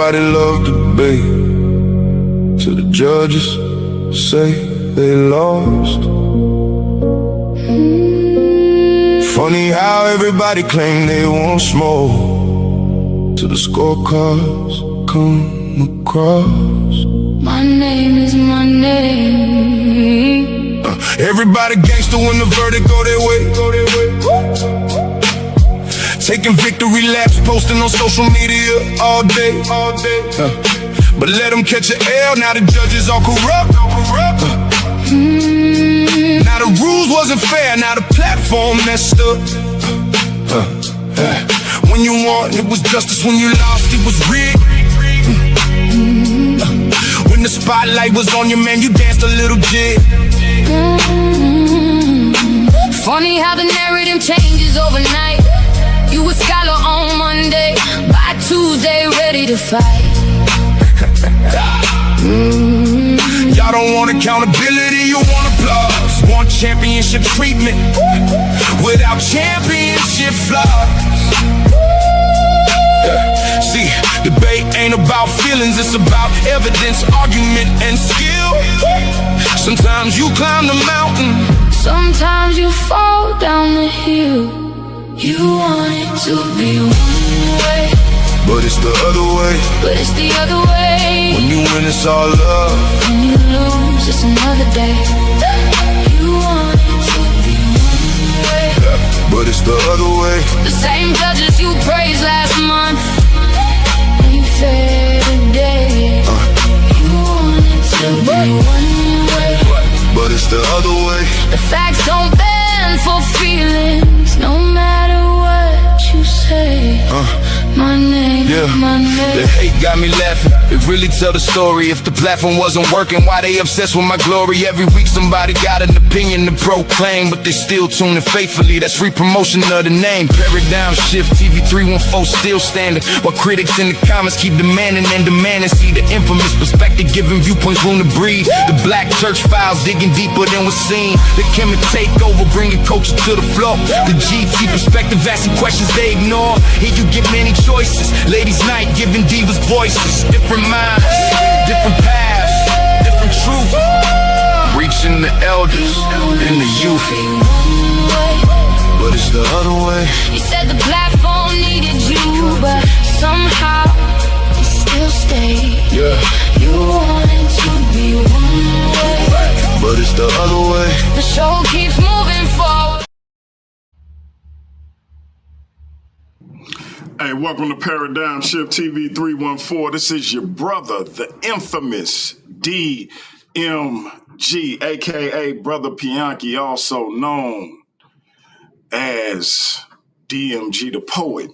Everybody love debate till the judges say they lost. Funny how everybody claim they want smoke till the scorecards come across. My name is my name. Everybody gangster when the verdict go their way. Taking victory laps, posting on social media all day. But let them catch an L, now the judges all corrupt. Now the rules wasn't fair, now the platform messed up. When you won, it was justice. When you lost, it was rigged. When the spotlight was on you, man, you danced a little jig. Funny how the narrative changes overnight. You a scholar on Monday, by Tuesday ready to fight. Y'all don't want accountability, you want applause. Want championship treatment without championship flaws. See, debate ain't about feelings, it's about evidence, argument, and skill. Sometimes you climb the mountain, sometimes you fall down the hill. You want it to be one way, but it's the other way. but it's the other way. When you win, it's all love. When you lose, it's another day. You want it to be one way, But it's the other way. the same judges you praised last month ain't fair today. You want it to be one way, But it's the other way. the facts don't bend for feelings, no matter what you say. My name, my name. The hate got me laughing. It really tell the story. If the platform wasn't working, why they obsessed with my glory? Every week somebody got an opinion to proclaim, but they still tune in faithfully. That's free promotion of the name. Paradigm shift, TV 314 still standing, while critics in the comments keep demanding and demanding. See the infamous perspective, giving viewpoints room to breathe. The black church files digging deeper than was seen. The Himmy takeover, bringing culture to the floor. The GT perspective, asking questions they ignore. Here you get many choices. Ladies' night, giving divas voices. Different minds, different paths, different truth. Reaching the elders and the youth. But it's the other way. You said the platform needed you, but somehow you still stayed. Yeah, You wanted to be one way, but it's the other way. the show keeps moving forward. Hey, welcome to Paradigm Shift TV 314. This is your brother, the infamous DMG, aka Brother Pianki, also known as DMG the Poet.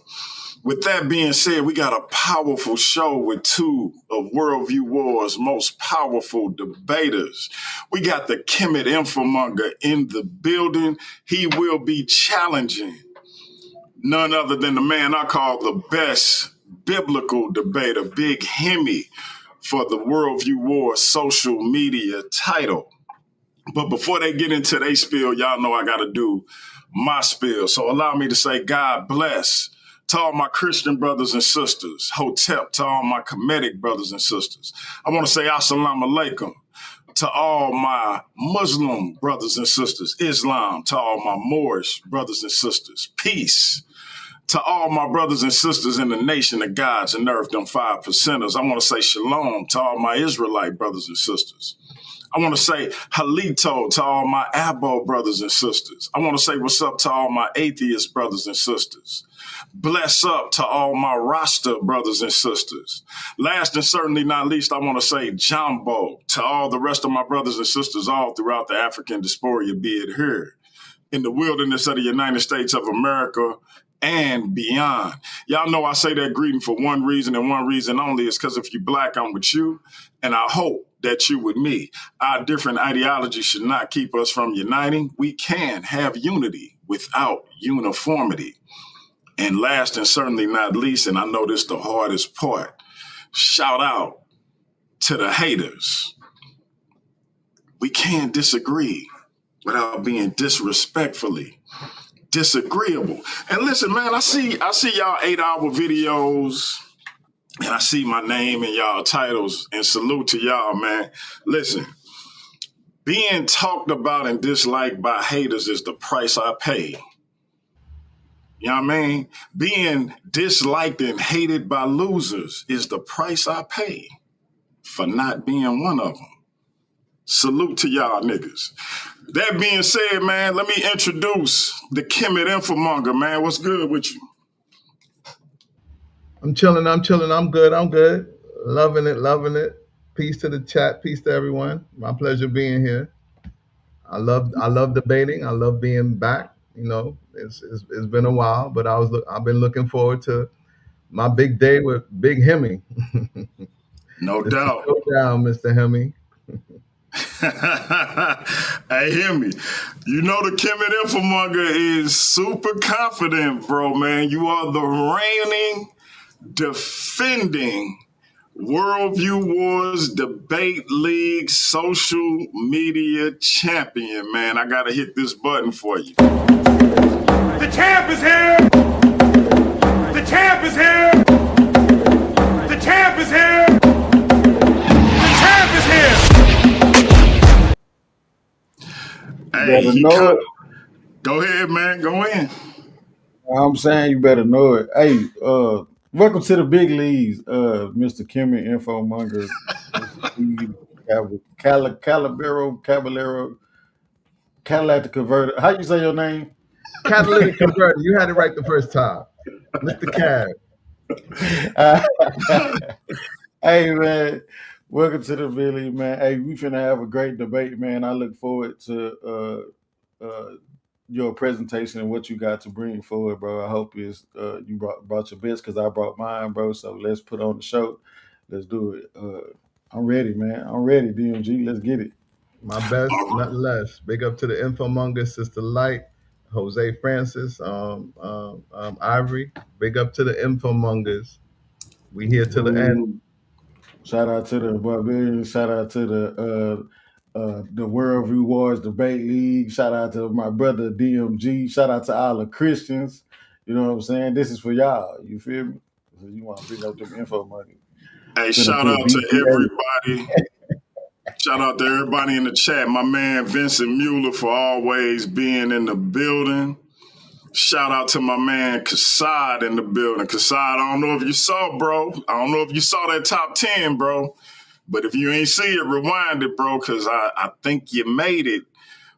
With that being said, we got a powerful show with two of Worldview War's most powerful debaters. We got the Kemet Infomonger in the building. He will be challenging none other than the man I call the best biblical debater, Big Himmy, for the Worldview War social media title. But before they get into their spiel, y'all know I got to do my spiel. So allow me to say God bless to all my Christian brothers and sisters. Hotep to all my Kemetic brothers and sisters. I want to say assalamu alaikum to all my Muslim brothers and sisters. Islam to all my Moorish brothers and sisters. Peace to all my brothers and sisters in the nation of gods and earth, them 5 percenters. I want to say shalom to all my Israelite brothers and sisters. I want to say halito to all my Abo brothers and sisters. I want to say what's up to all my atheist brothers and sisters. Bless up to all my Rasta brothers and sisters. Last and certainly not least, I want to say Jumbo to all the rest of my brothers and sisters all throughout the African diaspora, be it here in the wilderness of the United States of America and beyond. Y'all know I say that greeting for one reason and one reason only. Is because if you're black, I'm with you, and I hope that you with me. Our different ideologies should not keep us from uniting. We can have unity without uniformity. And last and certainly not least, and I know this the hardest part, shout out to the haters. We can't disagree without being disrespectfully disagreeable. And listen, man, I see y'all 8-hour videos and I see my name in y'all titles, and salute to y'all, man. Listen, being talked about and disliked by haters is the price I pay. You know what I mean? Being disliked and hated by losers is the price I pay for not being one of them. Salute to y'all niggas. That being said, man, let me introduce the Kemet Infomonger, man. What's good with you? I'm chilling. I'm good. Loving it. Peace to the chat. Peace to everyone. My pleasure being here. I love debating. I love being back. It's been a while, but I've been looking forward to my big day with Big Himmy. No Mr. doubt. Showdown, Mr. Himmy. Hey, Himmy, you know the Kemet Infomonger is super confident, bro, man. You are the reigning, defending Worldview Wars Debate League social media champion, man. I got to hit this button for you. The champ is here! The champ is here! The champ is here! The champ is here! Hey, better know it. go ahead, man. Go in. I'm saying you better know it. Hey, welcome to the big leagues, Mr. Kimmy Infomonger, Caballero, Cadillac the Converter. How you say your name? Catalytic converter. You had it right the first time, Mr. Cab. Hey man, welcome to the big league, man. Hey, we finna have a great debate, man. I look forward to your presentation and what you got to bring forward, bro. I hope you brought your best because I brought mine, bro. So let's put on the show. Let's do it. I'm ready, man. I'm ready, DMG. Let's get it. My best, nothing less. Big up to the Infomonger, Sister Light, Jose Francis, Ivory. Big up to the Infomongers. We here to the end. Shout out to the Barbarians. Shout out to the World Rewards Debate League. Shout out to my brother DMG. Shout out to all the Christians. You know what I'm saying? This is for y'all. You feel me? So you want to bring up them info money. Hey, shout out to everybody. Shout out to everybody in the chat. My man Vincent Mueller for always being in the building. Shout out to my man Kassad in the building. Kassad, I don't know if you saw, bro. I don't know if you saw that top 10, bro. But if you ain't see it, rewind it, bro, because I think you made it.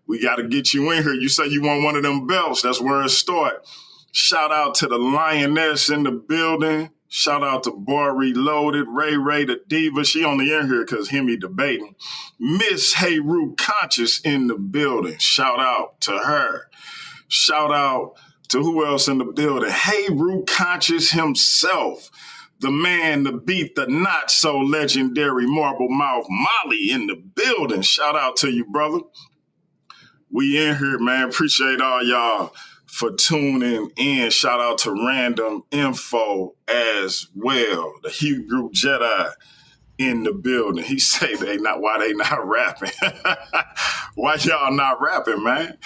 We got to get you in here. You say you want one of them belts. That's where it start. Shout out to the Lioness in the building. Shout out to Bar Reloaded, Ray the Diva. She only in here because Himmy debating. Miss Hayru Conscious in the building. Shout out to her. Shout out to who else in the building? Hayru Conscious himself. The man to beat the not so legendary Marble Mouth Molly in the building. Shout out to you, brother. We in here, man. Appreciate all y'all for tuning in. Shout out to Random Info as well. The Hebrew Jedi in the building. He say why they not rapping. Why y'all not rapping, man?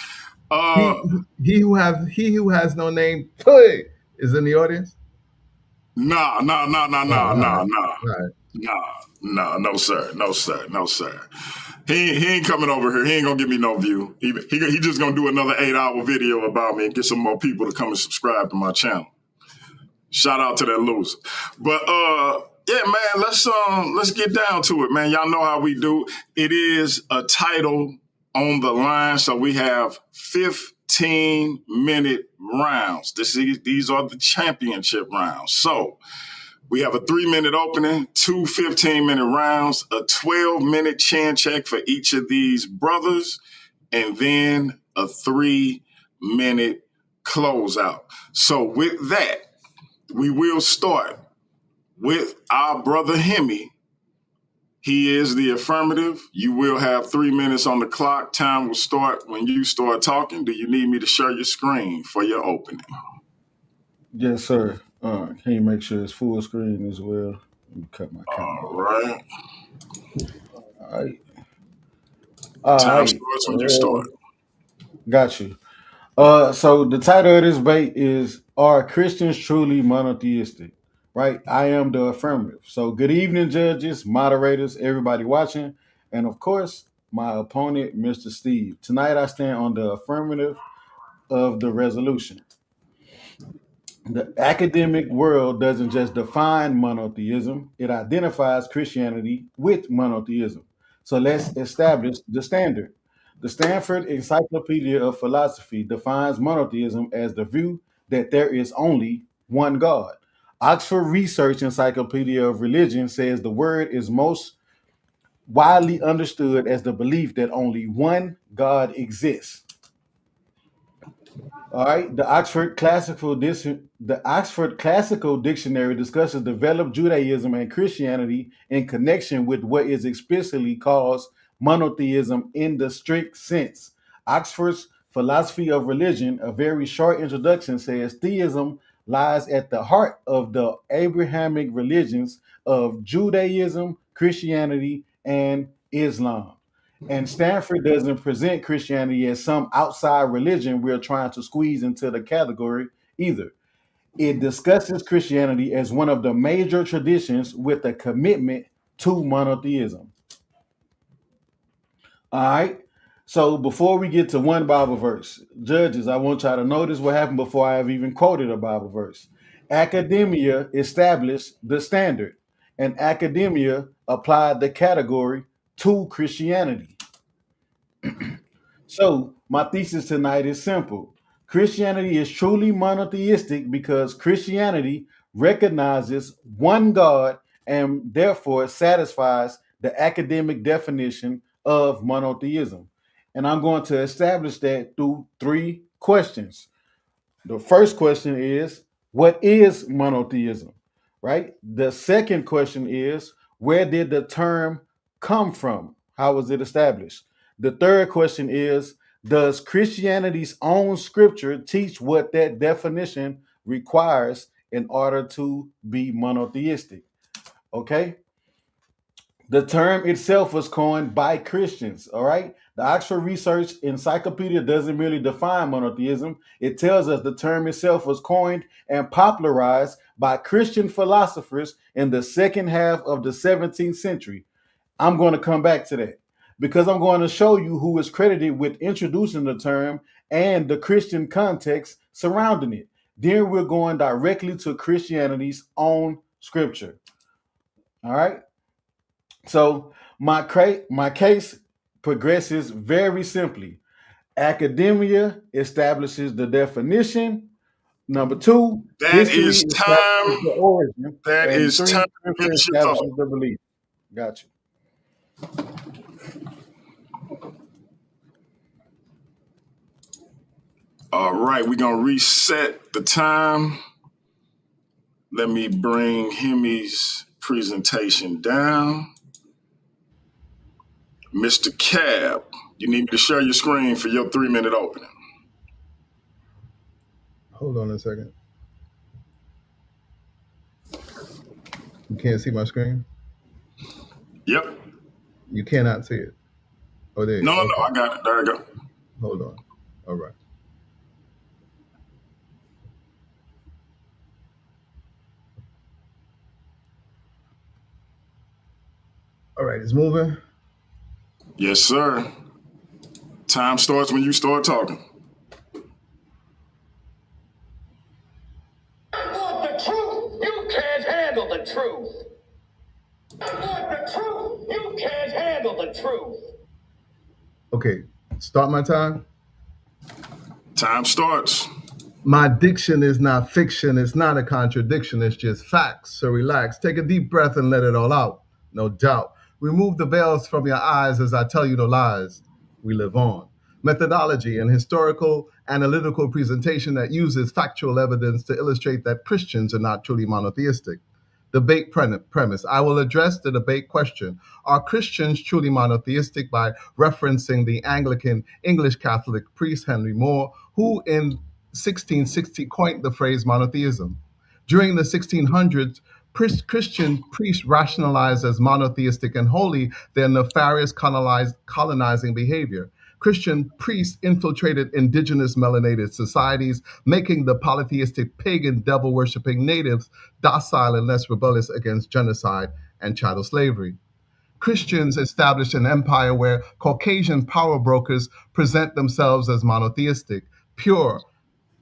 He who has no name is in the audience. No, sir. He ain't coming over here. He ain't gonna give me no view. He just gonna do another 8-hour video about me and get some more people to come and subscribe to my channel. Shout out to that loser. But yeah, man, let's get down to it, man. Y'all know how we do. It is a title on the line, so we have 15-minute rounds. These are the championship rounds. So we have a 3-minute opening, 2 15-minute rounds, a 12-minute chin check for each of these brothers, and then a 3-minute closeout. So with that, we will start with our brother Himmy. He is the affirmative. You will have 3 minutes on the clock. Time will start when you start talking. Do you need me to share your screen for your opening? Yes, sir. Can you make sure it's full screen as well? Let me cut my camera. All right. Time starts when you start. Got you. So the title of this debate is: Are Christians truly monotheistic? right? I am the affirmative. So good evening, judges, moderators, everybody watching, and of course, my opponent, Mr. Steve. Tonight I stand on the affirmative of the resolution. The academic world doesn't just define monotheism, it identifies Christianity with monotheism. So let's establish the standard. The Stanford Encyclopedia of Philosophy defines monotheism as the view that there is only one God. Oxford Research Encyclopedia of Religion says the word is most widely understood as the belief that only one God exists. All right, the Oxford Classical Dictionary discusses developed Judaism and Christianity in connection with what is explicitly called monotheism in the strict sense. Oxford's Philosophy of Religion, a very short introduction, says theism lies at the heart of the Abrahamic religions of Judaism, Christianity, and Islam. And Stanford doesn't present Christianity as some outside religion we're trying to squeeze into the category either. It discusses Christianity as one of the major traditions with a commitment to monotheism. All right. So before we get to one Bible verse, judges, I want y'all to notice what happened before I have even quoted a Bible verse. Academia established the standard, and academia applied the category to Christianity. So, my thesis tonight is simple. Christianity is truly monotheistic because Christianity recognizes one God and therefore satisfies the academic definition of monotheism. And I'm going to establish that through three questions. The first question is, what is monotheism? Right? The second question is, where did the term come from? How was it established? The third question is, does Christianity's own scripture teach what that definition requires in order to be monotheistic? Okay? The term itself was coined by Christians, all right? The Oxford Research Encyclopedia doesn't really define monotheism. It tells us the term itself was coined and popularized by Christian philosophers in the second half of the 17th century. I'm going to come back to that because I'm going to show you who is credited with introducing the term and the Christian context surrounding it. Then we're going directly to Christianity's own scripture. All right? So my case progresses very simply. Academia establishes the definition. Number two, That is time. The origin. That and is three, time. scripture Finish your thought. establishes the belief. Got you. All right, we're going to reset the time. Let me bring Himmy's presentation down. Mr. Cab, you need me to share your screen for your 3-minute opening. Hold on a second. You can't see my screen? Yep. You cannot see it. Oh, there you No, go. no, I got it. There you go. Hold on. All right. All right, it's moving. Yes, sir. Time starts when you start talking. Want the truth? You can't handle the truth. Want the truth? You can't handle the truth. Okay, start my time. Time starts. My diction is not fiction. It's not a contradiction. It's just facts. So relax. Take a deep breath and let it all out. No doubt. Remove the veils from your eyes as I tell you the lies. We live on. Methodology and historical analytical presentation that uses factual evidence to illustrate that Christians are not truly monotheistic. Debate premise. I will address the debate question. Are Christians truly monotheistic by referencing the Anglican English Catholic priest Henry Moore, who in 1660 coined the phrase monotheism. During the 1600s, Christian priests rationalized as monotheistic and holy their nefarious colonizing behavior. Christian priests infiltrated indigenous melanated societies, making the polytheistic pagan devil worshipping natives docile and less rebellious against genocide and chattel slavery. Christians established an empire where Caucasian power brokers present themselves as monotheistic, pure,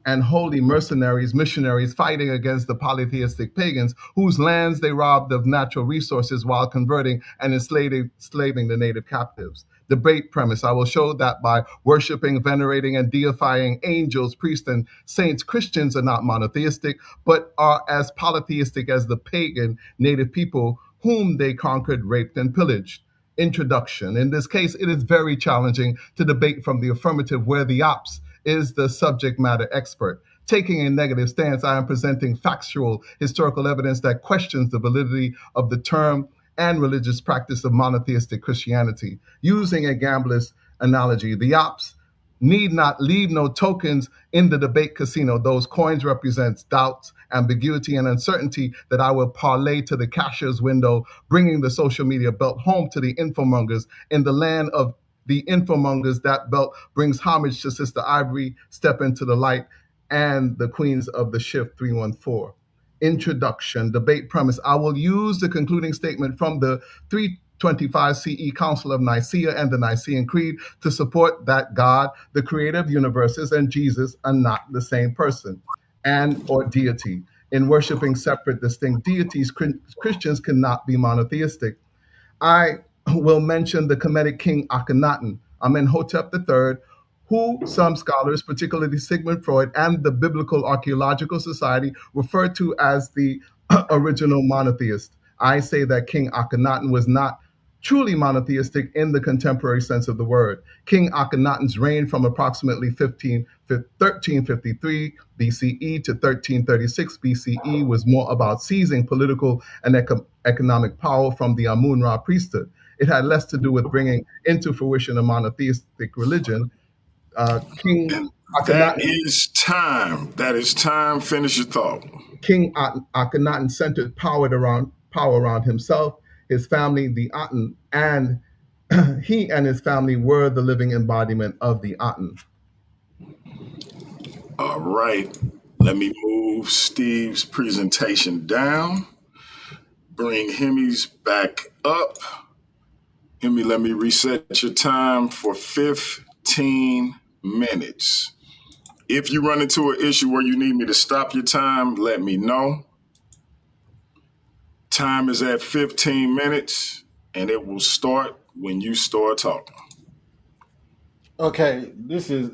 and holy mercenaries, missionaries fighting against the polytheistic pagans whose lands they robbed of natural resources while converting and enslaving the native captives. Debate premise: I will show that by worshiping, venerating, and deifying angels, priests, and saints, Christians are not monotheistic, but are as polytheistic as the pagan native people whom they conquered, raped, and pillaged. Introduction. In this case, it is very challenging to debate from the affirmative where the ops is the subject matter expert. Taking a negative stance, I am presenting factual historical evidence that questions the validity of the term and religious practice of monotheistic Christianity. Using a gambler's analogy, the ops need not leave no tokens in the debate casino. Those coins represents doubts, ambiguity, and uncertainty that I will parlay to the cashier's window, bringing the social media belt home to the infomongers in the land of the infomongers. That belt brings homage to Sister Ivory, Step into the Light, and the Queens of the Shift 314. Introduction, debate premise. I will use the concluding statement from the 325 CE Council of Nicaea and the Nicene Creed to support that God, the creator of universes, and Jesus are not the same person and or deity. In worshiping separate, distinct deities, Christians cannot be monotheistic. I will mention the Kemetic king Akhenaten, Amenhotep III, who some scholars, particularly Sigmund Freud and the Biblical Archaeological Society, refer to as the original monotheist. I say that King Akhenaten was not truly monotheistic in the contemporary sense of the word. King Akhenaten's reign from approximately 1353 BCE to 1336 BCE was more about seizing political and economic power from the Amun-Ra priesthood. It had less to do with bringing into fruition a monotheistic religion. King And that Akhenaten is time. That is time. Finish your thought. King Akhenaten centered power around himself, his family, the Aten, and he and his family were the living embodiment of the Aten. All right. Let me move Steve's presentation down. Bring Himmy's back up. Himmy, let me reset your time for 15 minutes. If you run into an issue where you need me to stop your time, let me know. Time is at 15 minutes, and it will start when you start talking. Okay, this is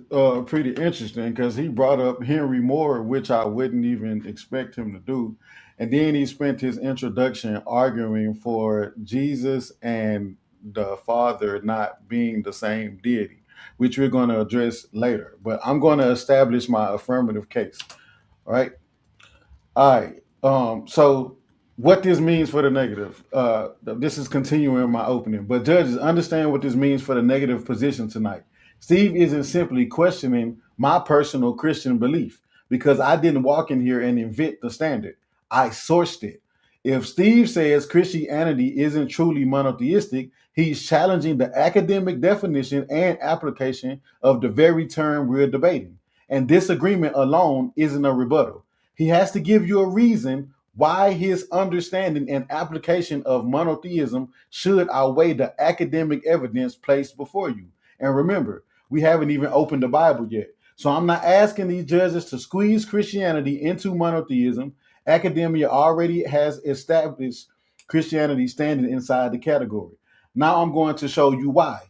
pretty interesting because he brought up Henry Moore, which I wouldn't even expect him to do. And then he spent his introduction arguing for Jesus and the Father not being the same deity, which we're going to address later. But I'm going to establish my affirmative case. All right. All right. So what this means for the negative, this is continuing my opening, but judges, understand what this means for the negative position tonight. Steve isn't simply questioning my personal Christian belief because I didn't walk in here and invent the standard. I sourced it. If Steve says Christianity isn't truly monotheistic, he's challenging the academic definition and application of the very term we're debating. And disagreement alone isn't a rebuttal. He has to give you a reason why his understanding and application of monotheism should outweigh the academic evidence placed before you. And remember, we haven't even opened the Bible yet. So I'm not asking these judges to squeeze Christianity into monotheism. Academia already has established Christianity standing inside the category. Now I'm going to show you why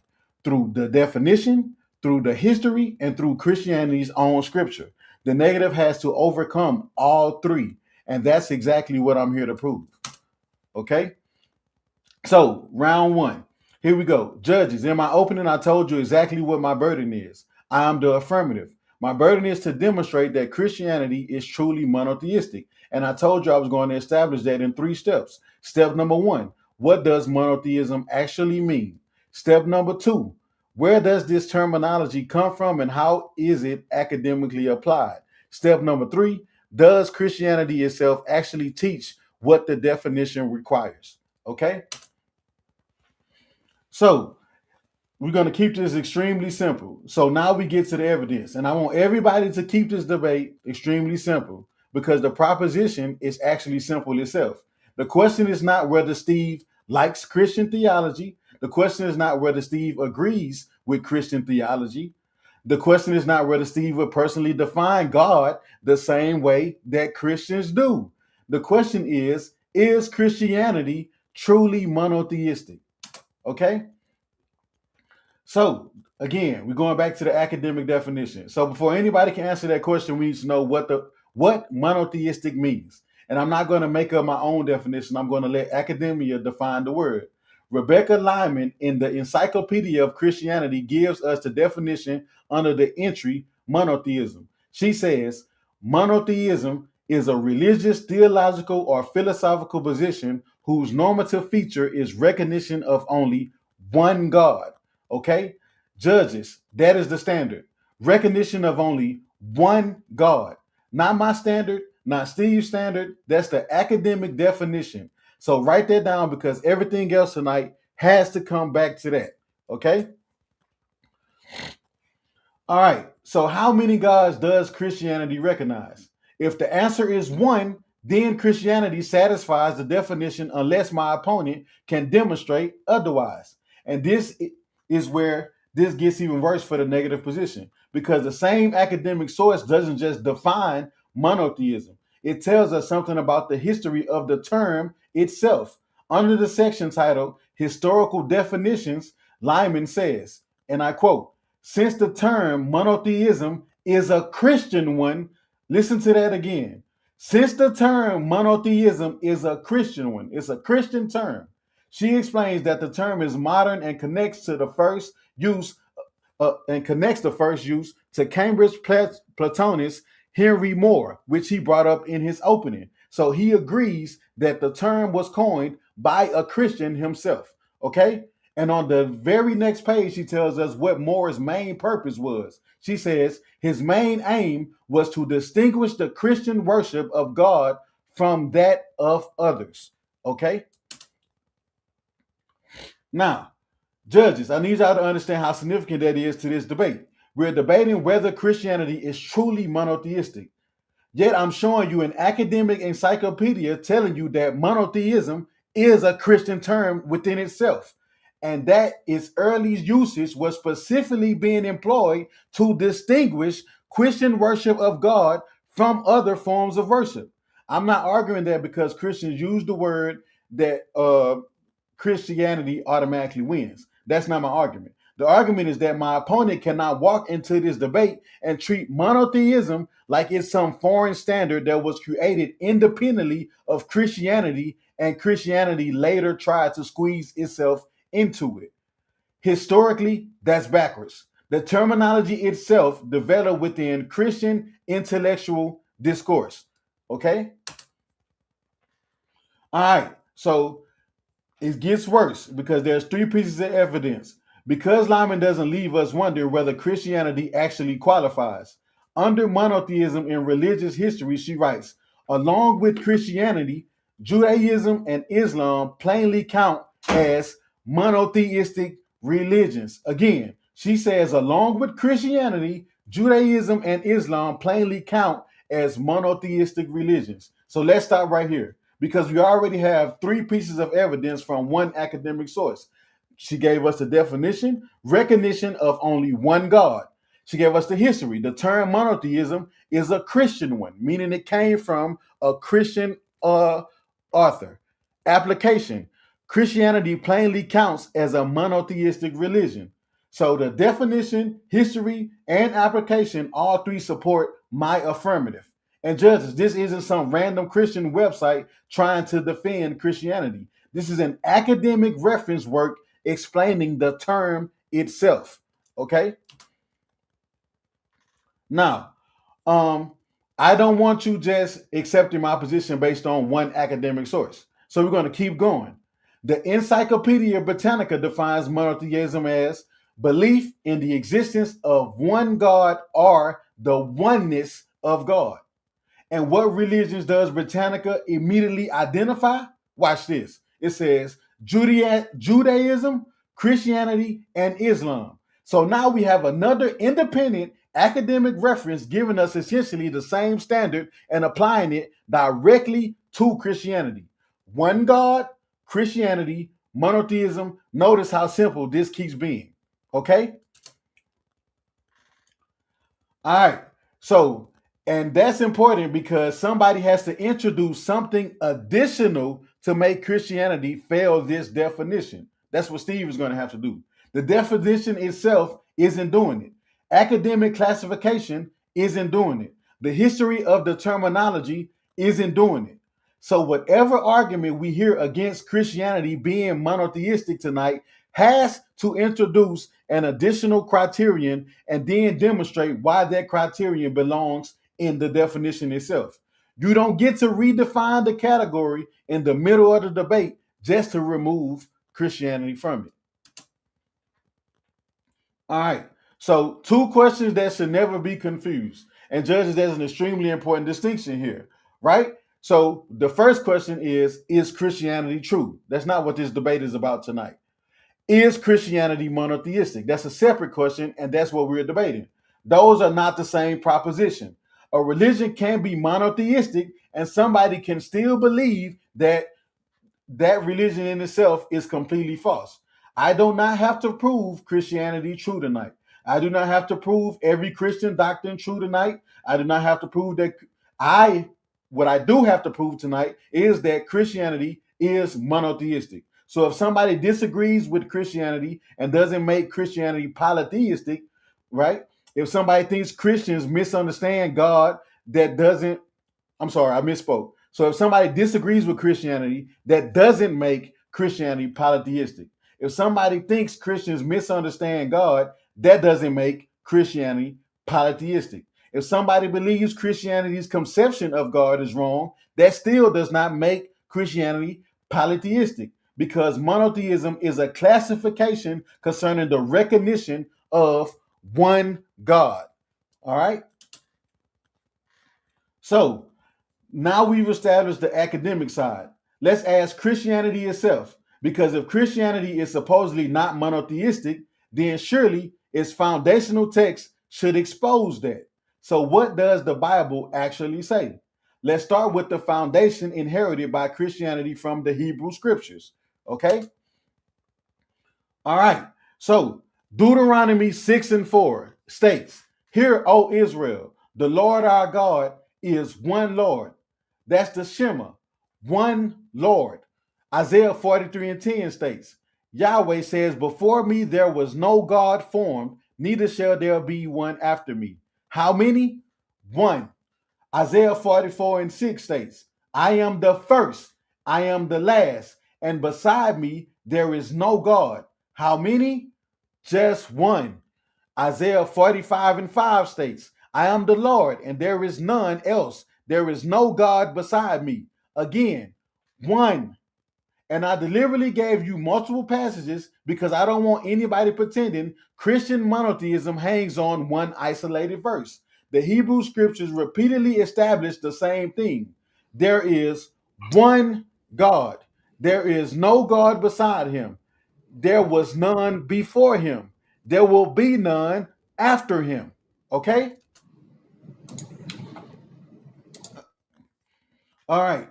through the definition, through the history, and through Christianity's own scripture. The negative has to overcome all three. And that's exactly what I'm here to prove. Okay? So, round one. Here we go. Judges, in my opening, I told you exactly what my burden is. I am the affirmative. My burden is to demonstrate that Christianity is truly monotheistic. And I told you I was going to establish that in 3 steps. Step number 1, what does monotheism actually mean? Step number 2, where does this terminology come from and how is it academically applied? Step number 3, does Christianity itself actually teach what the definition requires? Okay? So, we're going to keep this extremely simple. So now we get to the evidence. And I want everybody to keep this debate extremely simple because the proposition is actually simple itself. The question is not whether Steve likes Christian theology. The question is not whether Steve agrees with Christian theology. The question is not whether Steve would personally define God the same way that Christians do. The question is Christianity truly monotheistic? Okay? So, again, we're going back to the academic definition. So before anybody can answer that question, we need to know what monotheistic means. And I'm not going to make up my own definition. I'm going to let academia define the word. Rebecca Lyman in the Encyclopedia of Christianity gives us the definition under the entry monotheism. She says, monotheism is a religious, theological, or philosophical position whose normative feature is recognition of only one God. Okay? Judges, that is the standard. Recognition of only one God. Not my standard, not Steve's standard. That's the academic definition. So write that down because everything else tonight has to come back to that. Okay? All right. So how many gods does Christianity recognize? If the answer is one, then Christianity satisfies the definition unless my opponent can demonstrate otherwise. And this is where this gets even worse for the negative position because the same academic source doesn't just define monotheism. It tells us something about the history of the term itself. Under the section titled Historical Definitions, Lyman says, and I quote, since the term monotheism is a Christian one, listen to that again. Since the term monotheism is a Christian one, it's a Christian term. She explains that the term is modern and connects to the first use to Cambridge Platonist Henry Moore, which he brought up in his opening. So he agrees that the term was coined by a Christian himself. Okay? And on the very next page, she tells us what Moore's main purpose was. She says his main aim was to distinguish the Christian worship of God from that of others. Okay? Now, judges, I need y'all to understand how significant that is to this debate. We're debating whether Christianity is truly monotheistic. Yet I'm showing you an academic encyclopedia telling you that monotheism is a Christian term within itself. And that its early usage was specifically being employed to distinguish Christian worship of God from other forms of worship. I'm not arguing that because Christians use the word that Christianity automatically wins. That's not my argument. The argument is that my opponent cannot walk into this debate and treat monotheism like it's some foreign standard that was created independently of Christianity and Christianity later tried to squeeze itself into it. Historically, that's backwards. The terminology itself developed within Christian intellectual discourse. Okay? All right. So it gets worse because there's three pieces of evidence. Because Lyman doesn't leave us wondering whether Christianity actually qualifies. Under monotheism in religious history, she writes, along with Christianity, Judaism and Islam plainly count as monotheistic religions. Again, she says, along with Christianity, Judaism and Islam plainly count as monotheistic religions. So let's stop right here because we already have three pieces of evidence from one academic source. She gave us the definition, recognition of only one God. She gave us the history. The term monotheism is a Christian one, meaning it came from a Christian author. Application. Christianity plainly counts as a monotheistic religion. So the definition, history, and application, all three support my affirmative. And judges, this isn't some random Christian website trying to defend Christianity. This is an academic reference work explaining the term itself. Okay? Now, I don't want you just accepting my position based on one academic source. So we're going to keep going. The Encyclopedia Britannica defines monotheism as belief in the existence of one God or the oneness of God. And what religions does Britannica immediately identify? Watch this. It says Judaism, Christianity, and Islam. So now we have another independent academic reference giving us essentially the same standard and applying it directly to Christianity. One God, Christianity, monotheism. Notice how simple this keeps being. Okay? All right. So, and that's important because somebody has to introduce something additional to make Christianity fail this definition. That's what Steve is going to have to do. The definition itself isn't doing it. Academic classification isn't doing it. The history of the terminology isn't doing it. So, whatever argument we hear against Christianity being monotheistic tonight has to introduce an additional criterion and then demonstrate why that criterion belongs in the definition itself. You don't get to redefine the category in the middle of the debate just to remove Christianity from it. All right. So, two questions that should never be confused. And judges, there's an extremely important distinction here, right? So, the first question is Christianity true? That's not what this debate is about tonight. Is Christianity monotheistic? That's a separate question, and that's what we're debating. Those are not the same proposition. A religion can be monotheistic, and somebody can still believe that that religion in itself is completely false. I do not have to prove Christianity true tonight. I do not have to prove every Christian doctrine true tonight. I do not have to prove that what I do have to prove tonight is that Christianity is monotheistic. So if somebody disagrees with Christianity and doesn't make Christianity polytheistic, right? If somebody thinks Christians misunderstand God, that doesn't, I'm sorry, I misspoke. So if somebody disagrees with Christianity, that doesn't make Christianity polytheistic. If somebody thinks Christians misunderstand God, that doesn't make Christianity polytheistic. If somebody believes Christianity's conception of God is wrong, that still does not make Christianity polytheistic, because monotheism is a classification concerning the recognition of one God. All right? So now we've established the academic side. Let's ask Christianity itself, because if Christianity is supposedly not monotheistic, then surely its foundational text should expose that. So what does the Bible actually say? Let's start with the foundation inherited by Christianity from the Hebrew scriptures. Okay? All right. So Deuteronomy 6:4 states, "Hear, O Israel, the Lord our God is one Lord." That's the Shema, one Lord. Isaiah 43:10 states, Yahweh says, "Before me there was no God formed, neither shall there be one after me." How many? One. Isaiah 44:6 states, "I am the first, I am the last, and beside me there is no God." How many? Just one. Isaiah 45:5 states, "I am the Lord, and there is none else. There is no God beside me." Again, one. And I deliberately gave you multiple passages because I don't want anybody pretending Christian monotheism hangs on one isolated verse. The Hebrew scriptures repeatedly establish the same thing. There is one God. There is no God beside him. There was none before him. There will be none after him. Okay? All right.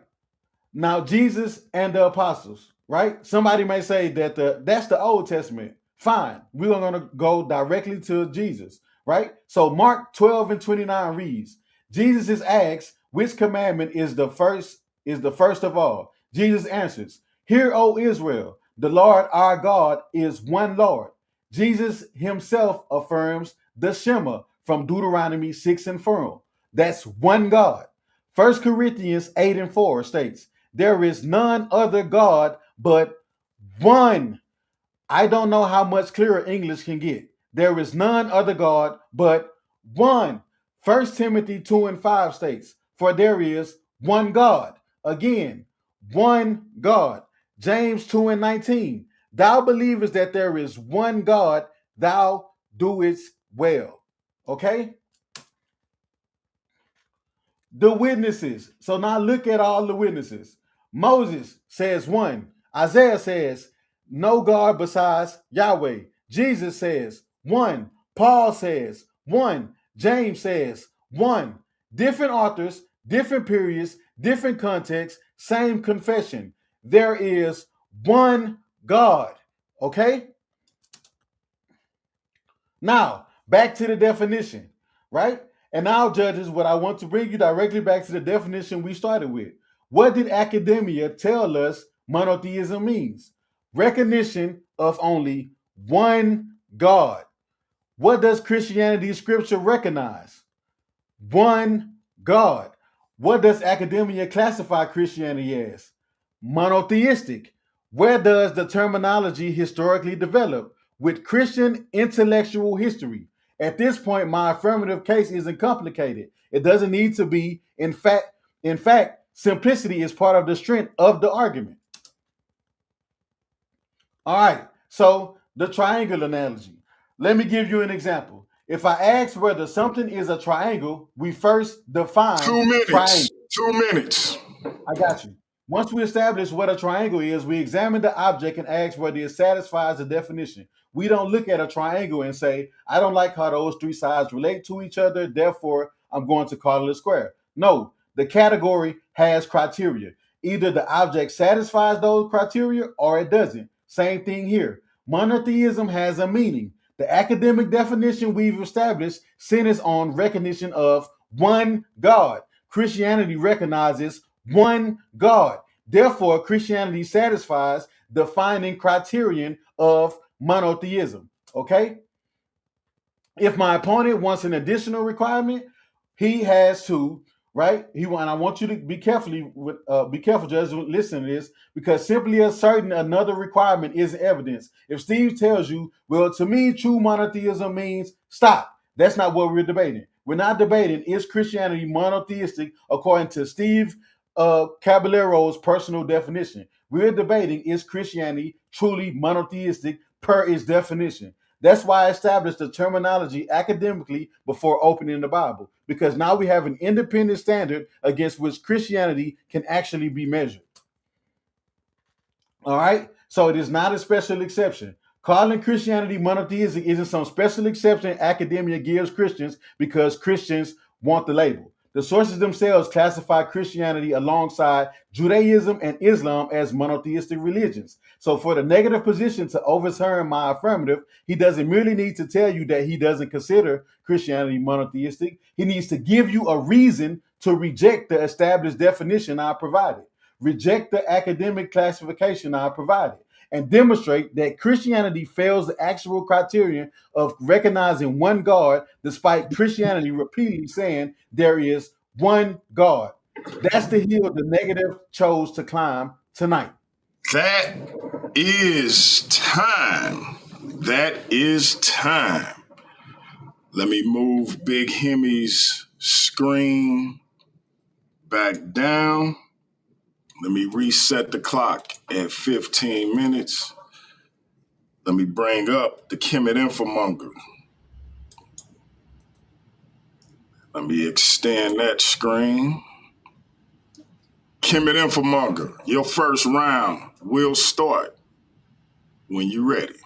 Now, Jesus and the apostles, right? Somebody may say that that's the Old Testament. Fine. We're going to go directly to Jesus, right? So Mark 12:29 reads, Jesus is asked, which commandment is the first of all? Jesus answers, "Hear, O Israel, the Lord our God is one Lord." Jesus himself affirms the Shema from Deuteronomy 6:4. That's one God. 1 Corinthians 8:4 states, "There is none other God but one." I don't know how much clearer English can get. There is none other God but one. 1 Timothy 2:5 states, "For there is one God." Again, one God. James 2:19, "Thou believest that there is one God, thou doest well." Okay? The witnesses. So now look at all the witnesses. Moses says one. Isaiah says no God besides Yahweh. Jesus says one. Paul says one. James says one. Different authors, different periods, different contexts, same confession. There is one God. Okay? Now, back to the definition, right? And now, judges, what I want to bring you directly back to the definition we started with. What did academia tell us monotheism means? Recognition of only one God. What does Christianity scripture recognize? One God. What does academia classify Christianity as? Monotheistic. Where does the terminology historically develop? With Christian intellectual history. At this point, my affirmative case isn't complicated. It doesn't need to be. In fact, simplicity is part of the strength of the argument. All right. So the triangle analogy. Let me give you an example. If I ask whether something is a triangle, we first define 2 minutes. triangle. 2 minutes. I got you. Once we establish what a triangle is, we examine the object and ask whether it satisfies the definition. We don't look at a triangle and say, I don't like how those three sides relate to each other, therefore I'm going to call it a square. No, the category has criteria. Either the object satisfies those criteria or it doesn't. Same thing here. Monotheism has a meaning. The academic definition we've established centers on recognition of one God. Christianity recognizes one God. Therefore, Christianity satisfies the defining criterion of monotheism. Okay? If my opponent wants an additional requirement, he has to, right? And I want you to be careful, judge, listen to this, because simply asserting another requirement is evidence. If Steve tells you, well, to me, true monotheism means stop. That's not what we're debating. We're not debating, is Christianity monotheistic according to Steve Caballero's personal definition. We're debating, is Christianity truly monotheistic per its definition? That's why I established the terminology academically before opening the Bible, because now we have an independent standard against which Christianity can actually be measured. All right? So it is not a special exception. Calling Christianity monotheistic isn't some special exception academia gives Christians because Christians want the label. The sources themselves classify Christianity alongside Judaism and Islam as monotheistic religions. So for the negative position to overturn my affirmative, he doesn't merely need to tell you that he doesn't consider Christianity monotheistic. He needs to give you a reason to reject the established definition I provided, reject the academic classification I provided, and demonstrate that Christianity fails the actual criterion of recognizing one God, despite Christianity repeatedly saying there is one God. That's the hill the negative chose to climb tonight. That is time. That is time. Let me move Big Himmy's screen back down. Let me reset the clock at 15 minutes. Let me bring up the Kemet Infomonger. Let me extend that screen. Kemet Infomonger, your first round will start when you're ready.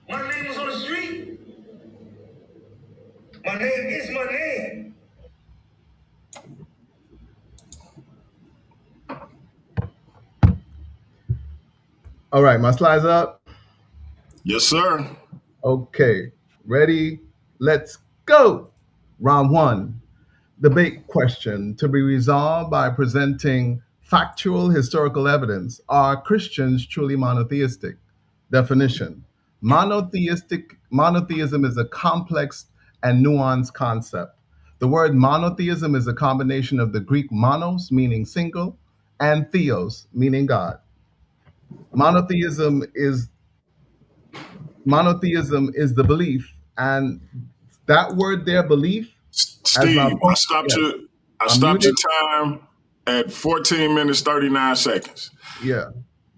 My name is on the street. My name is my name. All right, my slides up. Yes, sir. Okay, ready? Let's go. Round one. Debate question to be resolved by presenting factual historical evidence. Are Christians truly monotheistic? Definition. Monotheism is a complex and nuanced concept. The word monotheism is a combination of the Greek monos, meaning single, and theos, meaning God. Monotheism is the belief, and that word there, belief, Steve, I stopped muted. your time at 14 minutes, 39 seconds. Yeah.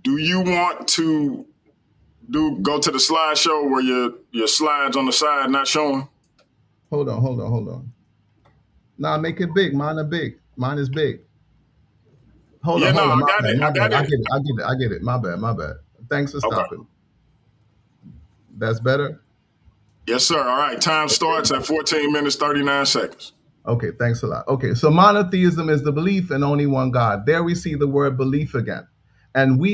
Do you want to go to the slideshow where your slides on the side not showing? Hold on. Nah, make it big. Mine are big. Mine is big. Hold Yeah, on, no, hold on. I My got bad, it. my I bad. got I it. get it. I get it. I get it. My bad, my bad. Thanks for Okay. stopping. That's better. Yes, sir. All right. Time starts at 14 minutes, 39 seconds. Okay, thanks a lot. Okay, so monotheism is the belief in only one God. There we see the word belief again. And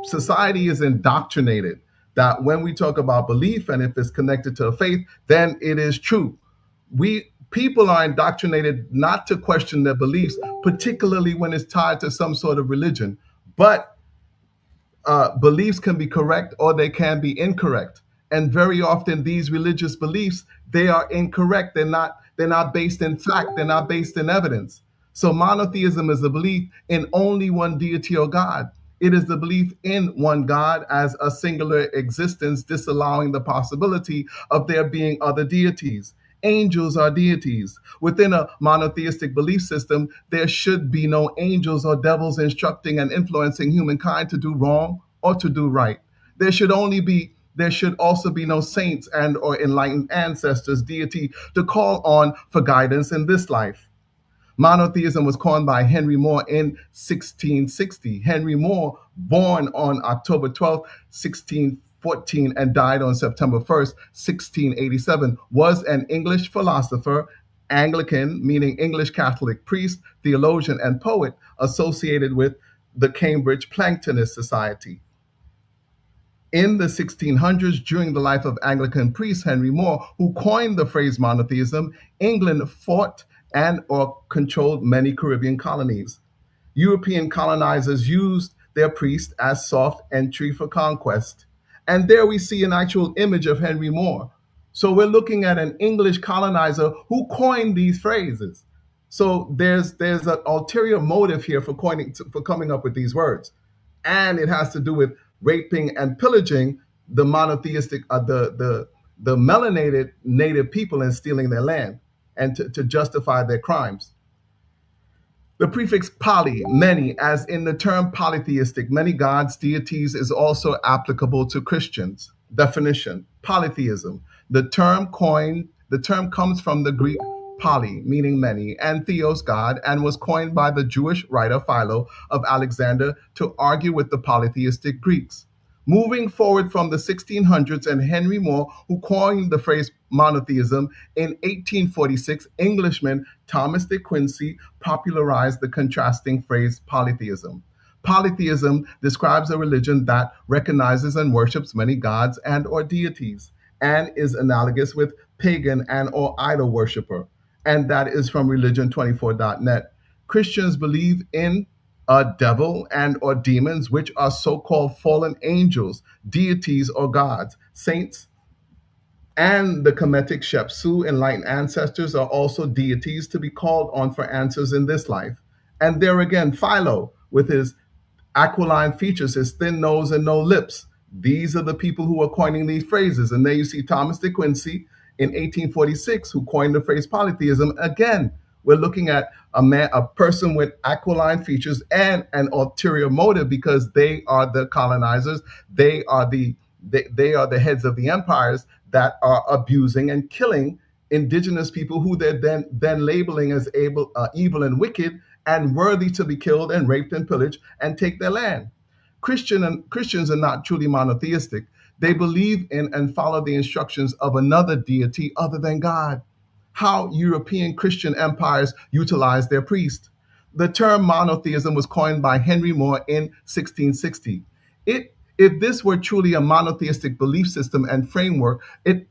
society is indoctrinated that when we talk about belief and if it's connected to a faith, then it is true. People are indoctrinated not to question their beliefs, particularly when it's tied to some sort of religion. But beliefs can be correct or they can be incorrect, and very often these religious beliefs, they are incorrect. They're not based in fact. They're not based in evidence. So monotheism is a belief in only one deity or God. It is the belief in one God as a singular existence, disallowing the possibility of there being other deities. Angels are deities. Within a monotheistic belief system, there should be no angels or devils instructing and influencing humankind to do wrong or to do right. There should also be no saints and or enlightened ancestors, deity to call on for guidance in this life. Monotheism was coined by Henry Moore in 1660. Henry Moore, born on October 12th, 1614, and died on September 1st, 1687, was an English philosopher, Anglican, meaning English Catholic priest, theologian, and poet associated with the Cambridge Planktonist Society. In the 1600s, during the life of Anglican priest Henry Moore, who coined the phrase monotheism, England fought and or controlled many Caribbean colonies. European colonizers used their priests as soft entry for conquest. And there we see an actual image of Henry Moore. So we're looking at an English colonizer who coined these phrases. So there's an ulterior motive here for coming up with these words, and it has to do with raping and pillaging the monotheistic, the melanated native people and stealing their land, and to justify their crimes. The prefix poly, many, as in the term polytheistic, many gods, deities, is also applicable to Christians. Definition: polytheism. The term comes from the Greek poly, meaning many, and theos, God, and was coined by the Jewish writer Philo of Alexander to argue with the polytheistic Greeks. Moving forward from the 1600s and Henry Moore, who coined the phrase monotheism, in 1846, Englishman Thomas de Quincey popularized the contrasting phrase polytheism. Polytheism describes a religion that recognizes and worships many gods and or deities, and is analogous with pagan and or idol worshiper, and that is from religion24.net. Christians believe in a devil and or demons, which are so-called fallen angels, deities or gods. Saints and the Kemetic Shepsu, enlightened ancestors, are also deities to be called on for answers in this life. And there again, Philo, with his aquiline features, his thin nose and no lips. These are the people who are coining these phrases. And there you see Thomas de Quincey in 1846, who coined the phrase polytheism. Again, we're looking at a person with aquiline features and an ulterior motive, because they are the colonizers. They are the heads of the empires that are abusing and killing indigenous people, who they're then labeling as evil and wicked and worthy to be killed and raped and pillaged and take their land. Christians are not truly monotheistic. They believe in and follow the instructions of another deity other than God. How European Christian empires utilize their priests. The term monotheism was coined by Henry Moore in 1660. If this were truly a monotheistic belief system and framework, it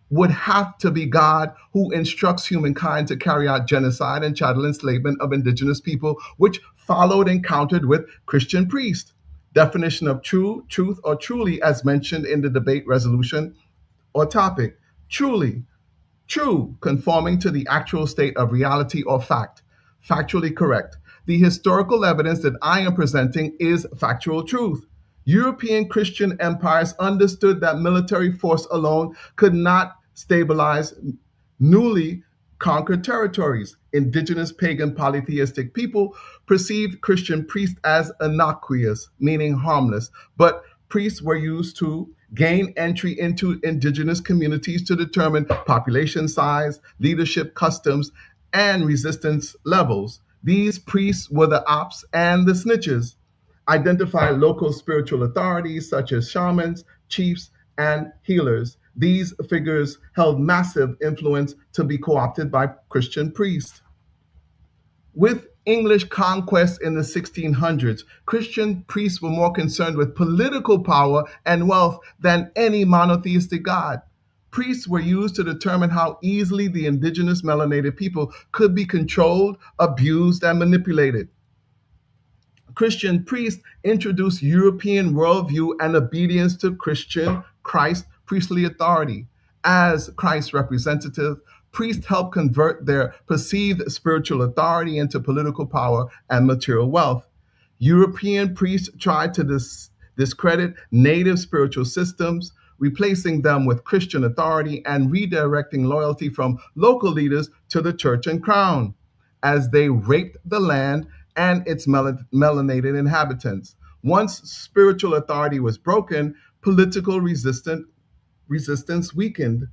would have to be God who instructs humankind to carry out genocide and chattel enslavement of indigenous people, which followed and countered with Christian priests. Definition of true, truth, or truly, as mentioned in the debate resolution or topic. Truly, true, conforming to the actual state of reality or fact. Factually correct. The historical evidence that I am presenting is factual truth. European Christian empires understood that military force alone could not stabilize newly conquered territories. Indigenous pagan polytheistic people perceived Christian priests as innocuous, meaning harmless, but priests were used to gain entry into indigenous communities to determine population size, leadership customs, and resistance levels. These priests were the ops and the snitches, identify local spiritual authorities such as shamans, chiefs, and healers. These figures held massive influence to be co opted by Christian priests. With English conquest in the 1600s, Christian priests were more concerned with political power and wealth than any monotheistic god. Priests were used to determine how easily the indigenous melanated people could be controlled, abused, and manipulated. Christian priests introduced European worldview and obedience to Christian Christ priestly authority. As Christ's representative, priests helped convert their perceived spiritual authority into political power and material wealth. European priests tried to discredit native spiritual systems, replacing them with Christian authority and redirecting loyalty from local leaders to the church and crown as they raped the land and its melanated inhabitants. Once spiritual authority was broken, political resistance weakened.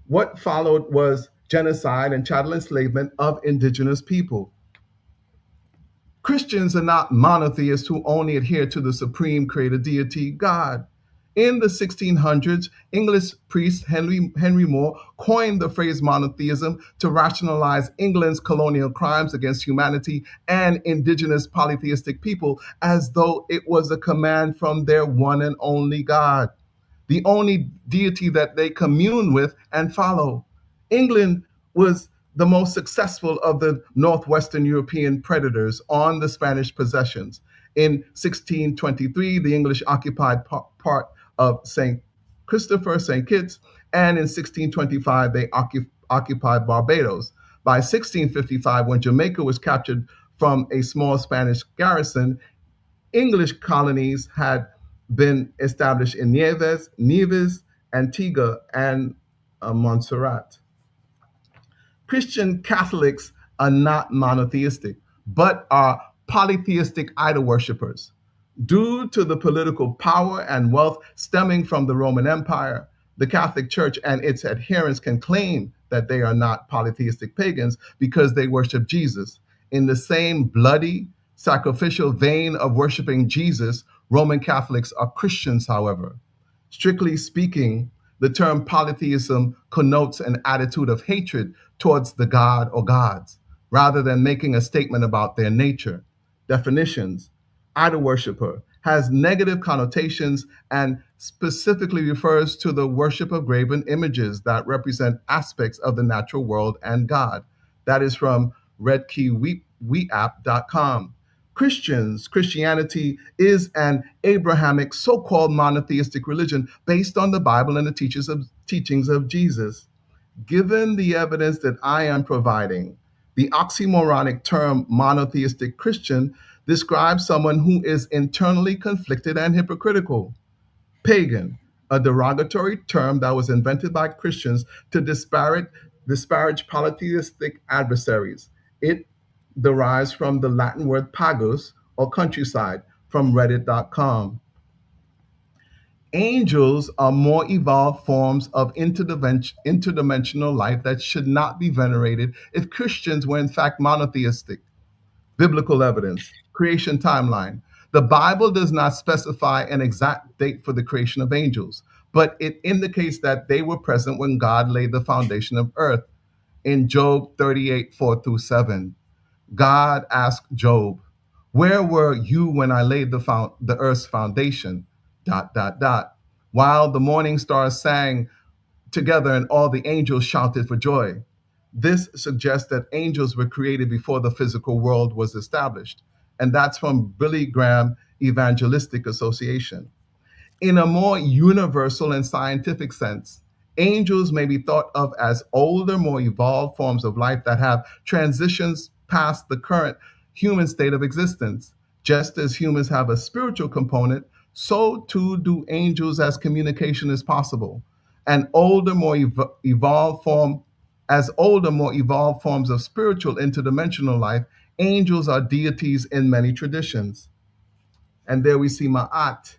What followed was genocide and chattel enslavement of indigenous people. Christians are not monotheists who only adhere to the supreme creator deity, God. In the 1600s, English priest Henry Moore coined the phrase monotheism to rationalize England's colonial crimes against humanity and indigenous polytheistic people as though it was a command from their one and only God, the only deity that they commune with and follow. England was the most successful of the northwestern European predators on the Spanish possessions. In 1623, the English occupied part of St. Christopher, St. Kitts, and in 1625, they occupied Barbados. By 1655, when Jamaica was captured from a small Spanish garrison, English colonies had been established in Nevis, Antigua, and Montserrat. Christian Catholics are not monotheistic, but are polytheistic idol worshippers. Due to the political power and wealth stemming from the Roman Empire, the Catholic Church and its adherents can claim that they are not polytheistic pagans because they worship Jesus. In the same bloody, sacrificial vein of worshiping Jesus, Roman Catholics are Christians, however. Strictly speaking, the term polytheism connotes an attitude of hatred towards the god or gods, rather than making a statement about their nature. Definitions: idol worshiper has negative connotations and specifically refers to the worship of graven images that represent aspects of the natural world and God. That is from redkeyweapp.com. Christianity is an Abrahamic so-called monotheistic religion based on the Bible and the teachings of Jesus. Given the evidence that I am providing, the oxymoronic term monotheistic Christian describes someone who is internally conflicted and hypocritical. Pagan, a derogatory term that was invented by Christians to disparage polytheistic adversaries. It derives from the Latin word pagus, or countryside, from reddit.com. Angels are more evolved forms of interdimensional life that should not be venerated if Christians were in fact monotheistic. Biblical evidence, creation timeline. The Bible does not specify an exact date for the creation of angels, but it indicates that they were present when God laid the foundation of earth. In Job 38:4-7, God asked Job, "Where were you when I laid the earth's foundation?" ... While the morning stars sang together and all the angels shouted for joy. This suggests that angels were created before the physical world was established. And that's from Billy Graham Evangelistic Association. In a more universal and scientific sense, angels may be thought of as older, more evolved forms of life that have transitions past the current human state of existence. Just as humans have a spiritual component, so too do angels, as communication is possible. An older, more evolved form As older, more evolved forms of spiritual interdimensional life, angels are deities in many traditions. And there we see Ma'at,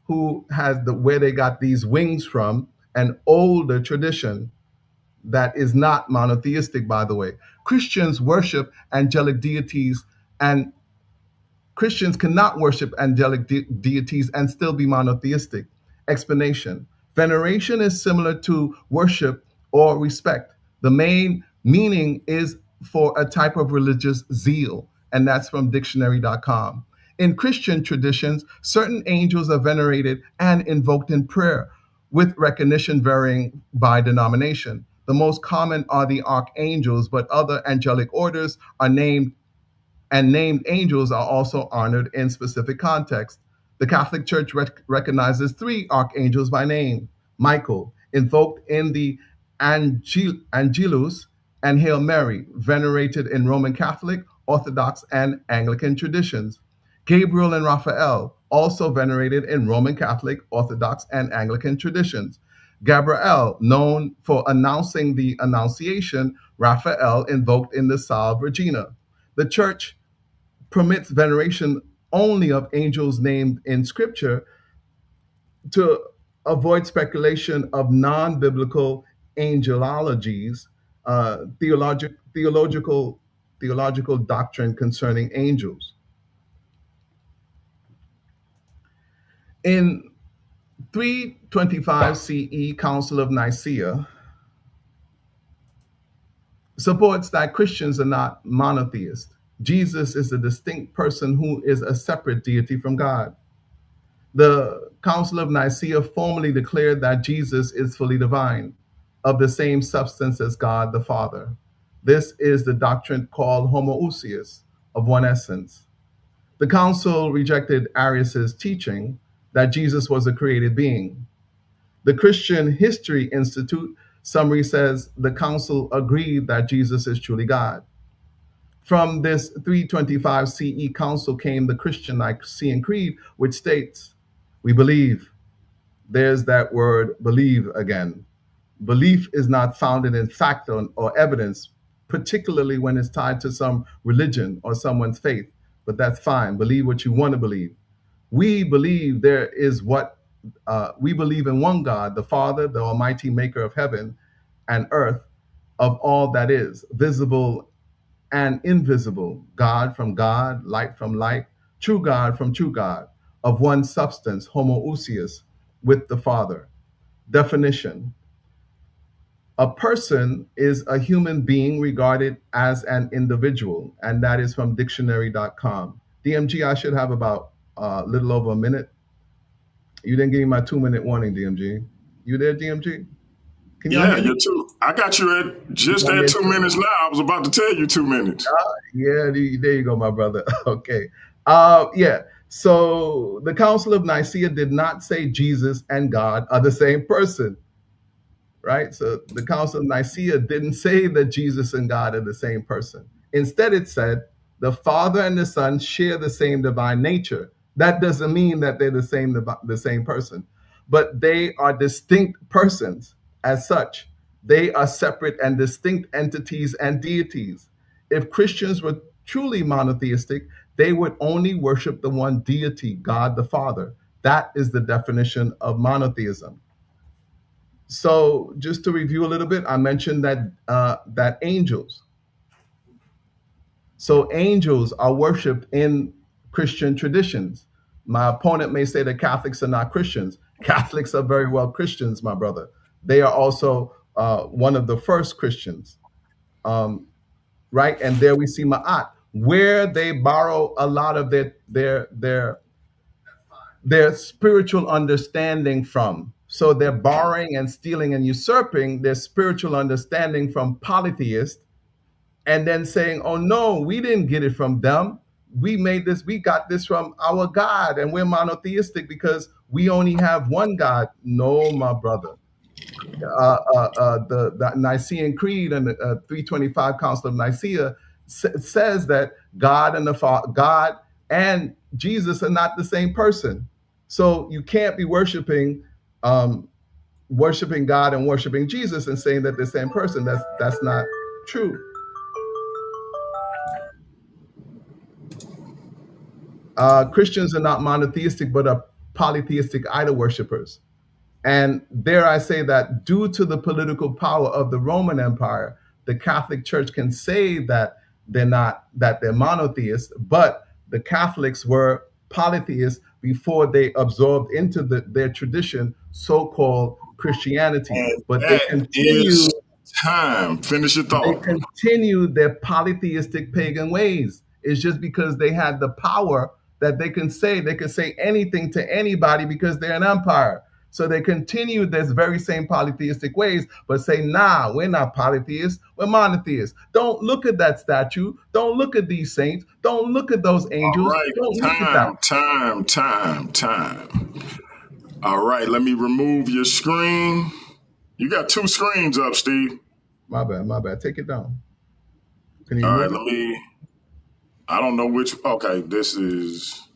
who has where they got these wings from, an older tradition. that is not monotheistic, by the way. Christians worship angelic deities, and Christians cannot worship angelic deities and still be monotheistic. Explanation: veneration is similar to worship or respect. The main meaning is for a type of religious zeal, and that's from dictionary.com. In Christian traditions, certain angels are venerated and invoked in prayer, with recognition varying by denomination. The most common are the archangels, but other angelic orders are named, and named angels are also honored in specific contexts. The Catholic Church recognizes three archangels by name: Michael, invoked in the Angelus, and Hail Mary, venerated in Roman Catholic, Orthodox, and Anglican traditions. Gabriel and Raphael, also venerated in Roman Catholic, Orthodox, and Anglican traditions. Gabriel, known for announcing the Annunciation; Raphael, invoked in the Salve Regina. The Church permits veneration only of angels named in Scripture to avoid speculation of non biblical angelologies, theological doctrine concerning angels. In 325 CE, Council of Nicaea supports that Christians are not monotheist. Jesus is a distinct person who is a separate deity from God. The Council of Nicaea formally declared that Jesus is fully divine, of the same substance as God the Father. This is the doctrine called homoousios, of one essence. The council rejected Arius' teaching that Jesus was a created being. The Christian History Institute summary says the council agreed that Jesus is truly God. From this 325 CE council came the Christian Nicene Creed, which states, "We believe." There's that word believe again. Belief is not founded in fact or evidence, particularly when it's tied to some religion or someone's faith. But that's fine. Believe what you want to believe. We believe we believe in one God, the Father, the Almighty Maker of heaven and earth, of all that is visible and invisible, God from God, light from light, true God from true God, of one substance, homoousios, with the Father. Definition: a person is a human being regarded as an individual, and that is from dictionary.com. DMG, I should have about a little over a minute. You didn't give me my 2-minute warning, DMG. You there, DMG? Can y'all Yeah, hear me? I got you at just at 2 minutes now. I was about to tell you 2 minutes. Yeah, there you go, my brother. Okay. Yeah. So the Council of Nicaea did not say Jesus and God are the same person, right? So the Council of Nicaea didn't say that Jesus and God are the same person. Instead, it said the Father and the Son share the same divine nature. That doesn't mean that they're the same person, but they are distinct persons. As such, they are separate and distinct entities and deities. If Christians were truly monotheistic, they would only worship the one deity, God the Father. That is the definition of monotheism. So, just to review a little bit, I mentioned that angels. So, angels are worshipped in Christian traditions. My opponent may say that Catholics are not Christians. Catholics are very well Christians, my brother. They are also one of the first Christians, right? And there we see Ma'at, where they borrow a lot of their spiritual understanding from. So they're borrowing and stealing and usurping their spiritual understanding from polytheists, and then saying, "Oh no, we didn't get it from them. We got this from our God, and we're monotheistic because we only have one God." No, my brother. The Nicene Creed and the 325 Council of Nicaea says that God and Jesus are not the same person. So you can't be worshiping God and worshiping Jesus and saying that they're the same person. That's not true. Christians are not monotheistic, but are polytheistic idol worshippers. And dare I say that due to the political power of the Roman Empire, the Catholic Church can say that they're monotheists, but the Catholics were polytheists before they absorbed into their tradition so-called Christianity. And But that is time. Finish your they thought. continue their polytheistic pagan ways. It's just because they had the power that they can say anything to anybody because they're an empire. So they continue this very same polytheistic ways, but say, nah, we're not polytheists, we're monotheists. Don't look at that statue. Don't look at these saints. Don't look at those All angels. right, Don't look at that. time. All right, let me remove your screen. You got two screens up, Steve. My bad. Take it down. Can you All right, move it? I don't know which. Okay, this is.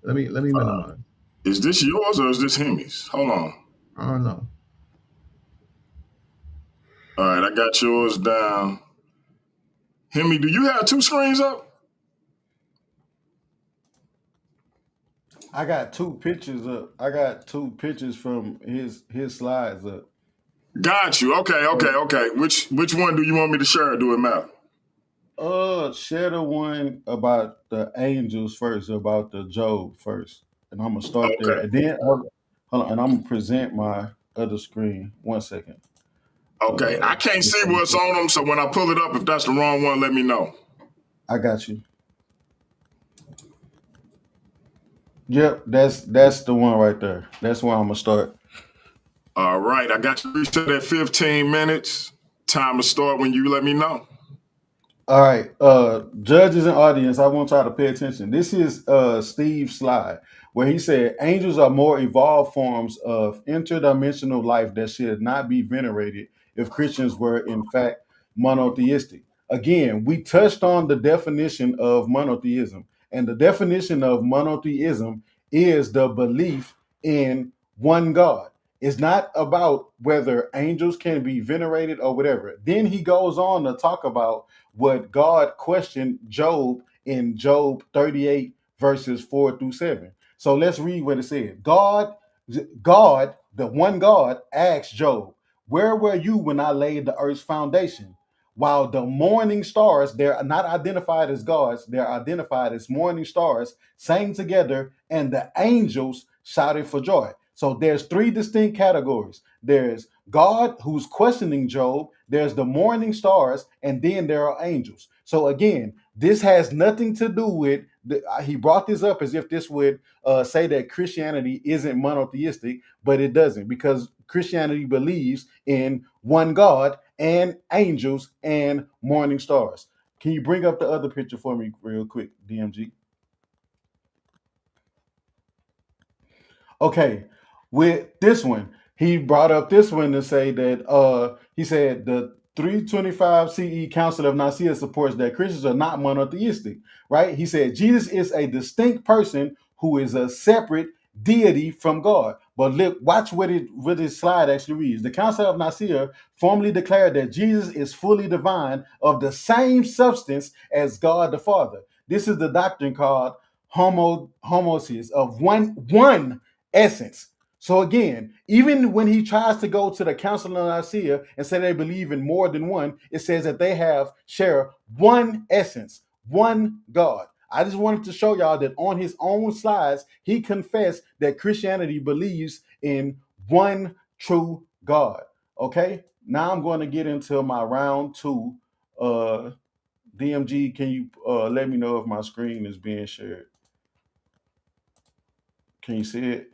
Let me minimize. Is this yours or is this Himmy's? Hold on. I don't know. All right, I got yours down. Himmy, do you have two screens up? I got two pictures up. I got two pictures from his slides up. Got you. Okay. Which one do you want me to share? Do it matter? Share the one about the angels first, about the Job first, and I'm gonna start there, Okay. and then hold on, and I'm gonna present my other screen. 1 second. Okay. I can't see what's on them, so when I pull it up, if that's the wrong one, let me know. I got you. Yep, that's the one right there. That's where I'm gonna start. All right, I got you reset at 15 minutes. Time to start when you let me know. All right, judges and audience, I want y'all to pay attention. This is Steve's slide where he said angels are more evolved forms of interdimensional life that should not be venerated if Christians were in fact monotheistic. Again, we touched on the definition of monotheism, and the definition of monotheism is the belief in one God. It's not about whether angels can be venerated or whatever. Then he goes on to talk about what God questioned Job in Job 38, verses 4 through 7. So let's read what it said. God, the one God, asked Job, "Where were you when I laid the earth's foundation?" While the morning stars, they're not identified as gods, they're identified as morning stars, sang together, and the angels shouted for joy. So there's three distinct categories. There's God who's questioning Job, there's the morning stars, and then there are angels. So again, this has nothing to do with, he brought this up as if this would say that Christianity isn't monotheistic, but it doesn't, because Christianity believes in one God and angels and morning stars. Can you bring up the other picture for me real quick, DMG? Okay, with this one, he brought up this one to say that he said the 325 CE Council of Nicaea supports that Christians are not monotheistic, right? He said Jesus is a distinct person who is a separate deity from God. But look, watch what his slide actually reads. The Council of Nicaea formally declared that Jesus is fully divine, of the same substance as God the Father. This is the doctrine called homoousios, of one essence. So again, even when he tries to go to the Council of Nicaea and say they believe in more than one, it says that they share one essence, one God. I just wanted to show y'all that on his own slides, he confessed that Christianity believes in one true God. Okay, now I'm going to get into my round two. DMG, can you let me know if my screen is being shared? Can you see it?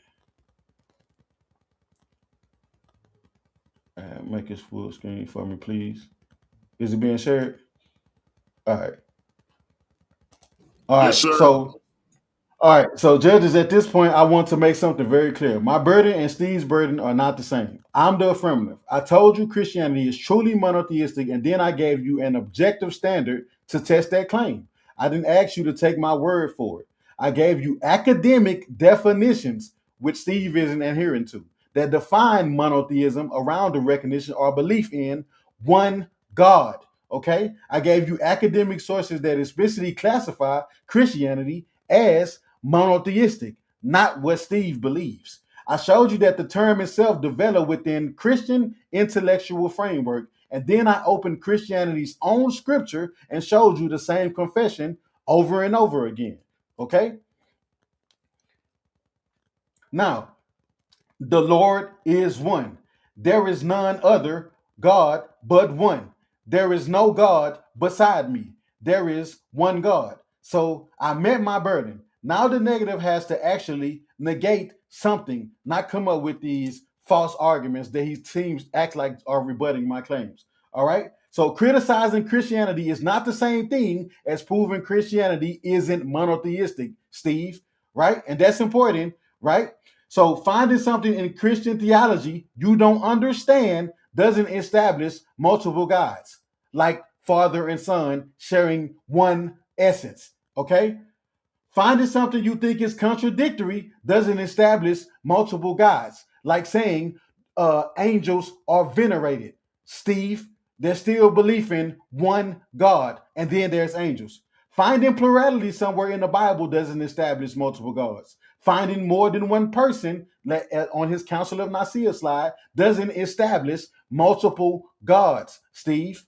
Make it full screen for me, please. Is it being shared? All right. All right. Yes, sir. So judges, at this point, I want to make something very clear. My burden and Steve's burden are not the same. I'm the affirmative. I told you Christianity is truly monotheistic, and then I gave you an objective standard to test that claim. I didn't ask you to take my word for it. I gave you academic definitions, which Steve isn't adhering to, that define monotheism around the recognition or belief in one God. Okay? I gave you academic sources that explicitly classify Christianity as monotheistic, not what Steve believes. I showed you that the term itself developed within Christian intellectual framework, and then I opened Christianity's own scripture and showed you the same confession over and over again. Okay? Now, the Lord is one. There is none other God but one. There is no God beside me. There is one God. So I met my burden. Now the negative has to actually negate something, not come up with these false arguments that he seems act like are rebutting my claims. All right. So criticizing Christianity is not the same thing as proving Christianity isn't monotheistic, Steve. Right. And that's important. Right. So finding something in Christian theology you don't understand doesn't establish multiple gods, like Father and Son sharing one essence. Okay? Finding something you think is contradictory doesn't establish multiple gods, like saying angels are venerated. Steve, there's still belief in one God, and then there's angels. Finding plurality somewhere in the Bible doesn't establish multiple gods. Finding more than one person on his Council of Nicaea slide doesn't establish multiple gods, Steve.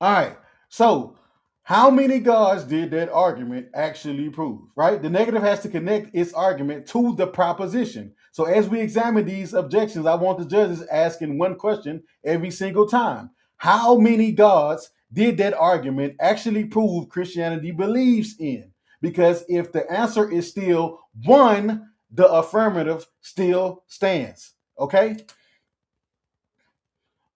All right, so how many gods did that argument actually prove, right? The negative has to connect its argument to the proposition. So as we examine these objections, I want the judges asking one question every single time. How many gods did that argument actually prove Christianity believes in? Because if the answer is still one, the affirmative still stands, okay?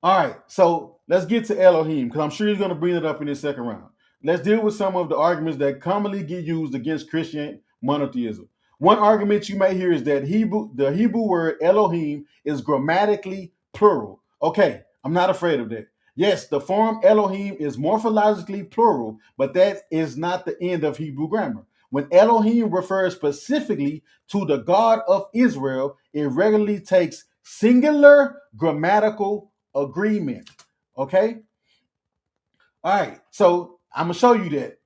All right, so let's get to Elohim, because I'm sure he's going to bring it up in his second round. Let's deal with some of the arguments that commonly get used against Christian monotheism. One argument you may hear is that the Hebrew word Elohim is grammatically plural. Okay, I'm not afraid of that. Yes, the form Elohim is morphologically plural, but that is not the end of Hebrew grammar. When Elohim refers specifically to the God of Israel, it regularly takes singular grammatical agreement. Okay? All right, so I'm gonna show you that.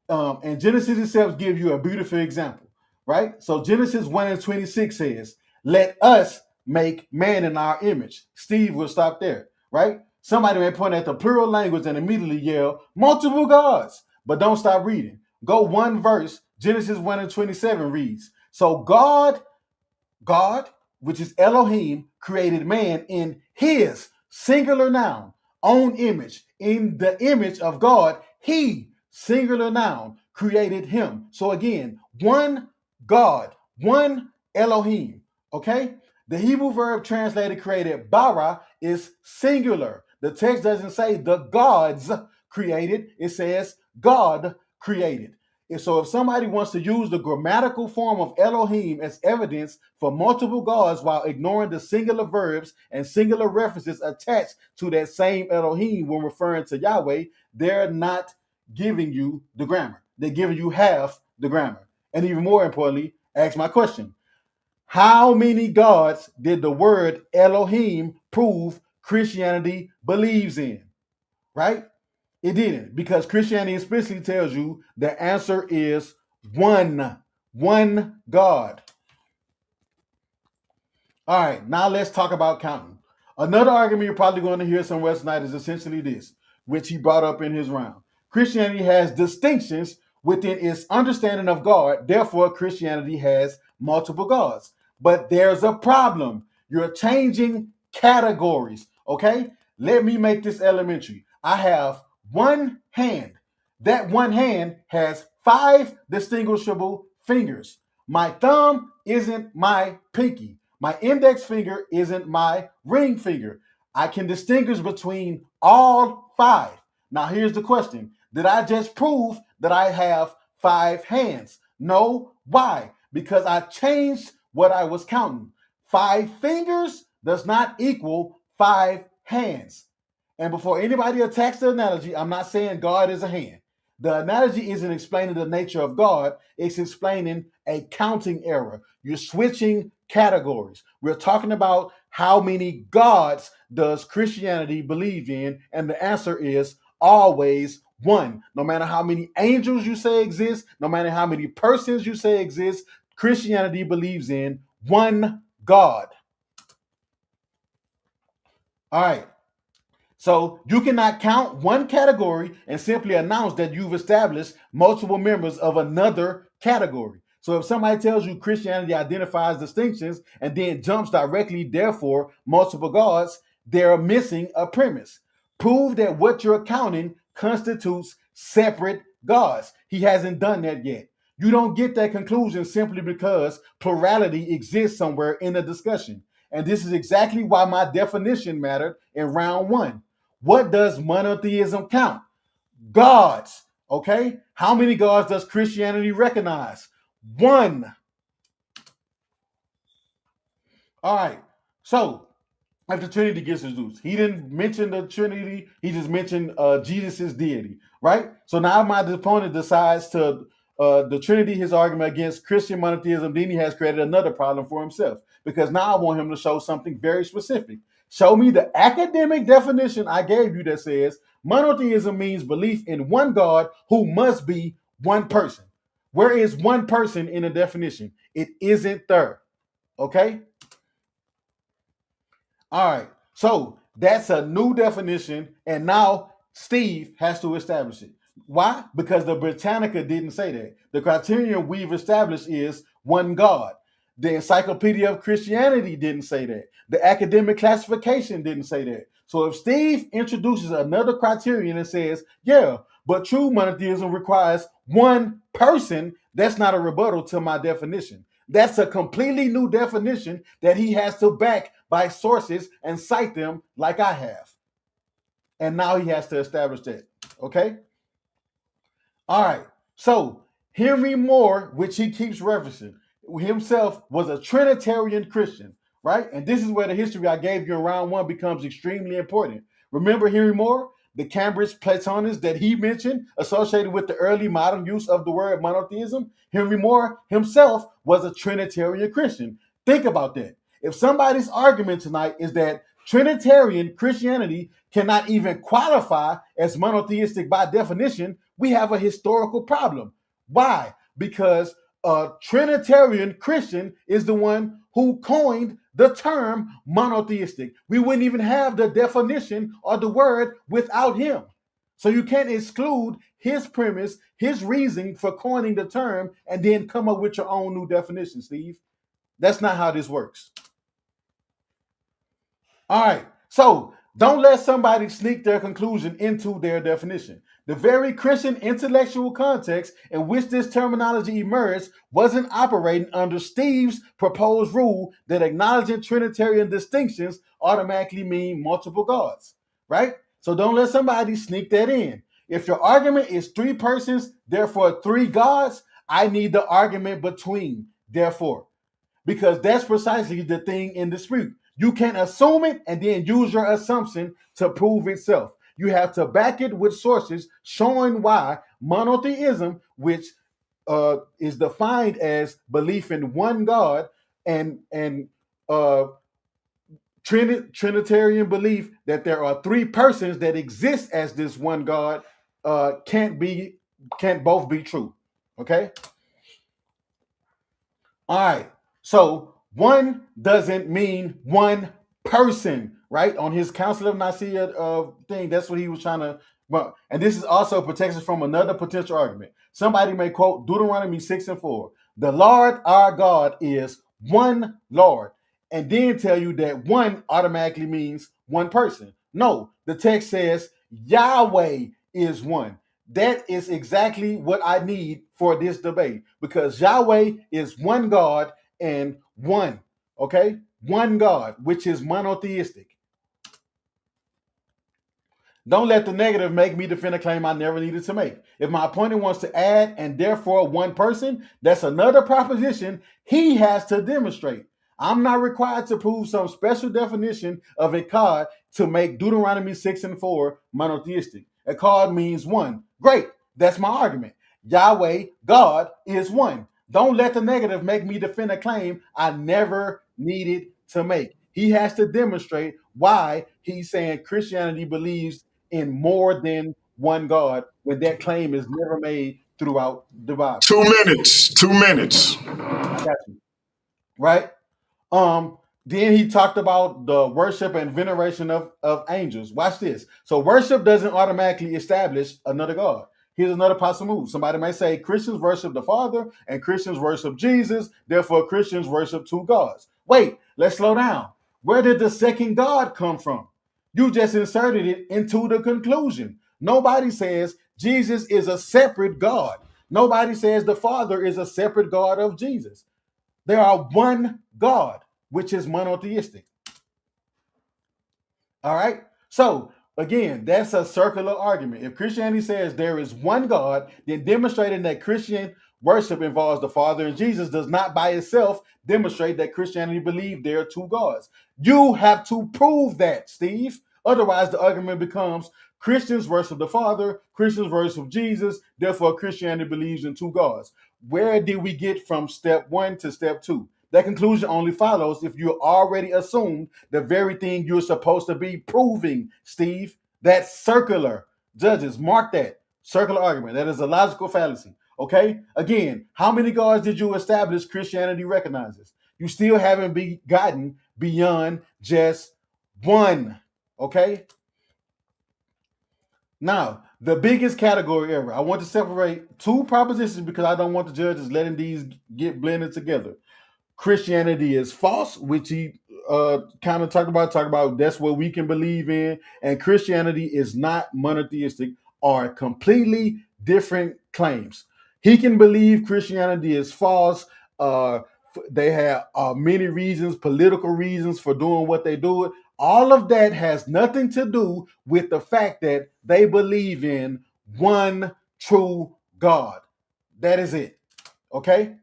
And Genesis itself gives you a beautiful example, right? So Genesis 1:26 says, "Let us make man in our image." Steve will stop there, right? Somebody may point at the plural language and immediately yell, "Multiple gods," but don't stop reading. Go one verse. Genesis 1:27 reads, "So God, which is Elohim, created man in his singular noun, own image. In the image of God, he, singular noun, created him." So again, one God, one Elohim, okay? The Hebrew verb translated created, bara, is singular. The text doesn't say the gods created, it says God created. And so if somebody wants to use the grammatical form of Elohim as evidence for multiple gods while ignoring the singular verbs and singular references attached to that same Elohim when referring to Yahweh, they're not giving you the grammar. They're giving you half the grammar. And even more importantly, ask my question. How many gods did the word Elohim prove Christianity believes in? Right? It didn't, because Christianity explicitly tells you the answer is one God. All right, now let's talk about counting. Another argument you're probably going to hear somewhere tonight is essentially this, which he brought up in his round. Christianity has distinctions within its understanding of God, therefore Christianity has multiple gods. But there's a problem. You're changing categories, okay? Let me make this elementary. I have one hand. That one hand has 5 distinguishable fingers. My thumb isn't my pinky. My index finger isn't my ring finger. I can distinguish between all 5. Now here's the question. Did I just prove that I have 5 hands? No. Why? Because I changed what I was counting. 5 fingers does not equal 5 hands. And before anybody attacks the analogy, I'm not saying God is a hand. The analogy isn't explaining the nature of God. It's explaining a counting error. You're switching categories. We're talking about how many gods does Christianity believe in? And the answer is always one. No matter how many angels you say exist, no matter how many persons you say exist, Christianity believes in one God. All right. So you cannot count one category and simply announce that you've established multiple members of another category. So if somebody tells you Christianity identifies distinctions and then jumps directly, therefore, multiple gods, they're missing a premise. Prove that what you're counting constitutes separate gods. He hasn't done that yet. You don't get that conclusion simply because plurality exists somewhere in the discussion. And this is exactly why my definition mattered in round one. What does monotheism count? Gods. Okay? How many gods does Christianity recognize? One. All right. So, if the Trinity gets introduced, he didn't mention the Trinity, he just mentioned Jesus' deity, right? So now my opponent decides to the Trinity his argument against Christian monotheism, then he has created another problem for himself because now I want him to show something very specific. Show me the academic definition I gave you that says monotheism means belief in one God who must be one person. Where is one person in the definition? It isn't there. Okay? All right. So that's a new definition, and now Steve has to establish it. Why? Because the Britannica didn't say that. The criterion we've established is one God. The Encyclopedia of Christianity didn't say that. The academic classification didn't say that. So if Steve introduces another criterion and says, yeah, but true monotheism requires one person, that's not a rebuttal to my definition. That's a completely new definition that he has to back by sources and cite them like I have. And now he has to establish that. Okay? All right. So Henry Moore, which he keeps referencing, himself was a Trinitarian Christian, right? And this is where the history I gave you in round one becomes extremely important. Remember Henry Moore? The Cambridge Platonists that he mentioned associated with the early modern use of the word monotheism. Henry Moore himself was a Trinitarian Christian. Think about that. If somebody's argument tonight is that Trinitarian Christianity cannot even qualify as monotheistic by definition, we have a historical problem. Why? Because a Trinitarian Christian is the one who coined the term monotheistic. We wouldn't even have the definition or the word without him. So you can't exclude his premise, his reason for coining the term, and then come up with your own new definition, Steve. That's not how this works. All right. So don't let somebody sneak their conclusion into their definition. The very Christian intellectual context in which this terminology emerged wasn't operating under Steve's proposed rule that acknowledging Trinitarian distinctions automatically mean multiple gods, right? So don't let somebody sneak that in. If your argument is three persons, therefore three gods, I need the argument between, therefore, because that's precisely the thing in dispute. You can assume it and then use your assumption to prove itself. You have to back it with sources showing why monotheism, which is defined as belief in one God, and Trinitarian belief that there are three persons that exist as this one God, can't both be true. Okay. All right. So one doesn't mean one person, right? On his Council of Nicaea thing, that's what he was trying to. Well, and this is also protection from another potential argument. Somebody may quote Deuteronomy 6:4. The Lord our God is one Lord, and then tell you that one automatically means one person. No, the text says Yahweh is one. That is exactly what I need for this debate because Yahweh is one God and one, okay? One God, which is monotheistic. Don't let the negative make me defend a claim I never needed to make. If my opponent wants to add and therefore one person, that's another proposition he has to demonstrate. I'm not required to prove some special definition of Echad to make Deuteronomy 6:4 monotheistic. Echad means one. Great, that's my argument. Yahweh, God, is one. Don't let the negative make me defend a claim I never needed to make. He has to demonstrate why he's saying Christianity believes in more than one God when that claim is never made throughout the Bible. 2 minutes. 2 minutes. I got you. Right? Then he talked about the worship and veneration of angels. Watch this. So worship doesn't automatically establish another God. Here's another possible move. Somebody may say Christians worship the Father and Christians worship Jesus. Therefore, Christians worship two gods. Wait, let's slow down. Where did the second God come from? You just inserted it into the conclusion. Nobody says Jesus is a separate God. Nobody says the Father is a separate God of Jesus. There are one God, which is monotheistic. All right? So, again, that's a circular argument. If Christianity says there is one God, then demonstrating that Christian worship involves the Father and Jesus does not by itself demonstrate that Christianity believes there are two gods. You have to prove that, Steve. Otherwise, the argument becomes Christians worship the Father, Christians worship Jesus, therefore Christianity believes in two gods. Where did we get from step 1 to step 2? That conclusion only follows if you already assumed the very thing you're supposed to be proving, Steve. That's circular. Judges, mark that. Circular argument. That is a logical fallacy. Okay? Again, how many gods did you establish Christianity recognizes? You still haven't gotten beyond just one. Okay? Now, the biggest category ever. I want to separate two propositions because I don't want the judges letting these get blended together. Christianity is false, which he kind of talked about that's what we can believe in, and Christianity is not monotheistic, are completely different claims. He can believe Christianity is false. They have many reasons, political reasons for doing what they do. All of that has nothing to do with the fact that they believe in one true God. That is it. Okay?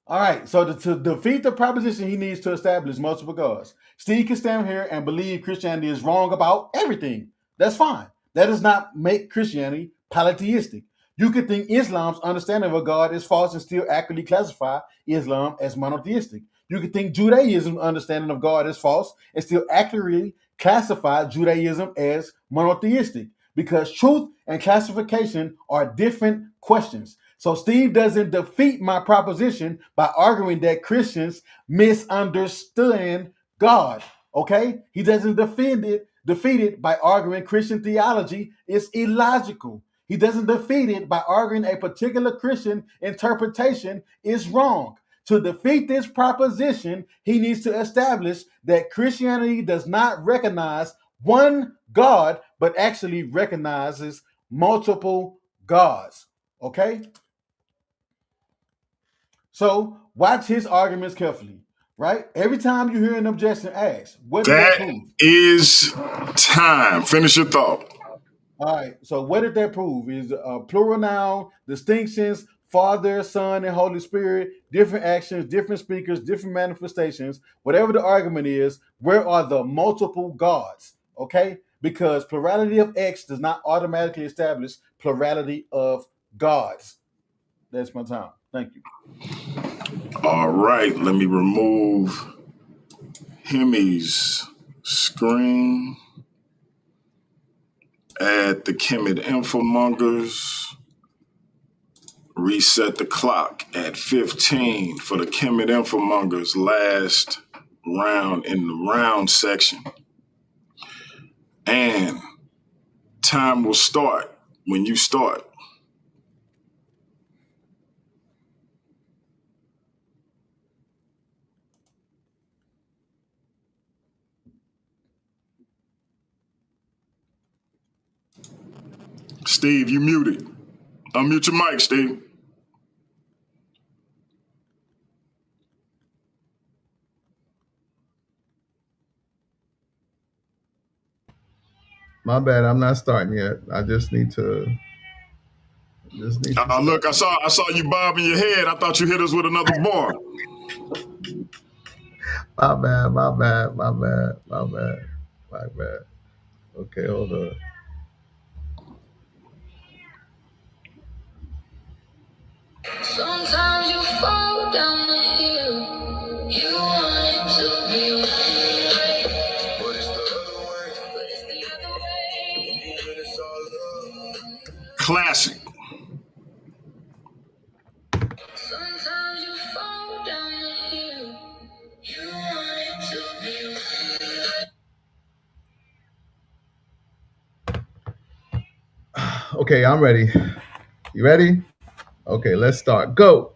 All right, so to defeat the proposition, he needs to establish multiple gods. Steve can stand here and believe Christianity is wrong about everything. That's fine. That does not make Christianity polytheistic. You could think Islam's understanding of a God is false and still accurately classify Islam as monotheistic. You could think Judaism's understanding of God is false and still accurately classify Judaism as monotheistic, because truth and classification are different questions. So Steve doesn't defeat my proposition by arguing that Christians misunderstand God. Okay? He doesn't defeat it by arguing Christian theology is illogical. He doesn't defeat it by arguing a particular Christian interpretation is wrong. To defeat this proposition, he needs to establish that Christianity does not recognize one God, but actually recognizes multiple gods. Okay? So watch his arguments carefully, right? Every time you hear an objection asked, what did that prove? Is time. Finish your thought. All right. So what did that prove? Is plural noun, distinctions, Father, Son, and Holy Spirit, different actions, different speakers, different manifestations. Whatever the argument is, where are the multiple gods? Okay? Because plurality of X does not automatically establish plurality of gods. That's my time. Thank you. All right, let me remove Himmy's screen. Add the Kemet Infomongers. Reset the clock at 15 for the Kemet Infomongers last round in the round section. And time will start when you start. Steve, you muted. Unmute your mic, Steve. My bad. I'm not starting yet. I just need to. Look, I saw you bobbing your head. I thought you hit us with another bar. My bad. Okay, hold on. Sometimes you fall down the hill. You want it to be one way, but it's the other way. Classic. Okay, I'm ready. You ready? Okay, let's start. Go.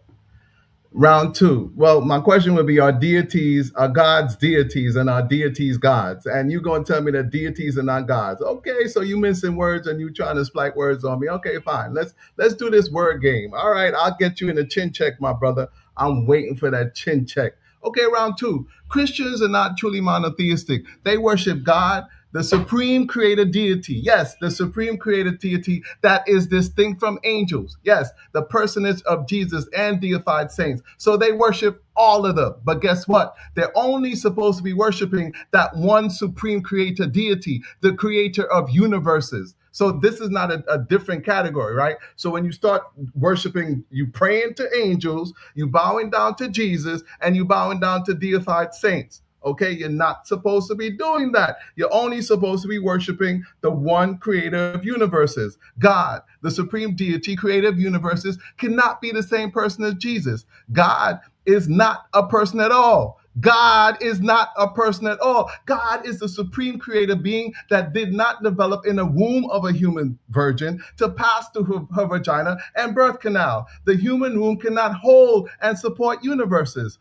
Round two. Well, my question would be: are gods deities, and are deities gods? And you're gonna tell me that deities are not gods? Okay, so you missing words and you trying to spike words on me? Okay, fine. Let's do this word game. All right, I'll get you in a chin check, my brother. I'm waiting for that chin check. Okay, round two. Christians are not truly monotheistic. They worship God, the supreme creator deity. Yes, the supreme creator deity that is distinct from angels. Yes, the personage of Jesus and deified saints. So they worship all of them. But guess what? They're only supposed to be worshiping that one supreme creator deity, the creator of universes. So this is not a different category, right? So when you start worshiping, you praying to angels, you bowing down to Jesus, and you bowing down to deified saints. Okay, you're not supposed to be doing that. You're only supposed to be worshiping the one creator of universes. God, the supreme deity, creator of universes, cannot be the same person as Jesus. God is not a person at all. God is not a person at all. God is the supreme creator being that did not develop in the womb of a human virgin to pass through her vagina and birth canal. The human womb cannot hold and support universes.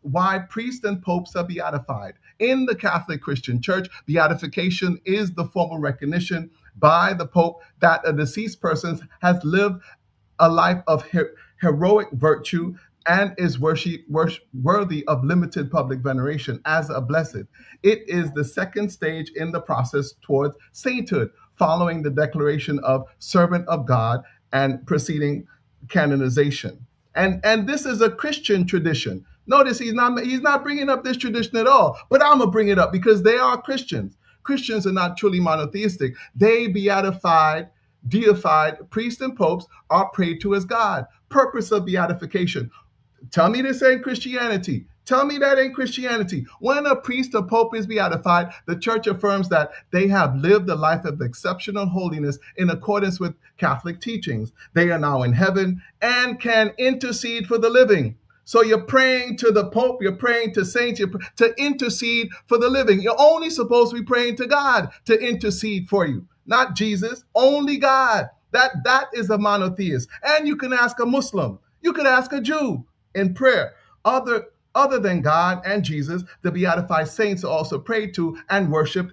Why priests and popes are beatified. In the Catholic Christian Church, beatification is the formal recognition by the Pope that a deceased person has lived a life of heroic virtue and is worthy of limited public veneration as a blessed. It is the second stage in the process towards sainthood, following the declaration of servant of God and preceding canonization. And this is a Christian tradition. Notice he's not bringing up this tradition at all, but I'm gonna bring it up because they are Christians. Christians are not truly monotheistic. They deified priests and popes are prayed to as God. Purpose of beatification. Tell me this ain't Christianity. Tell me that ain't Christianity. When a priest or pope is beatified, the church affirms that they have lived a life of exceptional holiness in accordance with Catholic teachings. They are now in heaven and can intercede for the living. So you're praying to the Pope, you're praying to saints, to intercede for the living. You're only supposed to be praying to God to intercede for you, not Jesus, only God. That is a monotheist. And you can ask a Muslim, you can ask a Jew in prayer. Other than God and Jesus, the beatified saints are also prayed to and worshiped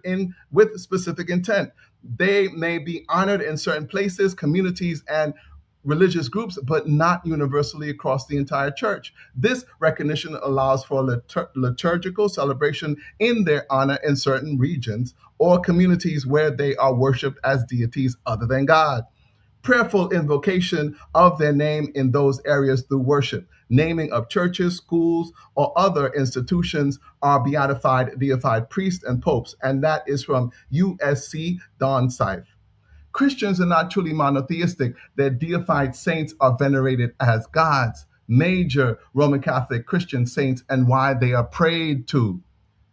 with specific intent. They may be honored in certain places, communities, and religious groups, but not universally across the entire church. This recognition allows for liturgical celebration in their honor in certain regions or communities where they are worshipped as deities other than God. Prayerful invocation of their name in those areas through worship, naming of churches, schools, or other institutions are deified priests and popes, and that is from USC Don Seif. Christians are not truly monotheistic. Their deified saints are venerated as gods, major Roman Catholic Christian saints, and why they are prayed to.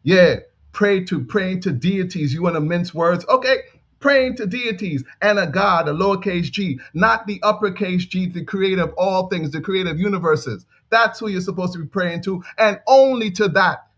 Yeah, praying to deities. You want to mince words? Okay, praying to deities and a God, a lowercase g, not the uppercase G, the creator of all things, the creator of universes. That's who you're supposed to be praying to, and only to that.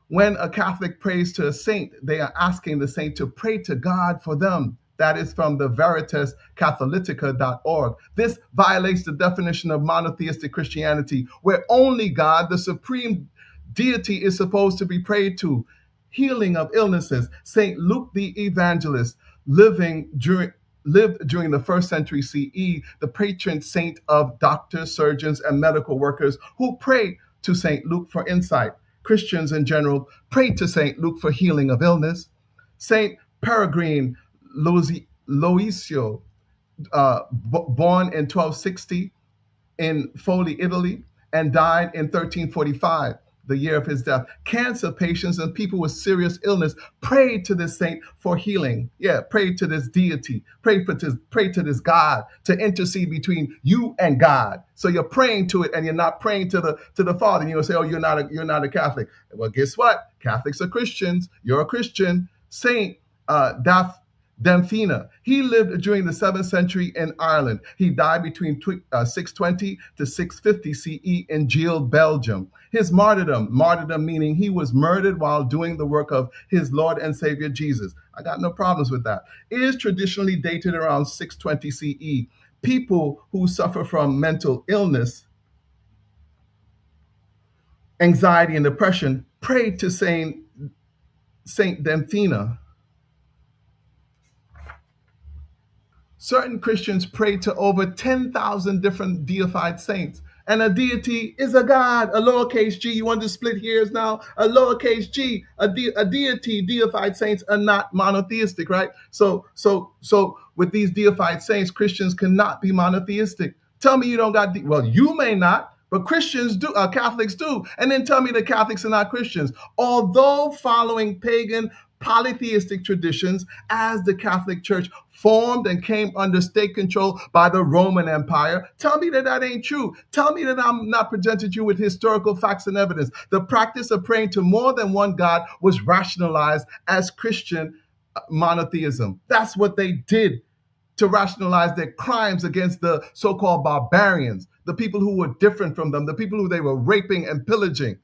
When a Catholic prays to a saint, they are asking the saint to pray to God for them. That is from the veritascatholitica.org. This violates the definition of monotheistic Christianity, where only God, the supreme deity, is supposed to be prayed to. Healing of illnesses. Saint Luke the Evangelist, lived during the first century CE, the patron saint of doctors, surgeons, and medical workers who prayed to Saint Luke for insight. Christians in general prayed to Saint Luke for healing of illness. Saint Peregrine Loisio, born in 1260 in Foli, Italy, and died in 1345, the year of his death. Cancer patients and people with serious illness prayed to this saint for healing. Yeah, prayed to this deity, pray to this God to intercede between you and God. So you're praying to it, and you're not praying to the Father. And you'll say, "Oh, you're not a Catholic." Well, guess what? Catholics are Christians. You're a Christian. Saint Damphina. He lived during the 7th century in Ireland. He died between 620 to 650 CE in Gilles, Belgium. His martyrdom meaning he was murdered while doing the work of his Lord and Savior Jesus. I got no problems with that. Is traditionally dated around 620 CE. People who suffer from mental illness, anxiety, and depression prayed to Saint Damphina. Certain Christians pray to over 10,000 different deified saints. And a deity is a god, a lowercase g. You want to split hairs now? A lowercase g, a deity, deified saints are not monotheistic, right? So with these deified saints, Christians cannot be monotheistic. Tell me you don't got, well, you may not, but Christians do, Catholics do. And then tell me the Catholics are not Christians. Although following pagan polytheistic traditions as the Catholic Church formed and came under state control by the Roman Empire. Tell me that ain't true. Tell me that I'm not presented you with historical facts and evidence. The practice of praying to more than one God was rationalized as Christian monotheism. That's what they did to rationalize their crimes against the so-called barbarians, the people who were different from them, the people who they were raping and pillaging.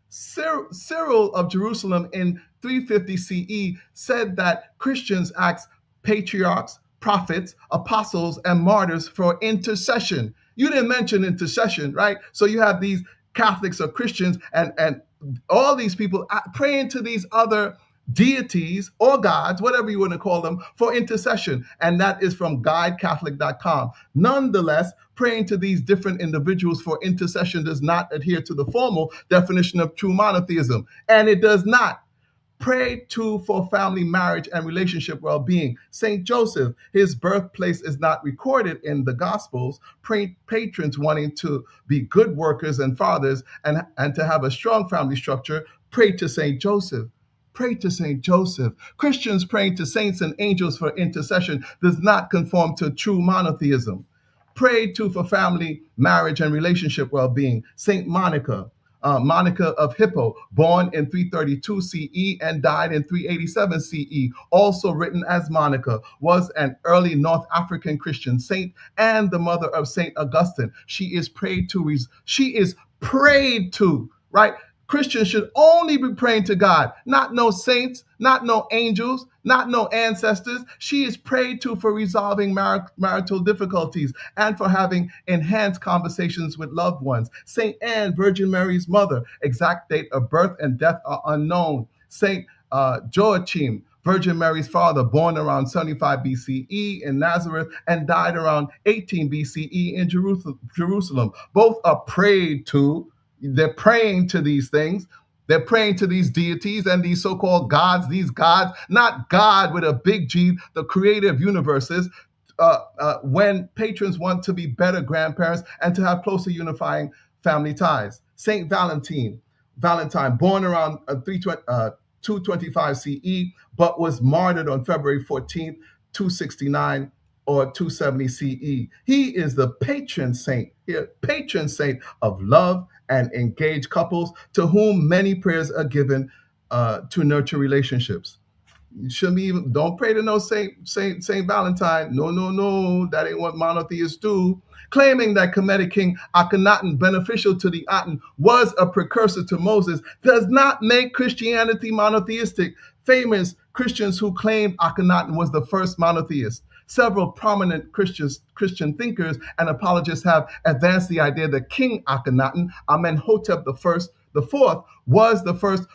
Cyril of Jerusalem in 350 CE said that Christians asked patriarchs, prophets, apostles, and martyrs for intercession. You didn't mention intercession, right? So you have these Catholics or Christians and all these people praying to these other deities or gods, whatever you want to call them, for intercession. And that is from guidecatholic.com. Nonetheless, praying to these different individuals for intercession does not adhere to the formal definition of true monotheism. And it does not pray to for family, marriage, and relationship well-being. Saint Joseph, his birthplace is not recorded in the Gospels. Patrons wanting to be good workers and fathers and to have a strong family structure, pray to Saint Joseph. Pray to Saint Joseph. Christians praying to saints and angels for intercession does not conform to true monotheism. Pray to for family, marriage, and relationship well-being. Saint Monica, Monica of Hippo, born in 332 CE and died in 387 CE, also written as Monica, was an early North African Christian saint and the mother of Saint Augustine. She is prayed to, right? Christians should only be praying to God, not no saints, not no angels, not no ancestors. She is prayed to for resolving marital difficulties and for having enhanced conversations with loved ones. Saint Anne, Virgin Mary's mother, exact date of birth and death are unknown. Saint Joachim, Virgin Mary's father, born around 75 BCE in Nazareth and died around 18 BCE in Jerusalem. Both are prayed to. They're praying to these things. They're praying to these deities and these so-called gods, not God with a big G, the creator of universes, when patrons want to be better grandparents and to have closer unifying family ties. Saint Valentine, born around 225 CE, but was martyred on February 14th, 269 or 270 CE. He is the patron saint of love and engaged couples to whom many prayers are given to nurture relationships. You shouldn't even, don't pray to no Saint Valentine. No, that ain't what monotheists do. Claiming that Kemetic King Akhenaten, beneficial to the Aten, was a precursor to Moses does not make Christianity monotheistic. Famous Christians who claimed Akhenaten was the first monotheist. Several prominent Christian thinkers and apologists have advanced the idea that King Akhenaten, Amenhotep the fourth, was the first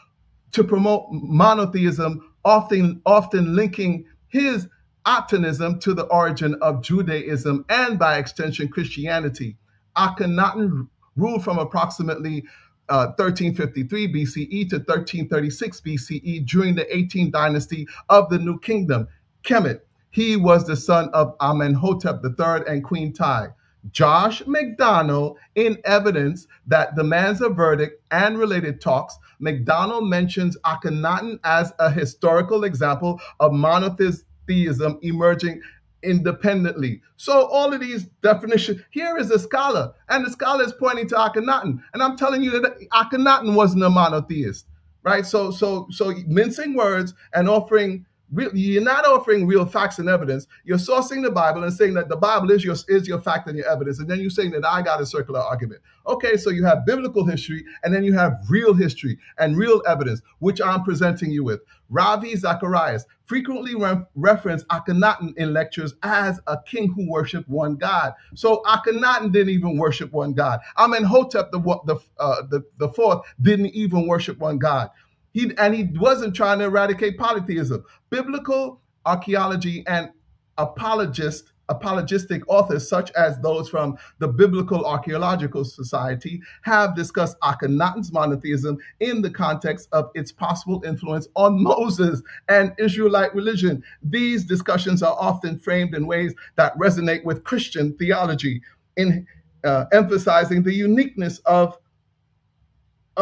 to promote monotheism, often linking his Atenism to the origin of Judaism and, by extension, Christianity. Akhenaten ruled from approximately 1353 BCE to 1336 BCE during the 18th dynasty of the New Kingdom, Kemet. He was the son of Amenhotep III and Queen Tai. Josh McDonald, in evidence that demands a verdict and related talks, McDonald mentions Akhenaten as a historical example of monotheism emerging independently. So all of these definitions, here is a scholar, and the scholar is pointing to Akhenaten, and I'm telling you that Akhenaten wasn't a monotheist, right? So mincing words and offering You're not offering real facts and evidence. You're sourcing the Bible and saying that the Bible is your fact and your evidence, and then you're saying that I got a circular argument. Okay, so you have biblical history, and then you have real history and real evidence, which I'm presenting you with. Ravi Zacharias frequently referenced Akhenaten in lectures as a king who worshipped one God. So Akhenaten didn't even worship one God. Amenhotep the fourth didn't even worship one God. He wasn't trying to eradicate polytheism. Biblical archaeology and apologistic authors such as those from the Biblical Archaeological Society have discussed Akhenaten's monotheism in the context of its possible influence on Moses and Israelite religion. These discussions are often framed in ways that resonate with Christian theology, in emphasizing the uniqueness of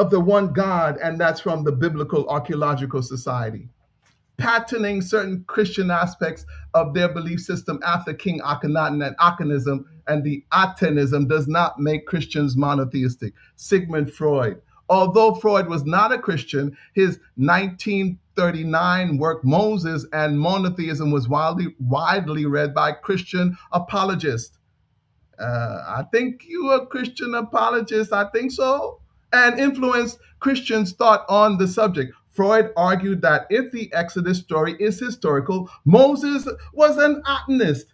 the one God, and that's from the Biblical Archaeological Society. Patterning certain Christian aspects of their belief system after King Akhenaten and Akhenism and the Atenism does not make Christians monotheistic. Sigmund Freud. Although Freud was not a Christian, his 1939 work Moses and Monotheism was widely read by Christian apologists. I think you are a Christian apologist, I think so, and influenced Christians' thought on the subject. Freud argued that if the Exodus story is historical, Moses was an Atenist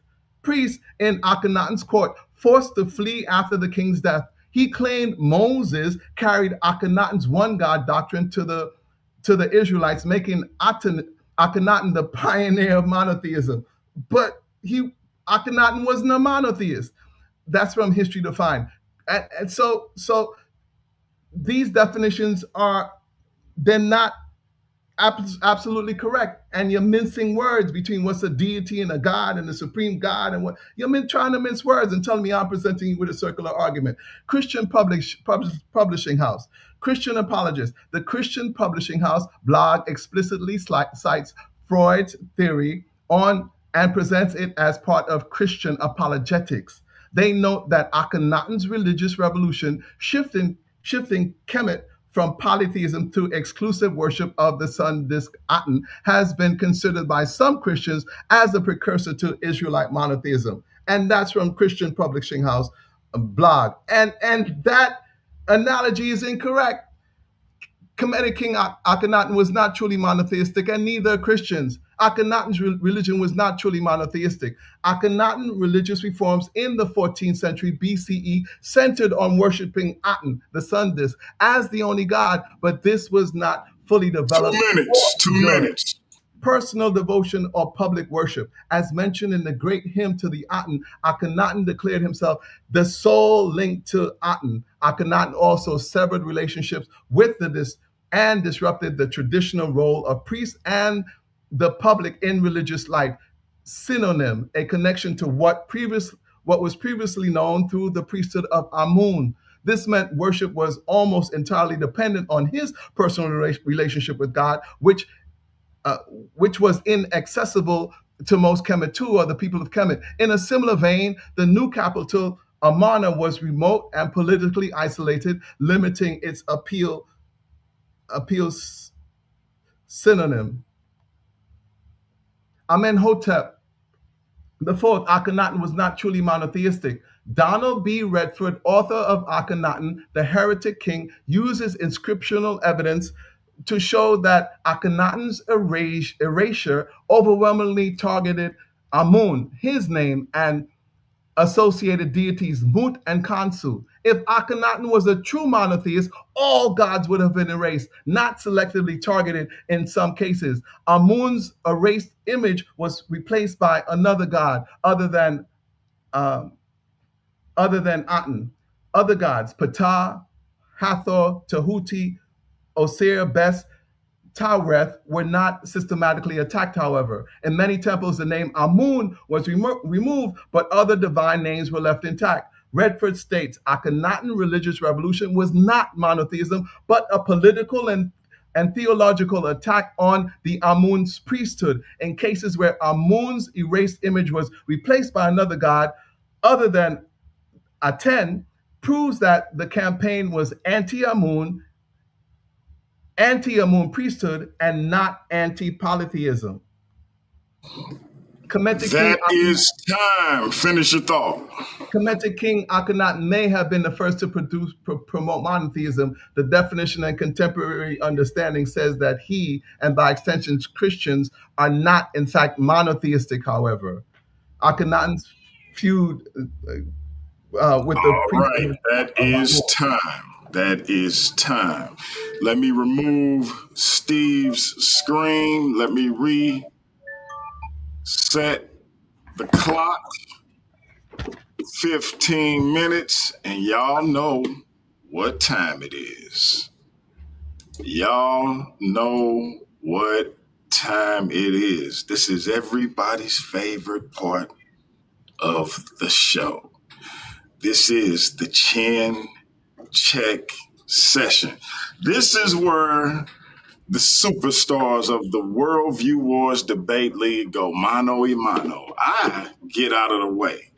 priest in Akhenaten's court, forced to flee after the king's death. He claimed Moses carried Akhenaten's one God doctrine to the Israelites, making Akhenaten the pioneer of monotheism. But Akhenaten wasn't a monotheist. That's from History Defined. And so these definitions they're not absolutely correct. And you're mincing words between what's a deity and a God and the supreme God, and what you're trying to mince words and telling me I'm presenting you with a circular argument. Christian Publishing House. Christian apologist. The Christian Publishing House blog explicitly cites Freud's theory on and presents it as part of Christian apologetics. They note that Akhenaten's religious revolution, shifting Kemet from polytheism to exclusive worship of the sun disk Aten, has been considered by some Christians as a precursor to Israelite monotheism. And that's from Christian Publishing House blog. And that analogy is incorrect. Kemetic King Akhenaten was not truly monotheistic, and neither Christians. Akhenaten's religion was not truly monotheistic. Akhenaten religious reforms in the 14th century BCE centered on worshiping Aten, the sun disk, as the only God, but this was not fully developed. 2 minutes. Personal devotion or public worship. As mentioned in the great hymn to the Aten, Akhenaten declared himself the sole link to Aten. Akhenaten also severed relationships with the disk and disrupted the traditional role of priest and the public in religious life. Synonym, a connection to what was previously known through the priesthood of Amun. This meant worship was almost entirely dependent on his personal relationship with God, which was inaccessible to most Kemetu, or the people of Kemet. In a similar vein, the new capital, Amarna, was remote and politically isolated, limiting its appeal synonym. Amenhotep the fourth, Akhenaten was not truly monotheistic. Donald B. Redford, author of Akhenaten, the Heretic King, uses inscriptional evidence to show that Akhenaten's erasure overwhelmingly targeted Amun, his name, and associated deities Mut and Kansu. If Akhenaten was a true monotheist, all gods would have been erased, not selectively targeted in some cases. Amun's erased image was replaced by another god other than Aten. Other gods, Ptah, Hathor, Tahuti, Osir, Bes, Taureth, were not systematically attacked, however. In many temples, the name Amun was removed, but other divine names were left intact. Redford states Akhenaten religious revolution was not monotheism, but a political and theological attack on the Amun's priesthood. In cases where Amun's erased image was replaced by another god other than Aten, proves that the campaign was anti-Amun priesthood and not anti-polytheism. Kemetic That King, is time. Finish your thought. Kemetic King Akhenaten may have been the first to promote monotheism. The definition and contemporary understanding says that he, and by extension Christians, are not in fact monotheistic, however. Akhenaten's feud with the All right, priesthood that is time. That is time. Let me remove Steve's screen. Let me reset the clock. 15 minutes, and y'all know what time it is. Y'all know what time it is. This is everybody's favorite part of the show. This is the chin check session. This is where the superstars of the Worldview Wars Debate League go mano a mano. I get out of the way.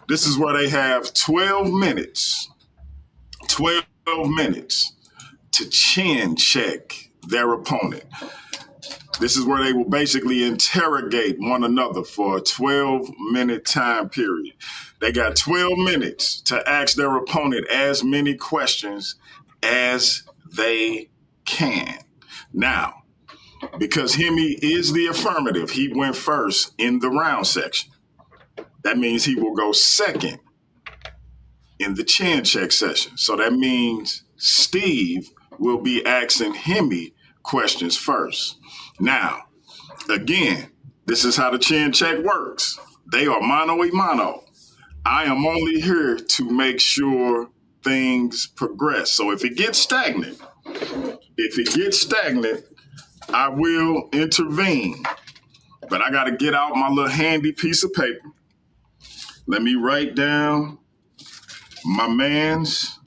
This is where they have 12 minutes to chin check their opponent. This is where they will basically interrogate one another for a 12-minute time period. They got 12 minutes to ask their opponent as many questions as they can. Now, because Himmy is the affirmative, he went first in the round section. That means he will go second in the chin check session. So that means Steve will be asking Himmy questions first. Now, again, this is how the chin check works. They are mano a mano. I am only here to make sure things progress. So if it gets stagnant, I will intervene. But I got to get out my little handy piece of paper. Let me write down my man's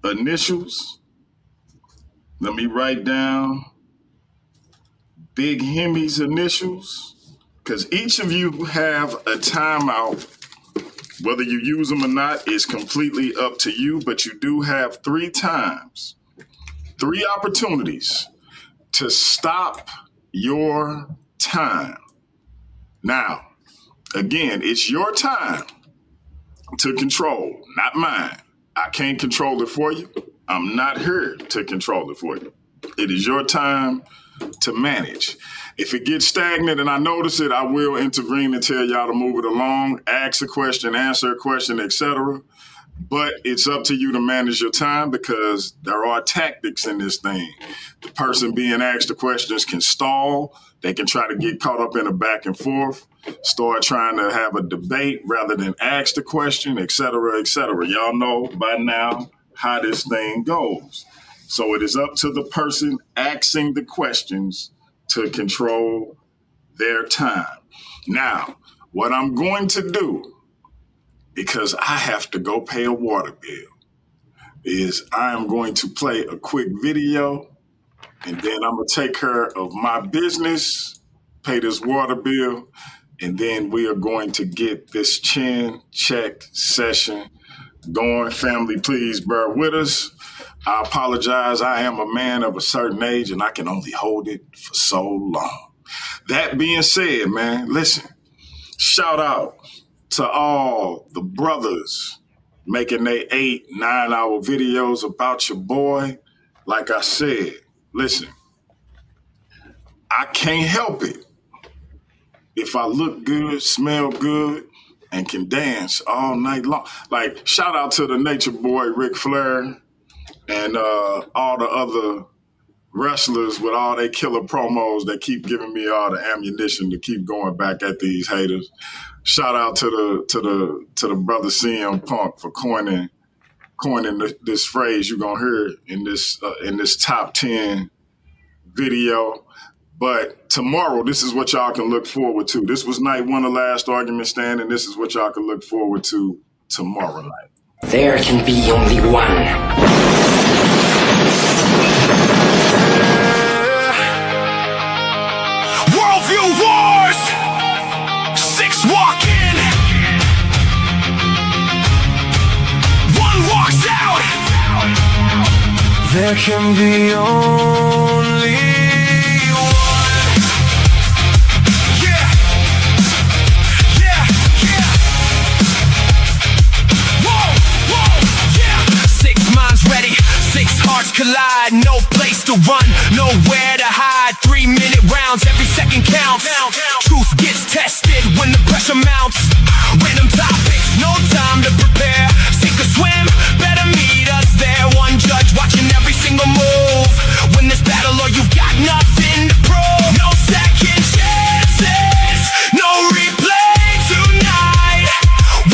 initials. Let me write down Big Himmy's initials, because each of you have a timeout. Whether you use them or not is completely up to you, but you do have 3 times, 3 opportunities to stop your time. Now, again, it's your time to control, not mine. I can't control it for you. I'm not here to control it for you. It is your time to manage. If it gets stagnant and I notice it, I will intervene and tell y'all to move it along, ask a question, answer a question, etc. But it's up to you to manage your time, because there are tactics in this thing. The person being asked the questions can stall. They can try to get caught up in a back and forth, start trying to have a debate rather than ask the question, etc., etc. Y'all know by now how this thing goes. So it is up to the person asking the questions to control their time. Now, what I'm going to do, because I have to go pay a water bill, is I am going to play a quick video, and then I'm going to take care of my business, pay this water bill, and then we are going to get this chin check session going. Family, please bear with us. I apologize. I am a man of a certain age, and I can only hold it for so long. That being said, man, listen, shout out to all the brothers making their 8-9 hour videos about your boy. Like I said, listen, I can't help it if I look good, smell good, and can dance all night long. Like, shout out to the nature boy, Ric Flair, and all the other wrestlers with all their killer promos that keep giving me all the ammunition to keep going back at these haters. Shout out to the brother CM Punk for coining this phrase you're gonna hear in this top 10 video. But tomorrow, this is what y'all can look forward to. This was night 1 of Last Argument Stand, and this is what y'all can look forward to tomorrow night. There can be only one. Worldview Wars! 6 walk in, 1 walks out. There can be only one. Yeah. to run, nowhere to hide. 3-minute rounds, every second counts. Truth gets tested when the pressure mounts. Random topics, no time to prepare. Sink or swim, better meet us there. One judge watching every single move. Win this battle or you've got nothing to prove. No second chances, no replay tonight.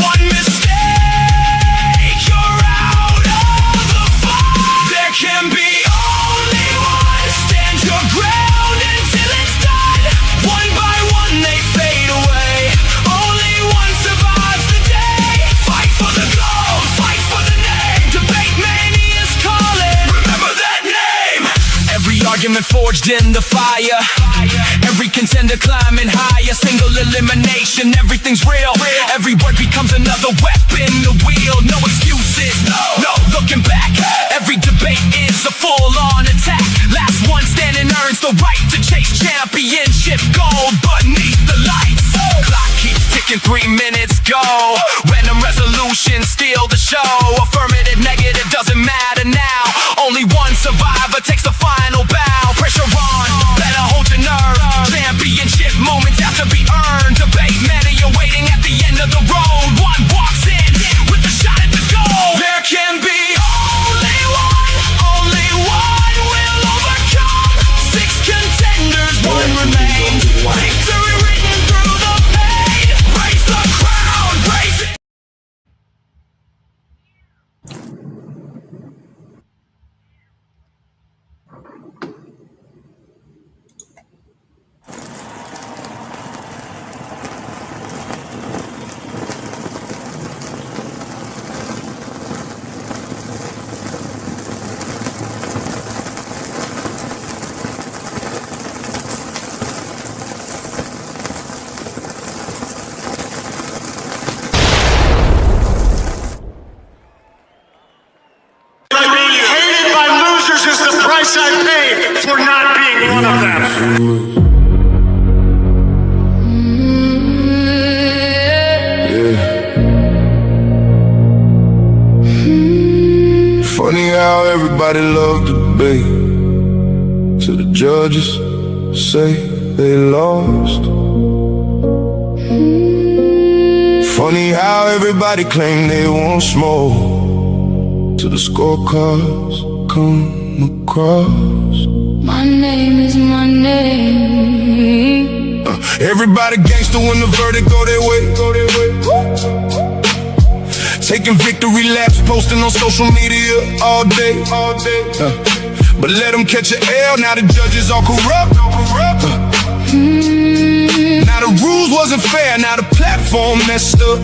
One mistake, you're out of the fight. There can be only one. Stand your ground until it's done. One by one they fade away. Only one survives the day. Fight for the gold, fight for the name. Debate mania's calling. Remember that name. Every argument forged in the fire. Every contender climbing higher. Single elimination, everything's real. Every word becomes another weapon to wield. No excuses, no looking back. Every debate is a full-on attack. Last one standing earns the right to chase championship gold beneath the lights. Clock keeps ticking, 3 minutes go. Random resolution steal the show. Affirmative, negative, doesn't matter now. Only one survivor takes the final bow. Pressure on, better hold your nerve. Championship moments have to be earned. Debate mania waiting at the end of the road. One walks in with the shot at the goal. There can be only one will overcome. 6 contenders, one remains. Victory written through the pain. Raise the crown, raise it. Hated by losers is the price I paid for not being one of them. Funny how everybody loved to debate, till the judges say they lost. Funny how everybody claimed they want smoke, till the scorecards come across. My name is my name. Everybody gangster when the verdict go their way. Taking victory laps, posting on social media all day. But let them catch an L, now the judges all corrupt. Now the rules wasn't fair, now the platform messed up.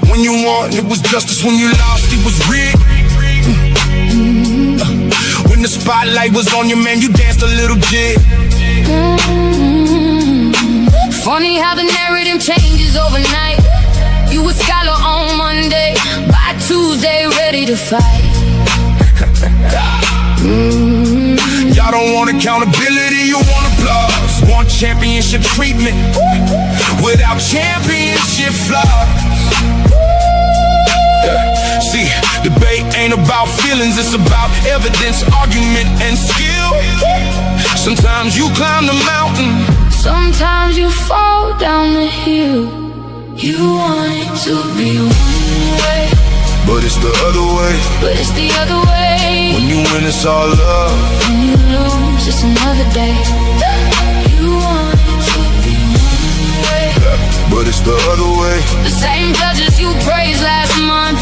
When you won, it was justice. When you lost, it was rigged. When the spotlight was on you, man, you danced a little jig. Funny how the narrative changes overnight. You a scholar on Monday, by Tuesday ready to fight. Y'all don't want accountability, you want applause. Want championship treatment without championship flaws. See, debate ain't about feelings, it's about evidence, argument, and skill. Sometimes you climb the mountain, Sometimes you fall down the hill. You want it to be one way, but it's the other way. but it's the other way. When you win, it's all love. When you lose, it's another day. You want it to be one way, But it's the other way. the same judges you praised last month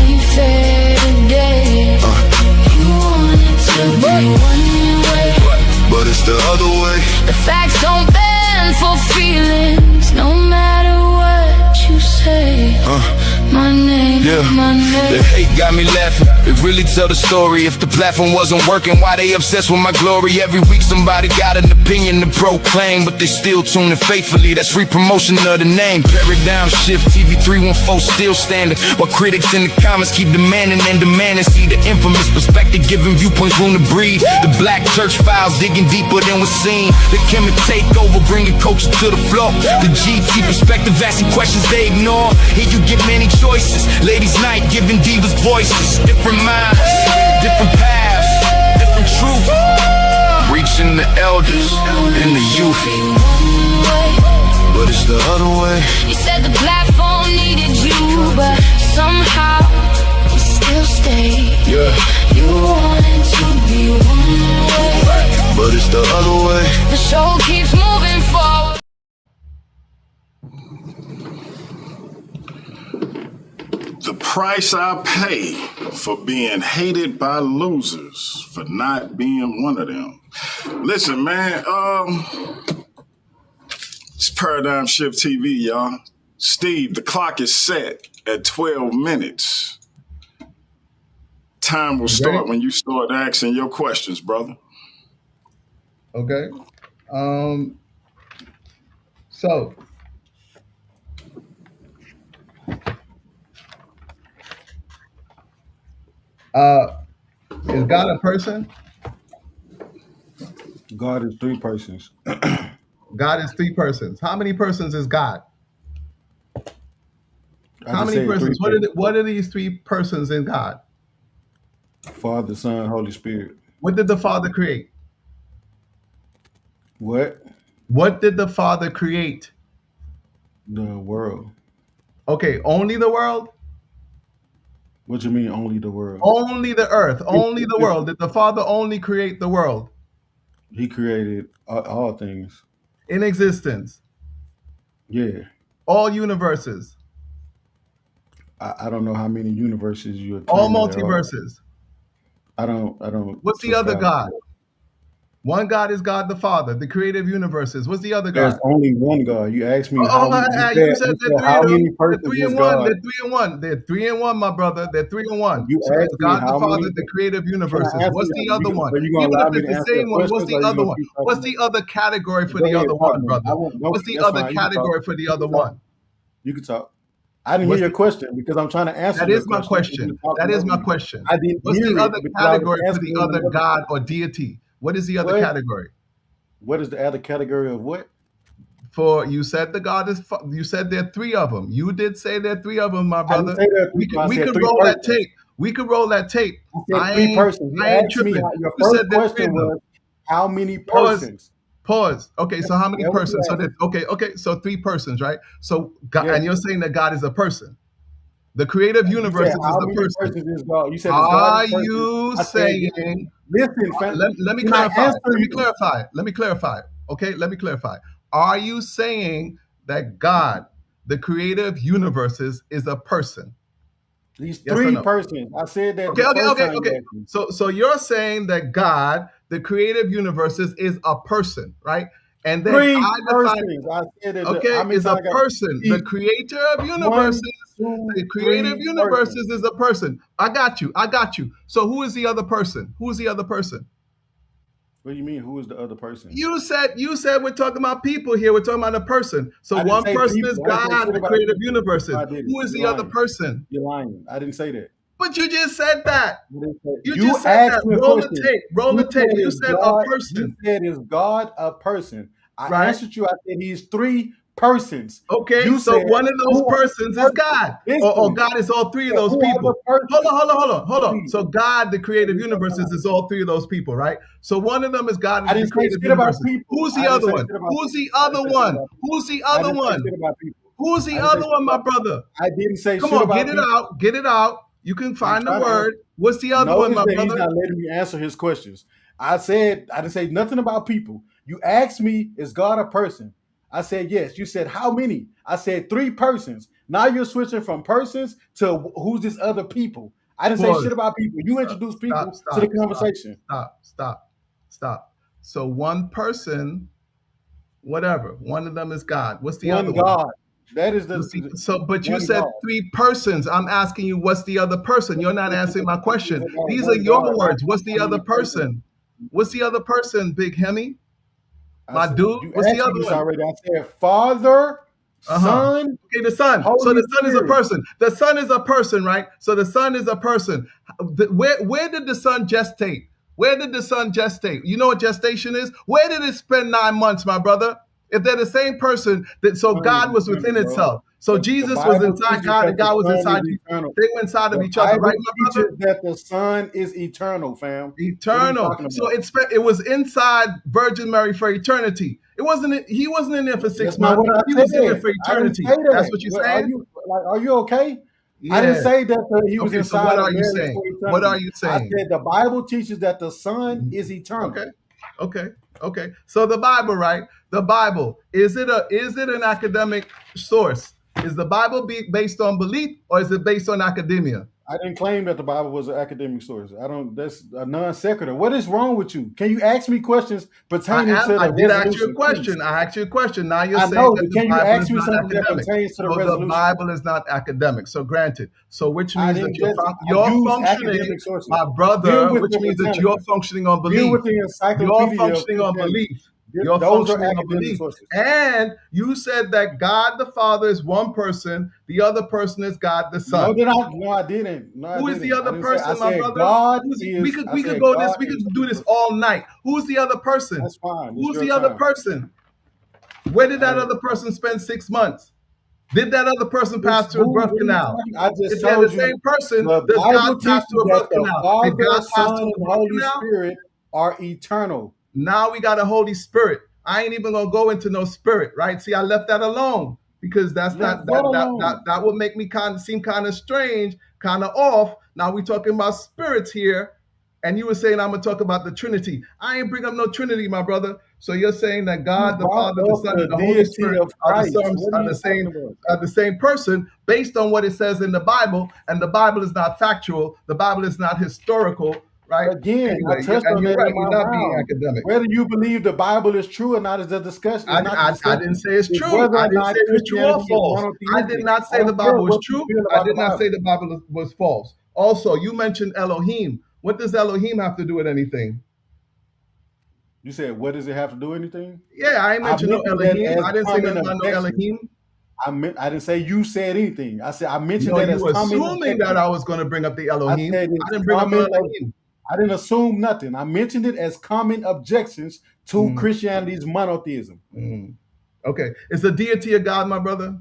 ain't fair today. You want it to be one way, But it's the other way. the facts don't bend for feelings, no matter what you say. My name, my name. The hate got me laughing. It really tell the story. If the platform wasn't working, why they obsessed with my glory? Every week somebody got an opinion to proclaim, but they still tune in faithfully. That's free promotion of the name. Paradigm shift, TV 314 still standing, while critics in the comments keep demanding and demanding. See the infamous perspective, giving viewpoints room to breathe. The black church files digging deeper than was seen. The Himmy takeover, bringing culture to the floor. The GT perspective, asking questions they ignore. Here you get many choices. Ladies' night, giving divas voices. Different minds. Different paths, different truth. Reaching the elders and the youth. But it's the other way. You said the platform needed you, but somehow you still stay. Yeah. You wanted to be one way, But it's the other way. the show keeps moving forward. The price I pay for being hated by losers, for not being one of them. Listen, man, it's Paradigm Shift TV, y'all. Steve, the clock is set at 12 minutes. Time will start when you start asking your questions, brother. Okay. So is God a person? God is three persons. God is three persons. How many persons is God? How many persons? What are these three persons in God? Father, Son, Holy Spirit. What did the Father create? What? What did the Father create? The world. Okay, only the world? What you mean only the world? Only the earth, only the world. Did the Father only create the world? He created all things. In existence. Yeah. All universes. I don't know how many universes you are. All multiverses. I don't. What's the other God? One God is God the Father, the creator of universes. What's the other God? There's only one God. You asked me You said how many persons three is in one. God. They're 3 in 1. They're 3 in 1, my brother. They're 3 in 1. You So asked it's me God the how Father, many- the creator of universes. Can I What's answer the you? other one? Are you gonna Even allow if me it's to the answer same your one, what's questions, the or you other gonna one? keep talking? What's the other category for Go the ahead, other talk, one, man. brother? What's the That's other fine. You can talk. category for the other You can talk. one? You can talk. I didn't What's hear your the- question because I'm trying to answer That your is my question. and question. you're talking That is over my me. question. I didn't What's hear the it other because I was category for the answering other another God question. or deity? What is the other What? category? What is the other category of what? For you said the God is. You said there are 3 of them. You did say there are 3 of them, my I didn't brother. say there are We three. could I we said could three roll that persons. tape. We could roll that tape. I said three persons. You I ain't asked me. tripping. Your You first said there are 3 question of them. was how many Pause. persons? Pause. Okay, so how many That was persons? So you that okay. So 3 persons, right? So God, Yes. and you're saying that God is a person. The creator of You said universes is how a many person. persons is God? You said is God Are a person? you I said saying? listen, fam. Let me Can I clarify. answer Let me you? clarify. Let me clarify. Okay, let me clarify. Are you saying that God, the creator of universes, is a person? These Yes or three no? persons. I said that Okay, the okay, first okay, time you okay. asked me. So you're saying that God, the creator of universes, is a person, right? And then Three I define, persons. I said that. okay, How many is a times I got person. The these? creator of universes, 1, 2, the creator of 3 universes persons. is a person. I got you. I got you. So who is the other person? Who is the other person? What do you mean? Who is the other person? You said we're talking about people here. We're talking about a person. So I didn't one say person people. is I didn't say God, shit the about creator of people. universes. I didn't. Who is You're the other lying. person? You're lying. I didn't say that. But you just said that. I didn't say- You You just said asked that. me a Roll the question. tape. Roll the tape. You is said a God. You person. said is God a person? I Right. answered you. I said he's 3 persons. Okay, You so said one of those who are the persons is God. Or Listen. God is all 3 of Yeah, those who are people. the persons? Hold on. Please. So God, the creator of Please, that's universes, fine. is all 3 of those people, right? So one of them is God, I the didn't say creator of shit about universes. people. Who's the I didn't other say one? shit about Who's the people. I other didn't say shit one? about people. Who's the I other didn't say one? shit about people. Who's I the didn't say other shit one, my about people. brother? I didn't say Come shit on, about get it people. out. Get it out. You can find the trying to word. What's the other one, Notice my that he's brother? not letting me answer his questions. I didn't say nothing about people. You asked me, is God a person? I said yes. You said how many? I said 3 persons. Now you're switching from persons to who's this other people. I didn't say Pause. shit about people. You introduced people to the conversation. Stop. So one person, whatever. One of them is God. What's the other One one? God. That is the But you one said God. 3 persons. I'm asking you, what's the other person? You're not answering my question. It's about These are one your God, words. not What's the how other many persons. person? What's the other person, Big Himmy? I My said, dude? you What's the asked other me this one? already. I said Father, Son, Okay, the Son. So Holy the Son is a Spirit. person. The Son is a person, right? So the Son is a person. Where did the Son gestate? Where did the Son gestate? You know what gestation is? Where did it spend 9 months, my brother? If they're the same person, so God was within itself. So The Jesus was Bible inside teaches God that and the God was Son inside is you. eternal. They were inside of The each other, right, Bible my brother? teaches that the Son is eternal, fam. What are you Eternal. talking So about? it was inside Virgin Mary for eternity. It wasn't. He wasn't in there for 6 That's not months. what I He was in there said. for I didn't eternity. say That's that. what you're Well, saying? are you okay? I didn't Yeah. say that he was Okay. So inside what of are you Mary saying? for What are eternity. you I saying? said the Bible teaches that the Son is eternal. Okay. Okay. So the Bible, right? The Bible, is it an academic source? Is the Bible based on belief or is it based on academia? I didn't claim that the Bible was an academic source. That's a non sequitur. What is wrong with you? Can you ask me questions pertaining to the I did ask you a resolution, please? question. I asked you a question. Now you're I saying know, that but the can you Bible ask is me not something that academic. pertains to the So the resolution? Bible is not academic. So granted. So which I means that didn't just you're use functioning, academic sources. my Deal brother, with which the means that Britannica. you're functioning on Deal belief. with the You're Encyclopedia of functioning on Christianity. belief. You're Those are functioning on academic belief. sources. And you said that God the Father is one person, the other person is God the No, Son. No, I didn't. No, I Who is didn't. the I other didn't say. I person, my said brother? God We is. could I we could said go this, God we could is. do this all night. Who's the other person? That's fine. It's Who's your the other time. person? Where did that I- other person spend 6 months? Did that other person It's pass through a birth What are you canal? talking? I just If they're the told you same person, the does God Bible pass teaches through a that birth the canal? Did Father, God pass Son, through and a birth Holy canal? Spirit are eternal. Now we got a Holy Spirit. I ain't even gonna go into no spirit, right? See, I left that alone because that's Left not what alone? that would make me seem kind of strange, kind of off. Now we talking about spirits here, and you were saying I'm gonna talk about the Trinity. I ain't bring up no Trinity, my brother. So you're saying that You God, the brought Father, the up Son, and the the Holy deity Spirit of Christ. What are you talking about? are the same person based on what it says in the Bible, and the Bible is not factual. The Bible is not historical, right? Again, I Anyway, touched and on you're that right. in You're my not being round. academic. Whether you believe the Bible is true or not is the discussion. Is not the I discussion. didn't say it's It's true. whether I or didn't not say it was true or Christianity is false. I did monotheistic. not I say the don't care Bible was what you true. feel I about the did not Bible. say the Bible was false. Also, you mentioned Elohim. What does Elohim have to do with anything? You said, what does it have to do with anything? Yeah, I ain't I mentioned no mentioned that Elohim. as I didn't say common nothing about no objections. Elohim. I didn't say you said anything. I said I mentioned No, that you as were common assuming that objections. I was going to bring up the I Elohim. said I it's didn't bring up no common. Elohim. I didn't assume nothing. I mentioned it as common objections to Christianity's monotheism. Okay. Is the deity of God, my brother?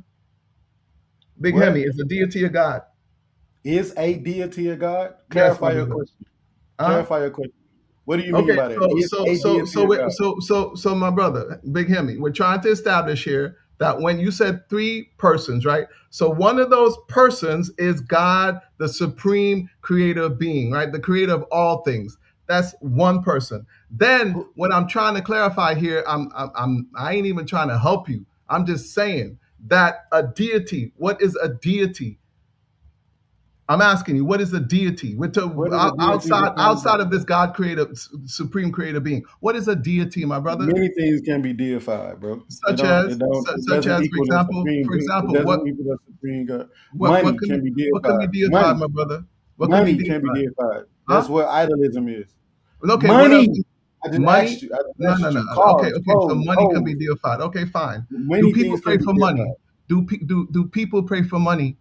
Big What Hemmy, is the deity of God? is a deity of God? Yes, my Clarify your brother. question. Huh? Clarify your question. What do you mean Okay, by that? Is a deity of God? so my brother, Big Hemmy, we're trying to establish here that when you said three persons, right? So one of those persons is God, the supreme creative being, right? The creator of all things. That's one person. Then what I'm trying to clarify here, I ain't even trying to help you. I'm just saying that a deity, what is a deity? I'm asking you, what is a deity? What is a deity Outside of this God creator, supreme creator being. What is a deity, my brother? Many things can be deified, bro. Such as, It for doesn't equal the supreme. It example, doesn't equal the supreme God. what Money can be what can be deified. deified, my brother? What can be Money can be deified? deified. Huh? That's what idolism is. Okay, what else? Money. I just Money? asked you. I No, just no, asked no. you. Okay, Cars, so clothes, money can be hoes. deified. Okay, fine. Do Many people things pray can be for deified. money? Do people pray for money?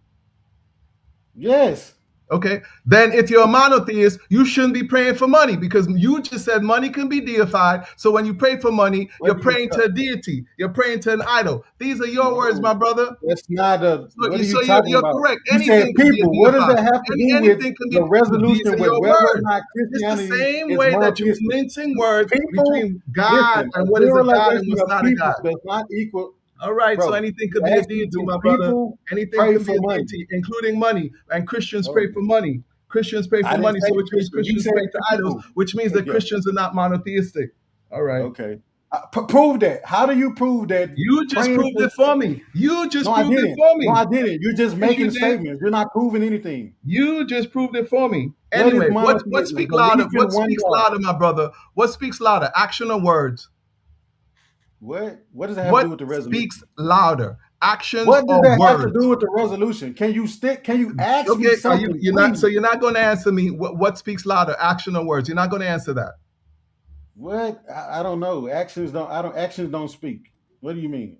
Yes. Okay, then if you're a monotheist, you shouldn't be praying for money because you just said money can be deified. So when you pray for money, What you're do you praying to a deity. You're praying to an idol. These are your words, No, my brother. that's not a. So, What are so you talking you're about? correct. You said Anything can be people. What does deified. that have to do with Anything can be. the These resolution are with your whether or words. not It's the Christianity same is way that you're monotheistic? mincing words People, between God listen, a and what is a God and generalization what's of not a people God. does not equal. All right, so Bro, anything you could be a asked me, deity, do my brother. people Anything pray can be for a money? deity, including money. And Christians pray Oh, for money. Christians pray I for didn't money, say so which means Christian. You Christians said pray to idols, people. which means that Yeah. Christians are not monotheistic. All right. Okay. Prove that. How do you prove that? You just Praying proved for. it for me. You just No, I proved it didn't. for No, me. I didn't. You're just Yes, you making did. statements. You're not proving anything. You just proved it for me. What is Anyway, what monotheism? speaks louder? Belief in What one speaks God. louder, my brother? What speaks louder? Action or words? What? What does that have to What do with the resolution? speaks louder? Actions What does or that have to words? do with the resolution? Can you ask me Okay, something, you're not please? so you're not going to answer me what speaks louder, action or words? You're not going to answer that. What? I don't know. Actions don't speak. What do you mean?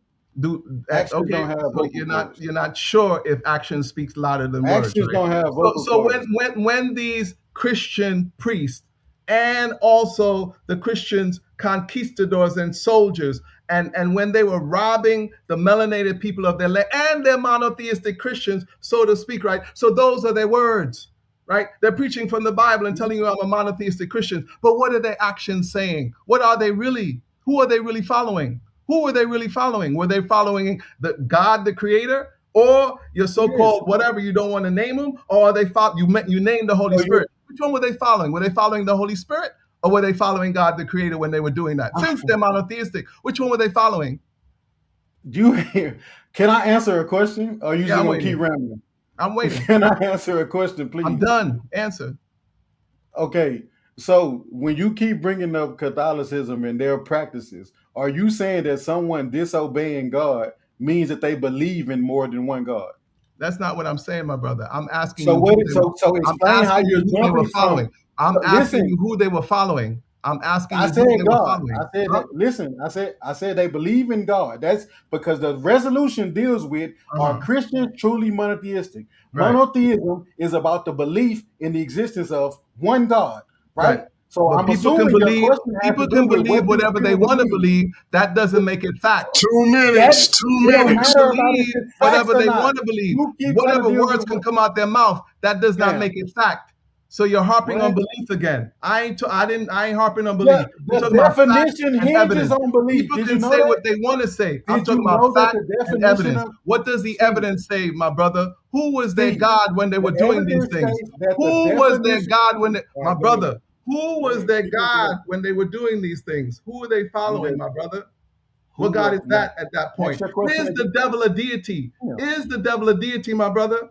Actions Okay, don't have so vocal cords. you're not sure if action speaks louder than words, Actions right? don't have So vocal so cords. when these Christian priests and also the Christians conquistadors and soldiers And when they were robbing the melanated people of their land, and they're monotheistic Christians, so to speak, right? So those are their words, right? They're preaching from the Bible and telling you I'm a monotheistic Christian. But what are their actions saying? What are they really? Who are they really following? Who were they really following? Were they following the God, the Creator, or your so-called whatever you don't want to name them, or are they you named the Holy Spirit? Which one were they following? Were they following the Holy Spirit, or were they following God, the Creator, when they were doing that? Since they're monotheistic, which one were they following? Can I answer a question? Or are you just gonna keep rambling? I'm waiting. Can I answer a question, please? I'm done. Answer. Okay. So when you keep bringing up Catholicism and their practices, are you saying that someone disobeying God means that they believe in more than one God? That's not what I'm saying, my brother. I'm asking So you. What? So explain how you're jumping following. I'm asking you who they were following. I'm asking you who they were following. I said that, listen, I said they believe in God. That's because the resolution deals with are Christians truly monotheistic? Right. Monotheism is about the belief in the existence of one God, right? So but I'm people assuming people can believe whatever they want to believe. That doesn't make it fact. 2 minutes. 2 minutes. Believe whatever they want to believe. Whatever words can come out their mouth, that does not make it fact. So you're harping on belief again. I ain't harping on belief. The definition hinges on belief. People can say what they want to say. I'm talking about fact and evidence. What does the evidence say, my brother? Who was their God when they were doing these things? Who was their God when my brother? Who was their God when they were doing these things? Who were they following, my brother? What God is that at that point? Is the devil a deity? Is the devil a deity, my brother?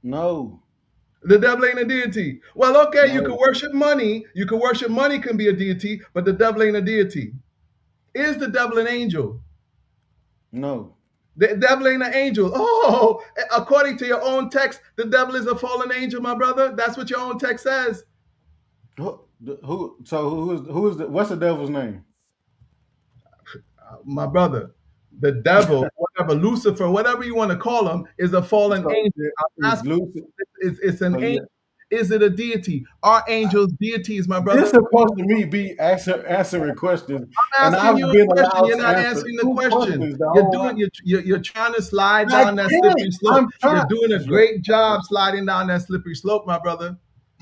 No. The devil ain't a deity. Well, okay, you can worship money. You can worship money can be a deity, but the devil ain't a deity. Is the devil an angel? No. The devil ain't an angel. Oh, according to your own text, the devil is a fallen angel, my brother. That's what your own text says. What's the devil's name? My brother, the devil, whatever, Lucifer, whatever you want to call him, is a fallen angel. I'm asking, it's an angel. Is it a deity? Are angels deities, my brother? This is supposed to be answering questions. I'm asking you a question. You're not answering the question. You're trying to slide down that slippery slope. You're doing a great job sliding down that slippery slope, my brother.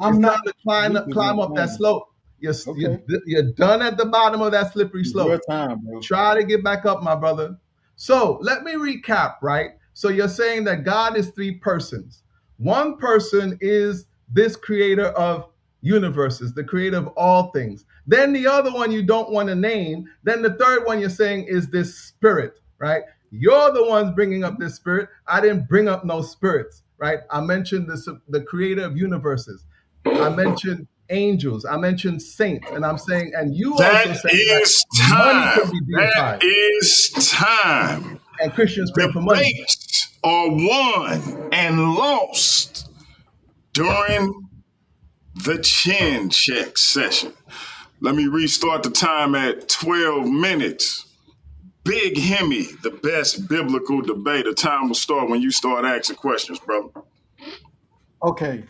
It's time to climb up that slope. You're done at the bottom of that slippery slope. Your time, bro. Try to get back up, my brother. So let me recap, right? So you're saying that God is three persons. One person is this creator of universes, the creator of all things. Then the other one you don't want to name. Then the third one you're saying is this spirit, right? You're the ones bringing up this spirit. I didn't bring up no spirits, right? I mentioned the creator of universes. I mentioned angels. I mentioned saints. And I'm saying, and you also say that money can be deified. That is time. And Christians pray for money. Debates are won and lost during the chin check session. Let me restart the time at 12 minutes. Big Himmy, the best biblical debater. Time will start when you start asking questions, brother. Okay.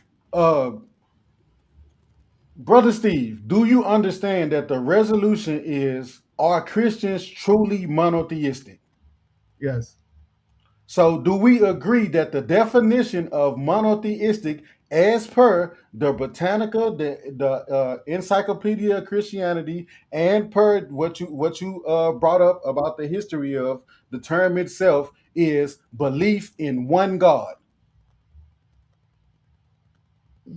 Brother Steve, do you understand that the resolution is, are Christians truly monotheistic? Yes. So do we agree that the definition of monotheistic, as per the Britannica, the Encyclopedia of Christianity, and per what you brought up about the history of the term itself, is belief in one God?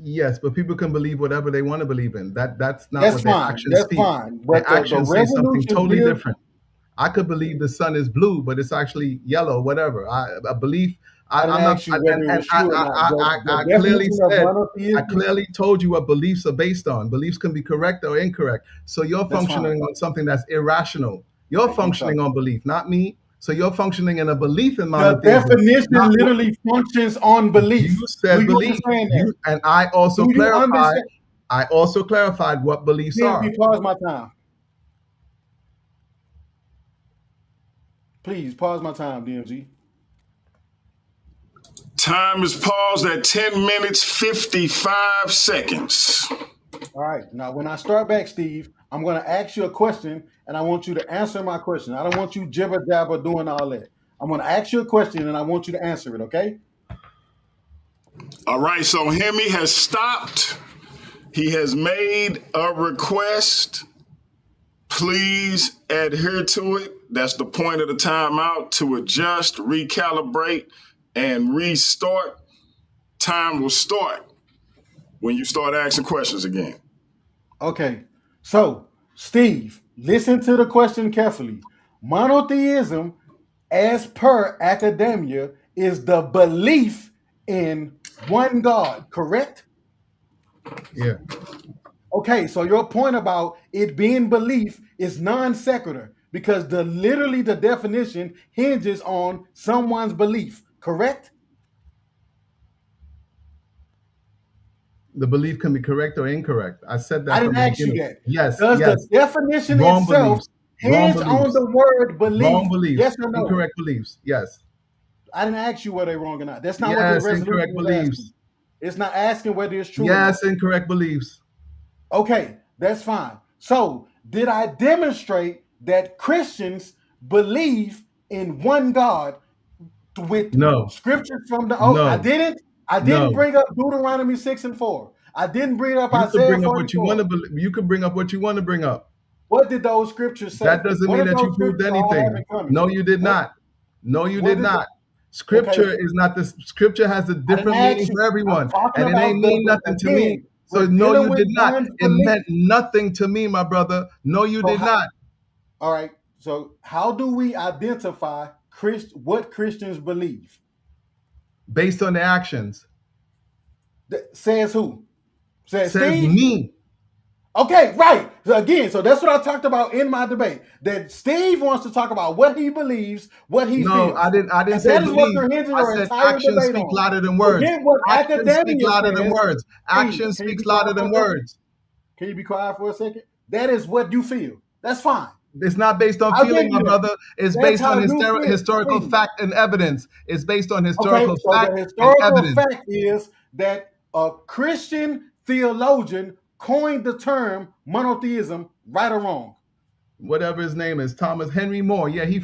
Yes, but people can believe whatever they want to believe in. That's not That's what their fine. actions That's speak. fine. But Their actions say something totally deals- different. I could believe the sun is blue, but it's actually yellow, whatever. I believe. I clearly told you what beliefs are based on. Beliefs can be correct or incorrect. So you're functioning on something that's irrational. You're functioning on belief, not me. So you're functioning in a belief in monotheism. The definition literally functions on belief. You said belief, and I also clarified. I also clarified what beliefs are. Pause my time. Please pause my time, DMG. Time is paused at 10 minutes, 55 seconds. All right. Now, when I start back, Steve, I'm going to ask you a question, and I want you to answer my question. I don't want you jibber jabber doing all that. I'm going to ask you a question, and I want you to answer it. Okay? All right, so Himmy has stopped. He has made a request. Please adhere to it. That's the point of the timeout, to adjust, recalibrate, and restart. Time will start when you start asking questions again. Okay. So, Steve, listen to the question carefully. Monotheism, as per academia, is the belief in one God, correct? Yeah. Okay, so your point about it being belief is non sequitur because literally the definition hinges on someone's belief, correct? The belief can be correct or incorrect. I said that I from didn't the ask you beginning. that. Yes, Does yes. the definition Wrong itself beliefs. Wrong hinge on beliefs. the word belief? Wrong beliefs. Yes or no? Incorrect beliefs. Yes. I didn't ask you whether they're wrong or not. That's not what the Yes, resolution incorrect is beliefs. asking. It's not asking whether it's true or Yes, not. incorrect beliefs. Okay, that's fine. So, did I demonstrate that Christians believe in one God with No. scriptures from the Old? No. I didn't. I didn't bring up Deuteronomy 6 and 4. I didn't bring up You can Isaiah bring up what you 44. want to believe. You can bring up what you want to bring up. What did those scriptures say? That doesn't What mean did that you those proved scriptures all have anything. in common? No, you did What- not. No, you what did did not. Scripture Okay. is not the scripture has a different ask meaning you. for everyone, I'm talking and it about ain't mean nothing to me. again, So we're no, dealing you with did not. one's It belief. meant nothing to me, my brother. No, you So did not. All right. So how do we identify what Christians believe? Based on the actions. Says who? Says Says Steve? me. Okay, right. So again, so that's what I talked about in my debate. That Steve wants to talk about what he believes, what he No, feels. I didn't And say that is what believe. you're hinging I your said entire actions debate speak on. louder than words. Forget what Actions speak academia louder than says. words. Steve, Actions can you speaks be quiet louder for than a second? words. Can you be quiet for a second? That is what you feel. That's fine. It's not based on I'll feeling, give you my that. brother. It's That's based how on you feel. historical Steve. fact and evidence. It's based on Okay, historical so fact the and historical evidence. fact is that a Christian theologian coined the term monotheism, right or wrong. Whatever his name is, Thomas Henry Moore. Yeah, he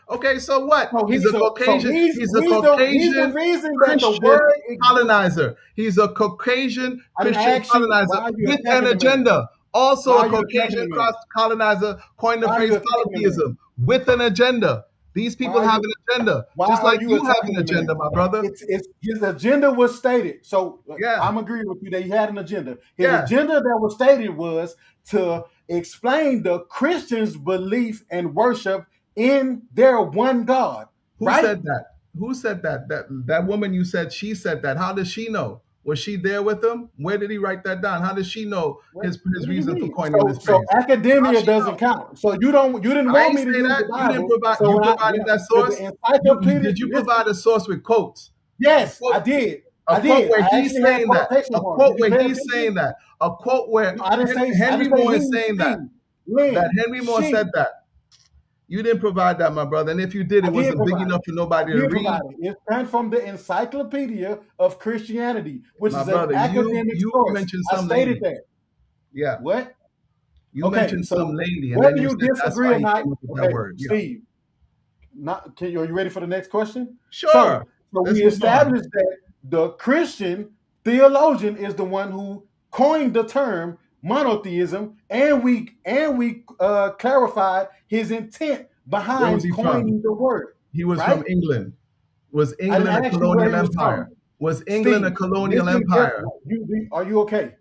okay. So what? So He's a Caucasian. He's a Caucasian the reason that the Christian word exists. colonizer. He's a Caucasian I didn't Christian ask you, why colonizer are you with attacking an the man? agenda. Also, Why a are you attacking Caucasian the man? colonizer coined the Why are phrase you attacking the man? polytheism with an agenda. These people Why are have you- an agenda, Why just are like you you have attacking an the man? agenda, my brother. It's his agenda was stated. So Yeah. I'm agreeing with you that he had an agenda. His Yeah. agenda that was stated was to explain the Christians' belief and worship in their one God. Who right? said that? Who said that? That woman you said she said that. How does she know? Was she there with him? Where did he write that down? How does she know his What do you reason for mean? coining this So phrase? academia How'd she doesn't know? count. So you didn't I want ain't me to say use that. the You didn't Bible. provide. So You when provided that the source. encyclopedia, Did you listen, provide a source with quotes? yes, quote- I did. A I quote did. where I he's actually had saying that. quotation A marks. quote Did you where pay he's attention? saying that. A quote where No, I didn't say. Henry Moore is he, saying that. Steve, Lynn, That Henry Moore she. said that. You didn't provide that, my brother. And if you did, I it did wasn't big provide enough it. for nobody I to did read. provide it. It's come from the Encyclopedia of Christianity, which My is brother, an academic you source. mentioned I some stated lady. that. Yeah. What? You Okay, mentioned so some lady, and whether then you you said that's disagree why or he not, came up with okay, that word. Yeah. Steve, are you ready for the next question? Sure. So Let's we move on. established that the Christian theologian is the one who coined the term monotheism, and we clarified his intent Where behind was he coining from? the word. He was right? from England. Was I England didn't a ask you where colonial he was empire? from. Was England a Steve, colonial listen empire? carefully. Are you okay?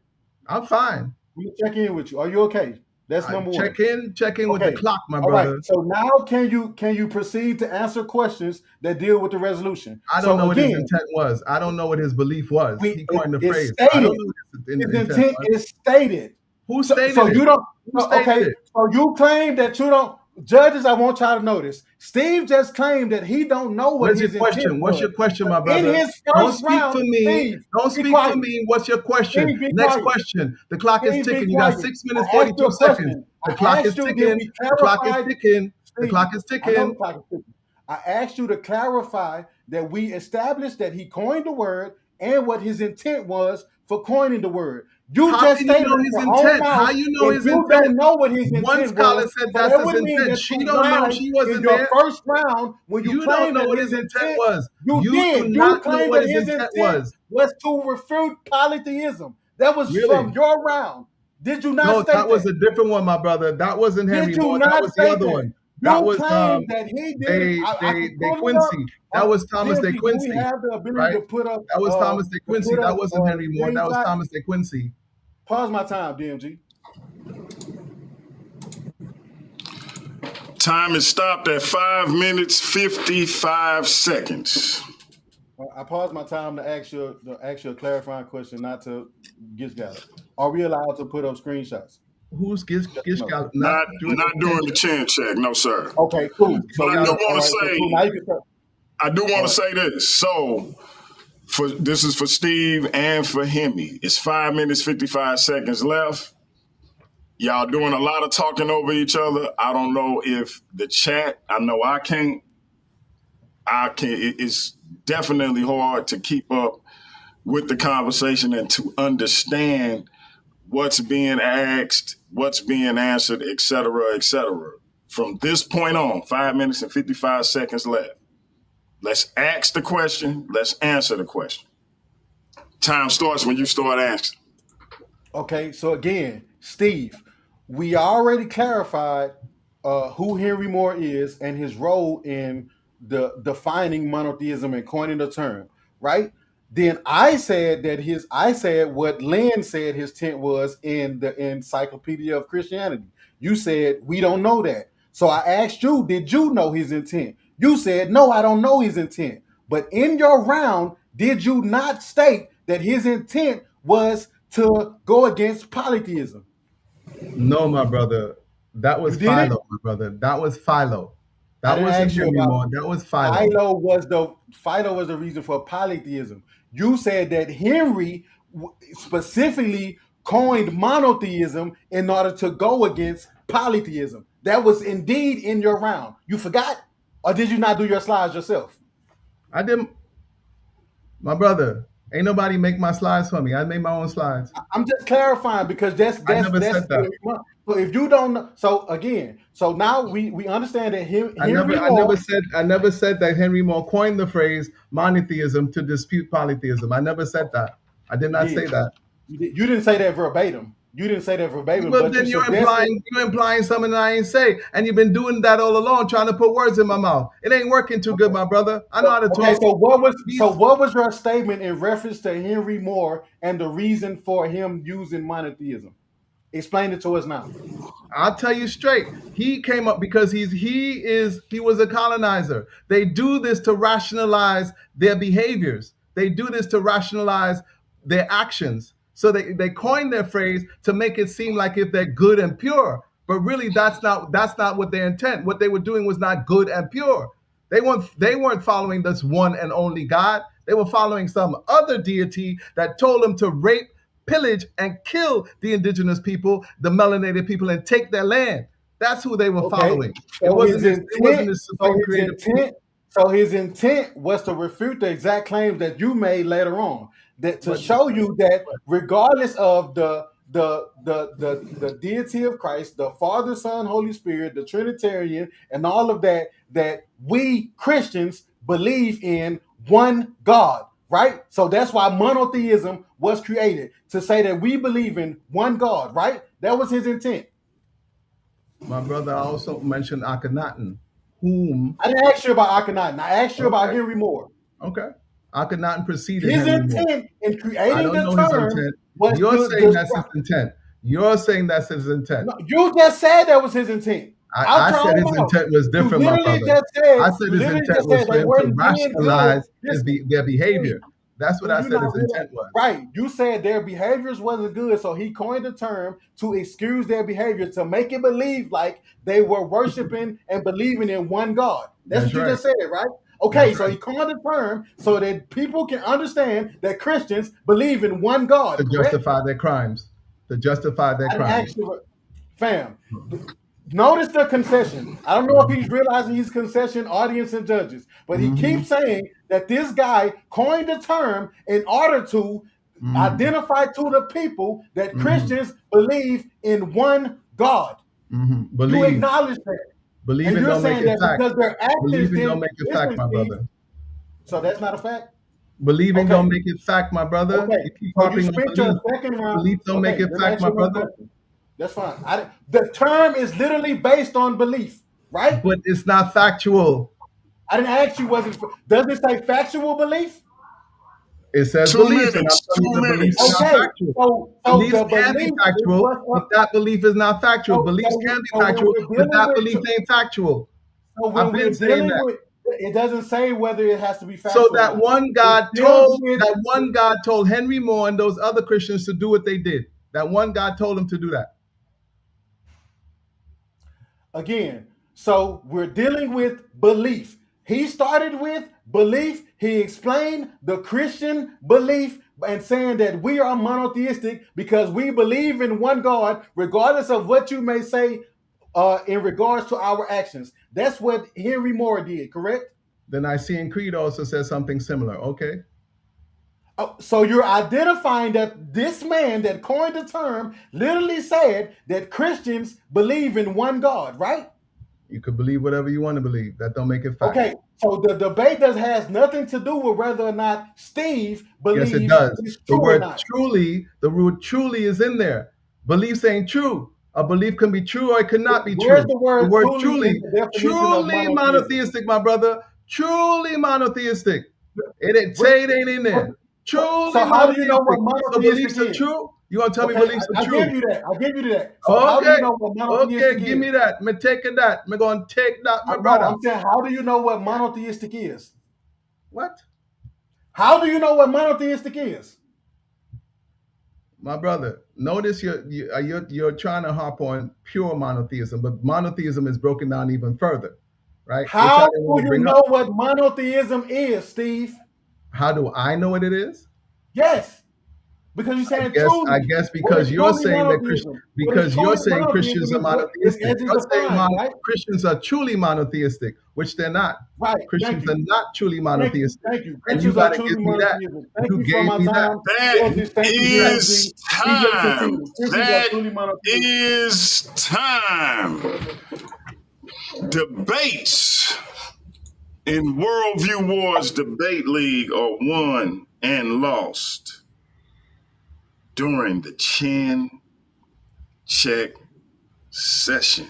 I'm fine. Let me check in with you. Are you okay? That's number one. Check in with the Okay. clock, my All brother. right. So now can you proceed to answer questions that deal with the resolution? I don't know what his again, intent was. I don't know what his belief was. He coined the it's phrase. stated. I don't know what his His intent intent was. is stated. Who stated So it? you don't. Who stated Okay. it? So you claim that you don't. Judges, I want y'all to notice. Steve just claimed that he don't know what What's his your question? intent What's was. your question, my In brother? his Don't first speak round, for me. Steve, Don't be speak quiet. for me. What's your question? Steve, be Next quiet. question. The clock is Steve, be ticking. You got quiet. 6 minutes, I asked you 42 a seconds. question. The I clock is asked you, did ticking. we The clock is clarify- ticking. The Steve, clock is I know ticking. the clock is ticking. I asked you to clarify that we established that he coined the word and what his intent was for coining the word. You How just can you stated know with his your own intent? mouth, How you know and his you intent? don't know what his One intent scholar was. said So that's that his would mean intent. that She you don't know. lied She in wasn't your there. first round when you You don't claimed know that what his his intent intent. was. You You do did. You not know claimed what that his his intent intent was. was to refute polytheism. That was from Really? your round. Did you not No, state that was that? a different one, my brother. That wasn't Did Henry you Moore. That not was the state other that? one. That You was claimed that he did it. I can De pull it up. Quincy. That was Thomas De DMG, do we Quincy, have the ability right? to put up That was Thomas De Quincy. That wasn't Henry Moore. That was screenshots? Thomas De Quincy. Pause my time, DMG. Time is stopped at 5 minutes 55 seconds. I paused my time to ask you a clarifying question, not to get got it. Are we allowed to put up screenshots? Who's No. Gishgal? Not Doing not the doing chin the check? chin check, no sir. Okay, cool. So But I we do don't. All want right, to so say, cool. Now you can start. I do want All to right. say this. So, this is for Steve and for Himmy. It's 5 minutes 55 seconds left. Y'all doing a lot of talking over each other. I don't know if the chat. I know I can't. It's definitely hard to keep up with the conversation and to understand what's being asked, what's being answered, et cetera, et cetera. From this point on, 5 minutes and 55 seconds left. Let's ask the question. Let's answer the question. Time starts when you start asking. Okay, so again, Steve, we already clarified who Henry Moore is and his role in the defining monotheism and coining the term, right? Then I said what Lynn said his tent was in the Encyclopedia of Christianity. You said we don't know that. So I asked you, did you know his intent? You said, no, I don't know his intent. But in your round, did you not state that his intent was to go against polytheism? No, my brother. That was You did it? Philo, my brother. That was Philo. I That didn't wasn't ask you Henry about Moore. That was Philo. Philo was the reason for polytheism. You said that Henry specifically coined monotheism in order to go against polytheism. That was indeed in your round. You forgot? Or did you not do your slides yourself? I didn't. My brother, ain't nobody make my slides for me. I made my own slides. I'm just clarifying because that's I never said that. So if you don't know, so again, so now we understand that I never said that Henry Moore coined the phrase monotheism to dispute polytheism. I never said that. I did not say that. You didn't say that verbatim. You didn't say that verbatim. But then you're implying something that I ain't say, and you've been doing that all along, trying to put words in my mouth. It ain't working too good, my brother. I know how to talk. Okay, so what was your statement in reference to Henry Moore and the reason for him using monotheism? Explain it to us now. I'll tell you straight. He came up because he was a colonizer. They do this to rationalize their behaviors. They do this to rationalize their actions. So they coined their phrase to make it seem like if they're good and pure. But really that's not what their intent. What they were doing was not good and pure. They weren't following this one and only God. They were following some other deity that told them to rape, pillage, and kill the indigenous people, the melanated people, and take their land. That's who they were following. So his intent was to refute the exact claims that you made later on, show you that regardless of the deity of Christ, the Father, Son, Holy Spirit, the Trinitarian, and all of that, that we Christians believe in one God, right? So that's why monotheism was created, to say that we believe in one God, right? That was his intent. My brother also mentioned Akhenaten, whom... I didn't ask you about Akhenaten. I asked you about Henry Moore. Okay. Akhenaten preceded his Henry Moore. intent in creating the his term intent. was You're saying that's his intent. You're saying that's his intent. No, you just said that was his intent. I said his intent was different, my brother. I said his intent was for him to rationalize their behavior. That's what I said his intent was. Right. You said their behaviors wasn't good, so he coined the term to excuse their behavior, to make it believe like they were worshiping and believing in one God. That's what you just said, right? Okay, so he coined the term so that people can understand that Christians believe in one God. To justify their crimes. Fam, notice the concession. I don't know if he's realizing he's concession, audience and judges, but he keeps saying that this guy coined the term in order to Identify to the people that Christians believe in one God. You Believe. acknowledge that. Believing And you're don't make saying it that fact. because their actions Believing didn't don't make it fact, listen, my Steve. brother. So that's not a fact? Believing Okay. don't make it fact, my brother. Okay. You keep So you harping on spent belief. your second round. Belief don't make it let me fact, ask my you one brother. question. That's fine. The term is literally based on belief, right? But it's not factual. I didn't ask you, does it say factual belief? It says 2 belief, and I'm minutes. telling you 2 the belief is minutes. not Okay. factual. So Beliefs the can be belief is factual, what's but up. that belief is not factual. Beliefs can be when factual, we're but dealing that with belief ain't factual. So I've when we're been saying dealing that. with, it doesn't say whether it has to be factual. So that one God told Henry Moore and those other Christians to do what they did. That one God told them to do that. Again, so we're dealing with belief. He started with belief. He explained the Christian belief and saying that we are monotheistic because we believe in one God, regardless of what you may say in regards to our actions. That's what Henry Moore did, correct? The Nicene Creed also says something similar. Okay. So you're identifying that this man that coined the term literally said that Christians believe in one God, right? You could believe whatever you want to believe. That don't make it fact. Okay, so the debate has nothing to do with whether or not Steve believes Yes, it does. it's The true or word not. truly, the word truly is in there. Beliefs ain't true. A belief can be true or it could not be Where's true. the word Truly, in the definition of truly monotheism? monotheistic, my brother. Truly monotheistic. It ain't in there. Truly So how do you know what monotheistic. So monotheistic beliefs are is? true? You gonna tell me Okay, beliefs I are true? give you that. I give you that. So how do you know what monotheistic is? Give me that. Me taking that. Me gonna take that, my No, brother. I'm saying, how do you know what monotheistic is? What? How do you know what monotheistic is? My brother, notice you're trying to hop on pure monotheism, but monotheism is broken down even further, right? How do you know what monotheism is, Steve? How do I know what it is? Yes, because you're saying truly. I guess because you're saying that Christians are monotheistic. You're saying Christians are truly monotheistic, which they're not. Right. Christians are not truly monotheistic. Thank you. And you got to give me that. Thank You you for gave my me time. That is time. That is time. Debates in Worldview Wars Debate League are won and lost during the chin check session.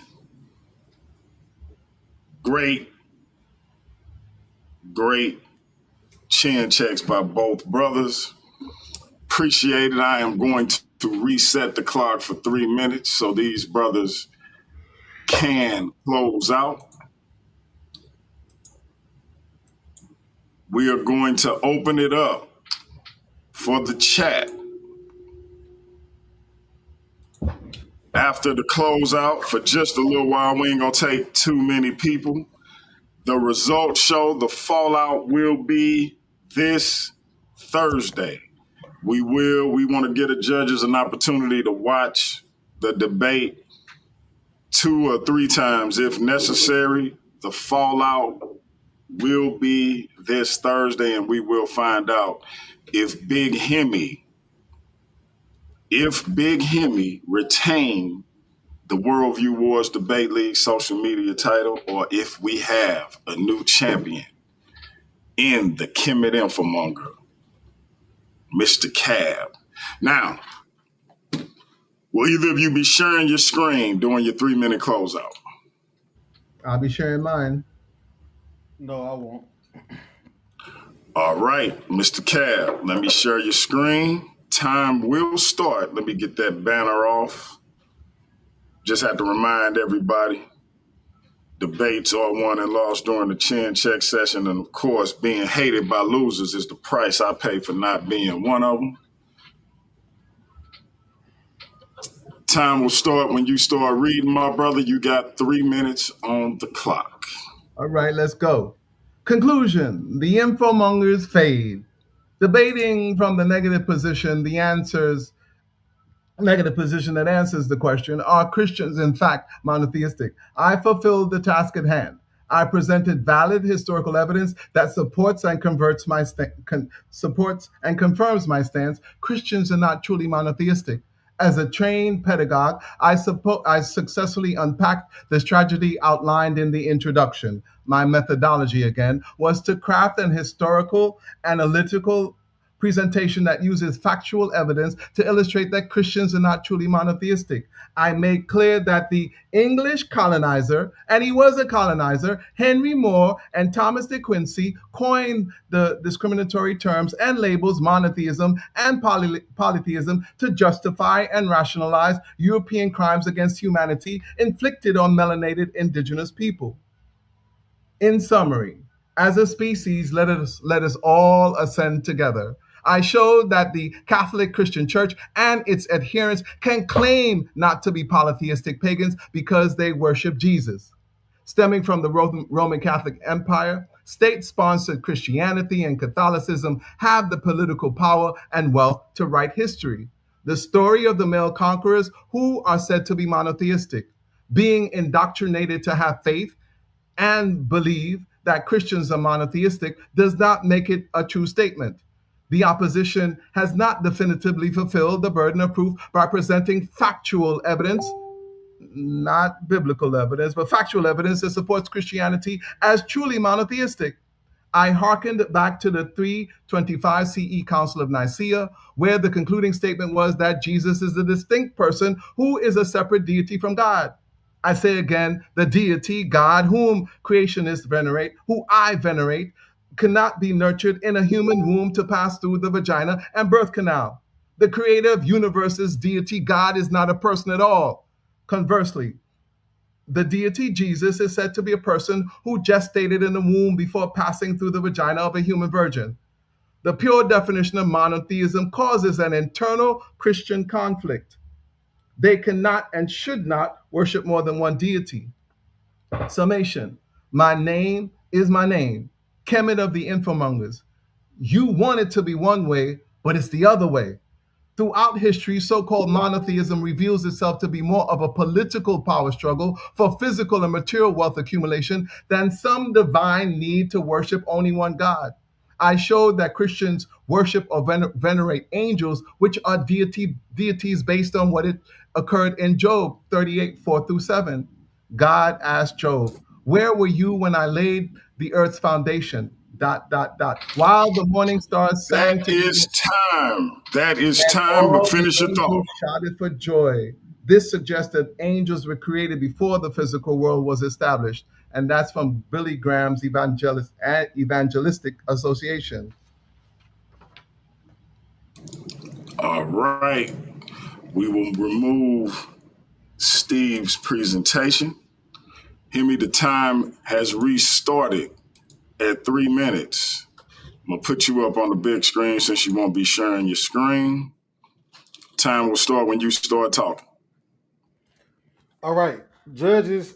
Great chin checks by both brothers. Appreciate it. I am going to reset the clock for 3 minutes so these brothers can close out. We are going to open it up for the chat. After the closeout, for just a little while, we ain't gonna take too many people. The results show the fallout will be this Thursday. We want to give the judges an opportunity to watch the debate 2 or 3 times if necessary. The fallout will be this Thursday, and we will find out if Big Himmy retain the Worldview Wars Debate League social media title, or if we have a new champion in the Kemet Infomonger, Mr. Cab. Now, will either of you be sharing your screen during your 3-minute closeout? I'll be sharing mine. No, I won't. All right, Mr. Cab, let me share your screen. Time will start. Let me get that banner off. Just have to remind everybody, debates are won and lost during the chin check session. And of course, being hated by losers is the price I pay for not being one of them. Time will start when you start reading, my brother. You got 3 minutes on the clock. All right, let's go. Conclusion: the infomongers fade. Debating from the negative position, negative position that answers the question, are Christians in fact monotheistic? I fulfilled the task at hand. I presented valid historical evidence that supports and confirms my stance. Christians are not truly monotheistic. As a trained pedagogue, I successfully unpacked this tragedy outlined in the introduction. My methodology, again, was to craft an historical, analytical presentation that uses factual evidence to illustrate that Christians are not truly monotheistic. I made clear that the English colonizer, and he was a colonizer, Henry Moore and Thomas de Quincey coined the discriminatory terms and labels monotheism and polytheism to justify and rationalize European crimes against humanity inflicted on melanated indigenous people. In summary, as a species, let us all ascend together. I showed that the Catholic Christian Church and its adherents can claim not to be polytheistic pagans because they worship Jesus. Stemming from the Roman Catholic Empire, state-sponsored Christianity and Catholicism have the political power and wealth to write history. The story of the male conquerors who are said to be monotheistic, being indoctrinated to have faith and believe that Christians are monotheistic does not make it a true statement. The opposition has not definitively fulfilled the burden of proof by presenting factual evidence, not biblical evidence, but factual evidence that supports Christianity as truly monotheistic. I hearkened back to the 325 CE Council of Nicaea, where the concluding statement was that Jesus is a distinct person who is a separate deity from God. I say again, the deity, God, whom creationists venerate, who I venerate, cannot be nurtured in a human womb to pass through the vagina and birth canal. The creator of universes, deity, God, is not a person at all. Conversely, the deity Jesus is said to be a person who gestated in the womb before passing through the vagina of a human virgin. The pure definition of monotheism causes an internal Christian conflict. They cannot and should not worship more than one deity. Summation. My name is my name. Kemet of the infomongers. You want it to be one way, but it's the other way. Throughout history, so-called monotheism reveals itself to be more of a political power struggle for physical and material wealth accumulation than some divine need to worship only one God. I showed that Christians worship or venerate angels, which are deities based on what it occurred in Job 38, 4-7. God asked Job, where were you when I laid the earth's foundation? ... While the morning stars sang That together, is time. That is and time, but all the finish your thought. angels shouted for joy. This suggests that angels were created before the physical world was established. And that's from Billy Graham's Evangelistic Association. All right. We will remove Steve's presentation. Himmy, the time has restarted at 3 minutes. I'm going to put you up on the big screen since you won't be sharing your screen. Time will start when you start talking. All right, judges,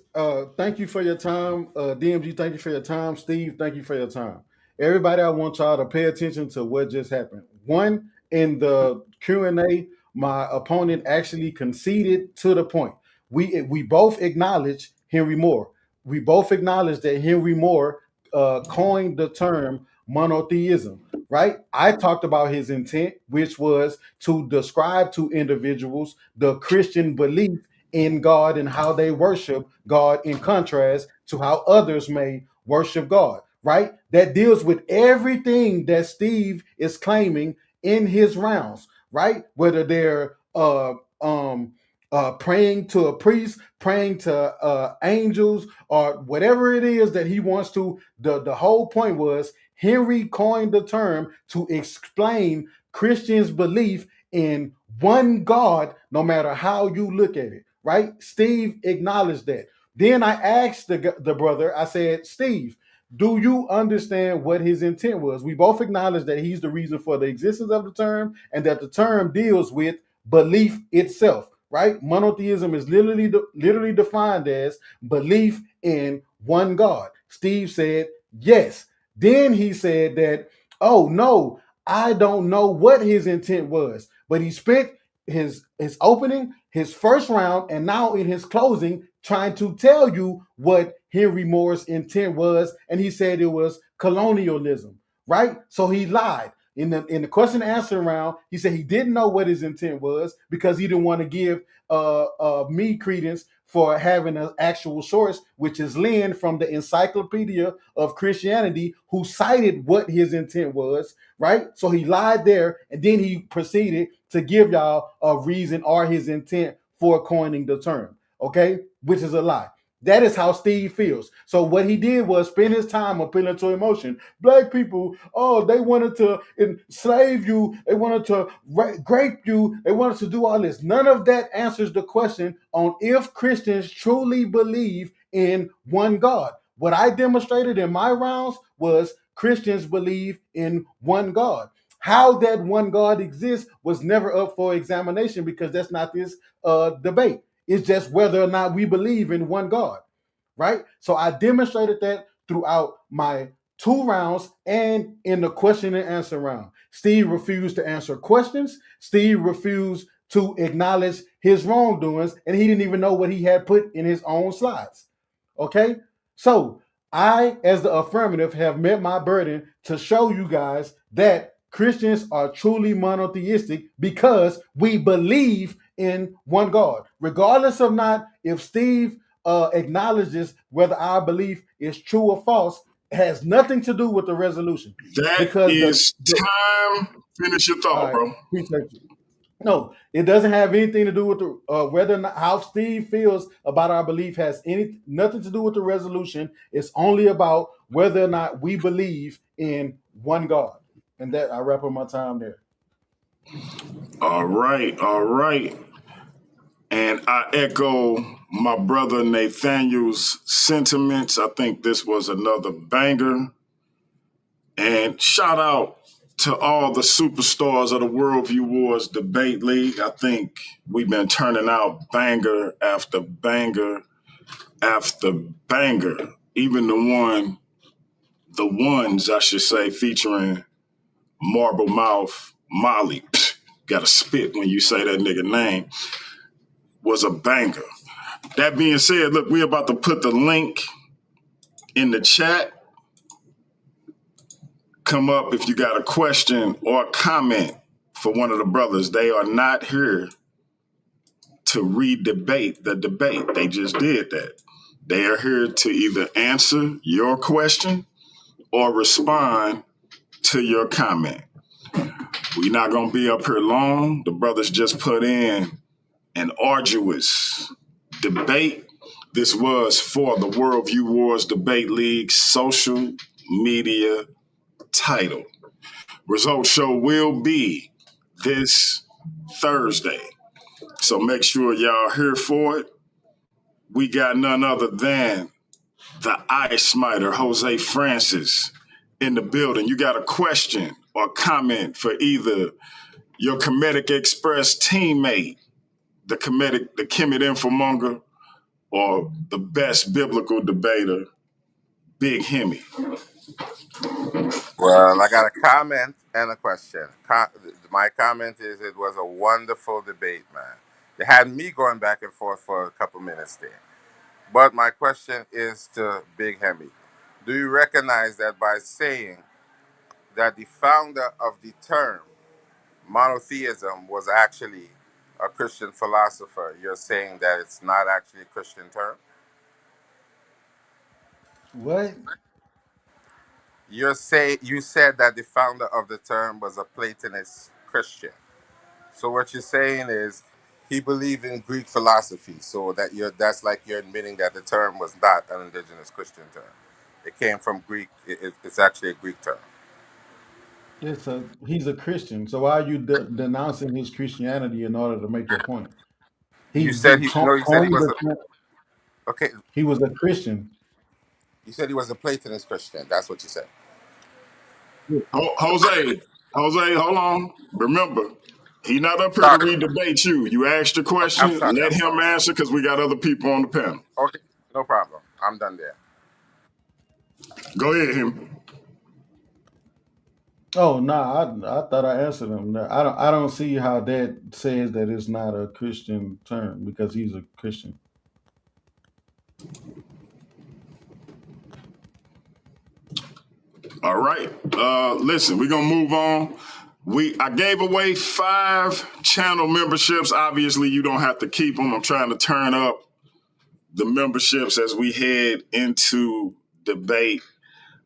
thank you for your time. DMG, thank you for your time. Steve, thank you for your time. Everybody, I want y'all to pay attention to what just happened. One, in the Q&A, my opponent actually conceded to the point. We both acknowledge Henry Moore. We both acknowledge that Henry Moore coined the term monotheism, right? I talked about his intent, which was to describe to individuals the Christian belief in God and how they worship God in contrast to how others may worship God, right? That deals with everything that Steve is claiming in his rounds, right? Whether they're praying to a priest, praying to angels, or whatever it is that he wants to. The whole point was Henry coined the term to explain Christians' belief in one God, no matter how you look at it, right? Steve acknowledged that. Then I asked the brother, I said, Steve, do you understand what his intent was? We both acknowledge that he's the reason for the existence of the term and that the term deals with belief itself, right? Monotheism is literally defined as belief in one God. Steve said, yes. Then he said that, oh no, I don't know what his intent was, but he spent his opening, his first round, and now in his closing, trying to tell you what Henry Moore's intent was, and he said it was colonialism, right? So he lied. In the question and answer round, he said he didn't know what his intent was because he didn't want to give me credence for having an actual source, which is Lynn from the Encyclopedia of Christianity, who cited what his intent was, right? So he lied there, and then he proceeded to give y'all a reason or his intent for coining the term, okay? Which is a lie. That is how Steve feels. So what he did was spend his time appealing to emotion. Black people, oh, they wanted to enslave you. They wanted to grape you. They wanted to do all this. None of that answers the question on if Christians truly believe in one God. What I demonstrated in my rounds was Christians believe in one God. How that one God exists was never up for examination because that's not this debate. It's just whether or not we believe in one God, right? So I demonstrated that throughout my 2 rounds and in the question and answer round. Steve refused to answer questions. Steve refused to acknowledge his wrongdoings, and he didn't even know what he had put in his own slides. Okay? So I, as the affirmative, have met my burden to show you guys that Christians are truly monotheistic because we believe in one God. Regardless of not if Steve acknowledges whether our belief is true or false, it has nothing to do with the resolution. That Because is time. Finish your thought, bro. appreciate you. No, it doesn't have anything to do with the whether or not how Steve feels about our belief has nothing to do with the resolution. It's only about whether or not we believe in one God. And that I wrap up my time there. All right, all right. And I echo my brother Nathaniel's sentiments. I think this was another banger. And shout out to all the superstars of the Worldview Wars Debate League. I think we've been turning out banger after banger after banger. Even the ones, I should say, featuring Marble Mouth Molly. Gotta spit when you say that nigga name. Was a banger. That being said, look, we're about to put the link in the chat. Come up if you got a question or a comment for one of the brothers. They are not here to re-debate the debate. They just did that. They are here to either answer your question or respond to your comment. We're not going to be up here long. The brothers just put in an arduous debate. This was for the Worldview Wars Debate League social media title. Result show will be this Thursday. So make sure y'all here for it. We got none other than the Ice Smiter, Jose Francis, in the building. You got a question or comment for either your Comedic Express teammate, the Kemet Infomonger, or the best biblical debater, Big Himmy. Well, I got a comment and a question. My comment is it was a wonderful debate, man. They had me going back and forth for a couple minutes there. But my question is to Big Hemi. Do you recognize that by saying that the founder of the term monotheism was actually a Christian philosopher, you're saying that it's not actually a Christian term? What? You said that the founder of the term was a Platonist Christian. So what you're saying is he believed in Greek philosophy. So that's like you're admitting that the term was not an indigenous Christian term. It came from Greek. It's actually a Greek term. He's a Christian. So why are you denouncing his Christianity in order to make your point? You said he no. You said he was a okay. He was a Christian. You said he was a Platonist Christian. That's what you said. Jose, hold on. Remember, he not up here to Sorry. re-debate you. You asked your question, I'm sorry. let him answer because we got other people on the panel. Okay, no problem. I'm done there. Go ahead, him. Oh no, I thought I answered him. No, I don't see how that says that it's not a Christian term because he's a Christian. All right. Listen, we're gonna move on. I gave away 5 channel memberships. Obviously, you don't have to keep them. I'm trying to turn up the memberships as we head into debate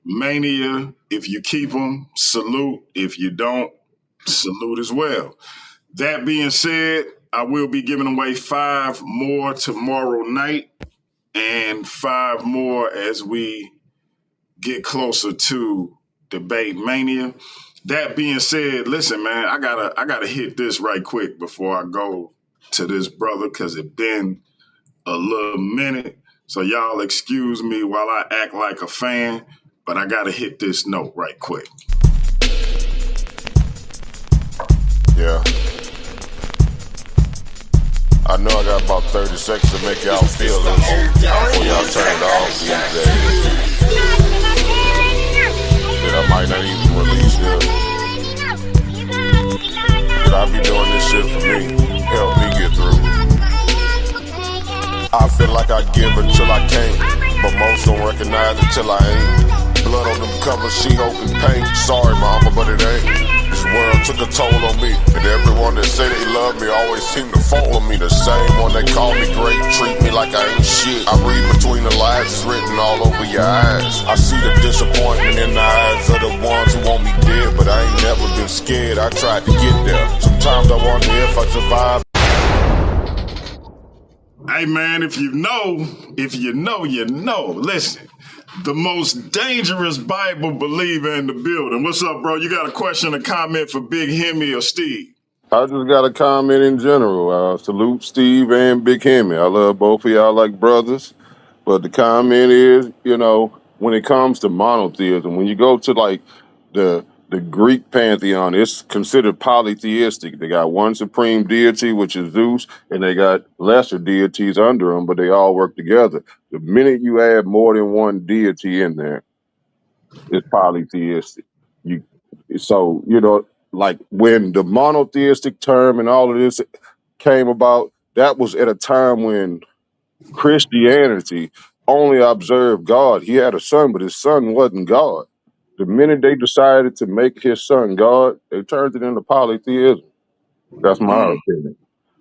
mania. If you keep them, salute. If you don't, salute as well. That being said, I will be giving away 5 more tomorrow night and 5 more as we get closer to debate mania. That being said, listen, man, I gotta hit this right quick before I go to this brother because it been a little minute. So y'all excuse me while I act like a fan, but I gotta hit this note right quick. Yeah. I know I got about 30 seconds to make y'all feel this before y'all turn it off these days. That I might not even release this. But I be doing this shit for me, help me get through. I feel like I give until I can't, but most don't recognize until I ain't. Blood on them covers, she hoping paint. Sorry mama, but it ain't. This world took a toll on me, and everyone that say they love me always seem to follow me. The same one that call me great, treat me like I ain't shit. I read between the lines, it's written all over your eyes. I see the disappointment in the eyes of the ones who want me dead, but I ain't never been scared, I tried to get there. Sometimes I wonder if I survive. Hey man, if you know, you know. Listen, the most dangerous Bible believer in the building. What's up, bro? You got a question or comment for Big Himmy or Steve? I just got a comment in general. Salute Steve and Big Himmy. I love both of y'all like brothers. But the comment is, when it comes to monotheism, when you go to like the Greek pantheon, it's considered polytheistic. They got one supreme deity, which is Zeus, and they got lesser deities under them, but they all work together. The minute you add more than one deity in there, it's polytheistic. Like when the monotheistic term and all of this came about, that was at a time when Christianity only observed God. He had a son, but his son wasn't God. The minute they decided to make his son God, they turned it into polytheism. That's my opinion.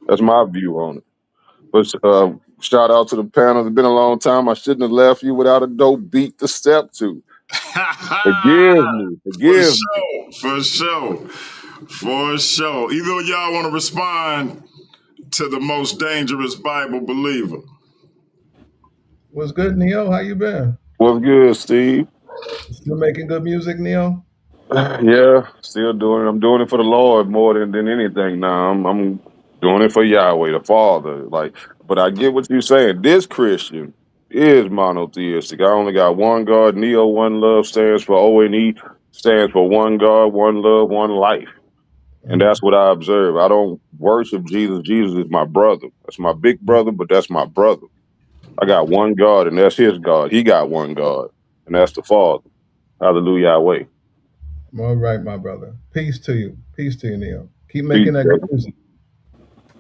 That's my view on it. But shout out to the panel. It's been a long time. I shouldn't have left you without a dope beat to step to. Forgive me. For sure. Either of y'all want to respond to the most dangerous Bible believer? What's good, Neo? How you been? What's good, Steve? Still making good music, Neo? Yeah, still doing it. I'm doing it for the Lord more than anything now. I'm doing it for Yahweh, the Father. But I get what you're saying. This Christian is monotheistic. I only got one God. Neo, one love stands for O-N-E, stands for one God, one love, one life. And that's what I observe. I don't worship Jesus. Jesus is my brother. That's my big brother, but that's my brother. I got one God, and that's his God. He got one God, and that's the Father. Hallelujah, Yahweh. All right, my brother. Peace to you, Neo. Keep making that good music.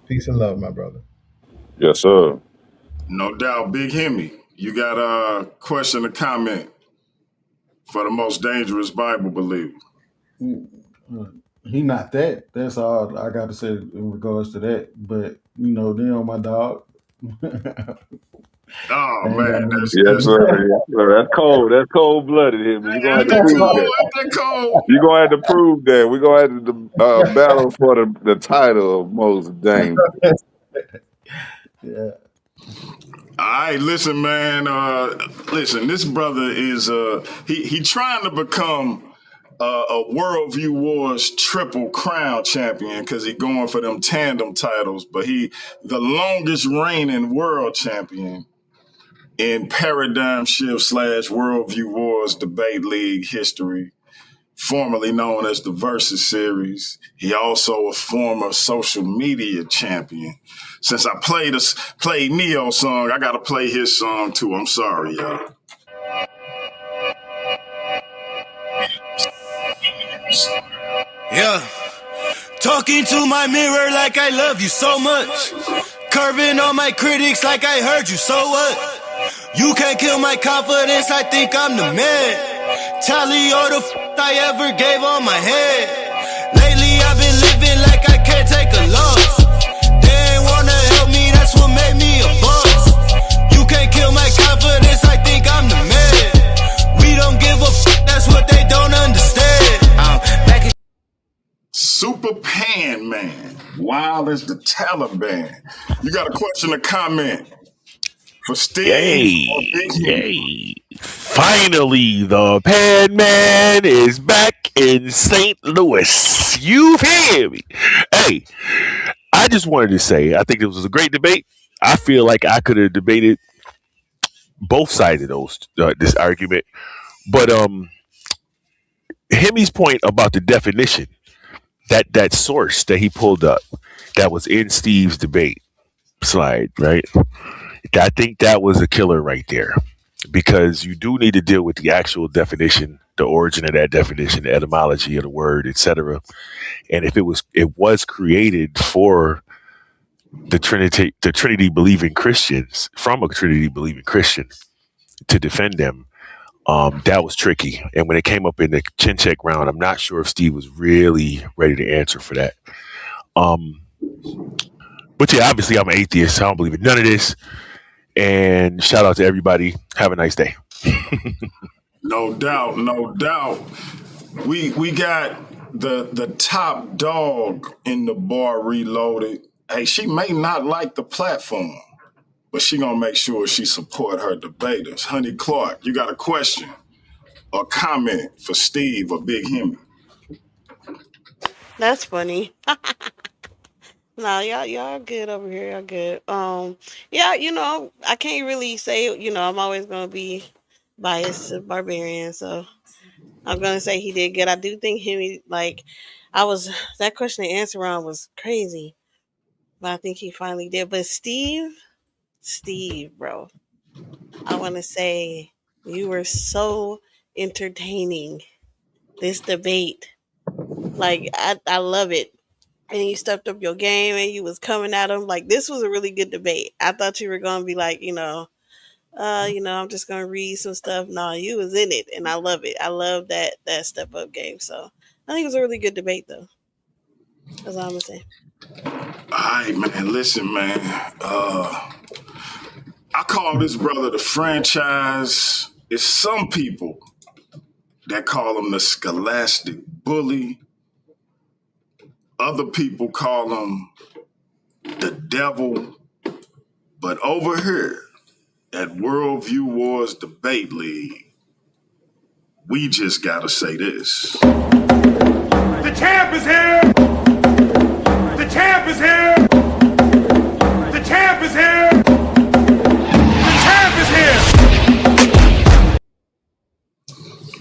Peace and love, my brother. Yes, sir. No doubt. Big Himmy, you got a question or comment for the most dangerous Bible believer? He not that. That's all I got to say in regards to that. But, them my dog. Oh, man. Yes, sir. That's cold. That's cold-blooded, Himmy. You're going to have to prove that. You're going to have to prove that. We're going to have to battle for the title of most dangerous. Yeah. All right, listen, man. This brother is he trying to become a Worldview Wars Triple Crown champion because he going for them tandem titles, but he the longest reigning world champion in Paradigm Shift / Worldview Wars Debate League history, formerly known as the Versus Series. He also a former social media champion. Since I played Neo song, I gotta play his song too. I'm sorry, y'all. Yeah. Talking to my mirror like I love you so much. Curving on my critics like I heard you, so what? You can't kill my confidence, I think I'm the man. Tally all the I ever gave on my head. Lately I've been living like I can't take a loss. They ain't wanna help me, that's what made me a boss. You can't kill my confidence, I think I'm the man. We don't give a that's what they don't understand. Back in Super Pan Man, wild as the Taliban. You got a question or comment for Steve or Yay! Big Himmy? Yay! Finally, the Pan Man is back in St. Louis. You hear me? Hey, I just wanted to say, I think it was a great debate. I feel like I could have debated both sides of this argument, but Hemmy's point about the definition, that source that he pulled up, that was in Steve's debate slide, right? I think that was a killer right there, because you do need to deal with the actual definition, the origin of that definition, the etymology of the word, etc. And if it was created for the Trinity believing Christians, from a Trinity believing Christian, to defend them, that was tricky. And when it came up in the chin check round, I'm not sure if Steve was really ready to answer for that. But yeah, obviously I'm an atheist. I don't believe in none of this. And shout out to everybody. Have a nice day. No doubt, no doubt. We got the top dog in the bar reloaded. Hey, she may not like the platform, but she gonna make sure she support her debaters. Honey Clark, you got a question or comment for Steve or Big Himmy? That's funny. No, y'all good over here. Y'all good. Yeah, I can't really say. I'm always gonna be biased to Barbarian, so I'm gonna say he did good. I do think him like I was that question and answer round was crazy, but I think he finally did. But Steve, bro, I want to say you were so entertaining this debate. Like I love it. And you stepped up your game and you was coming at him. Like this was a really good debate. I thought you were gonna be like, I'm just gonna read some stuff. No, you was in it and I love it. I love that step up game. So I think it was a really good debate though. That's all I'm gonna say. All right, man. Listen, man. I call this brother the franchise. It's some people that call him the scholastic bully. Other people call him the devil. But over here at Worldview Wars Debate League, we just gotta say this. The champ is here! The champ is here! The champ is here! The champ is here!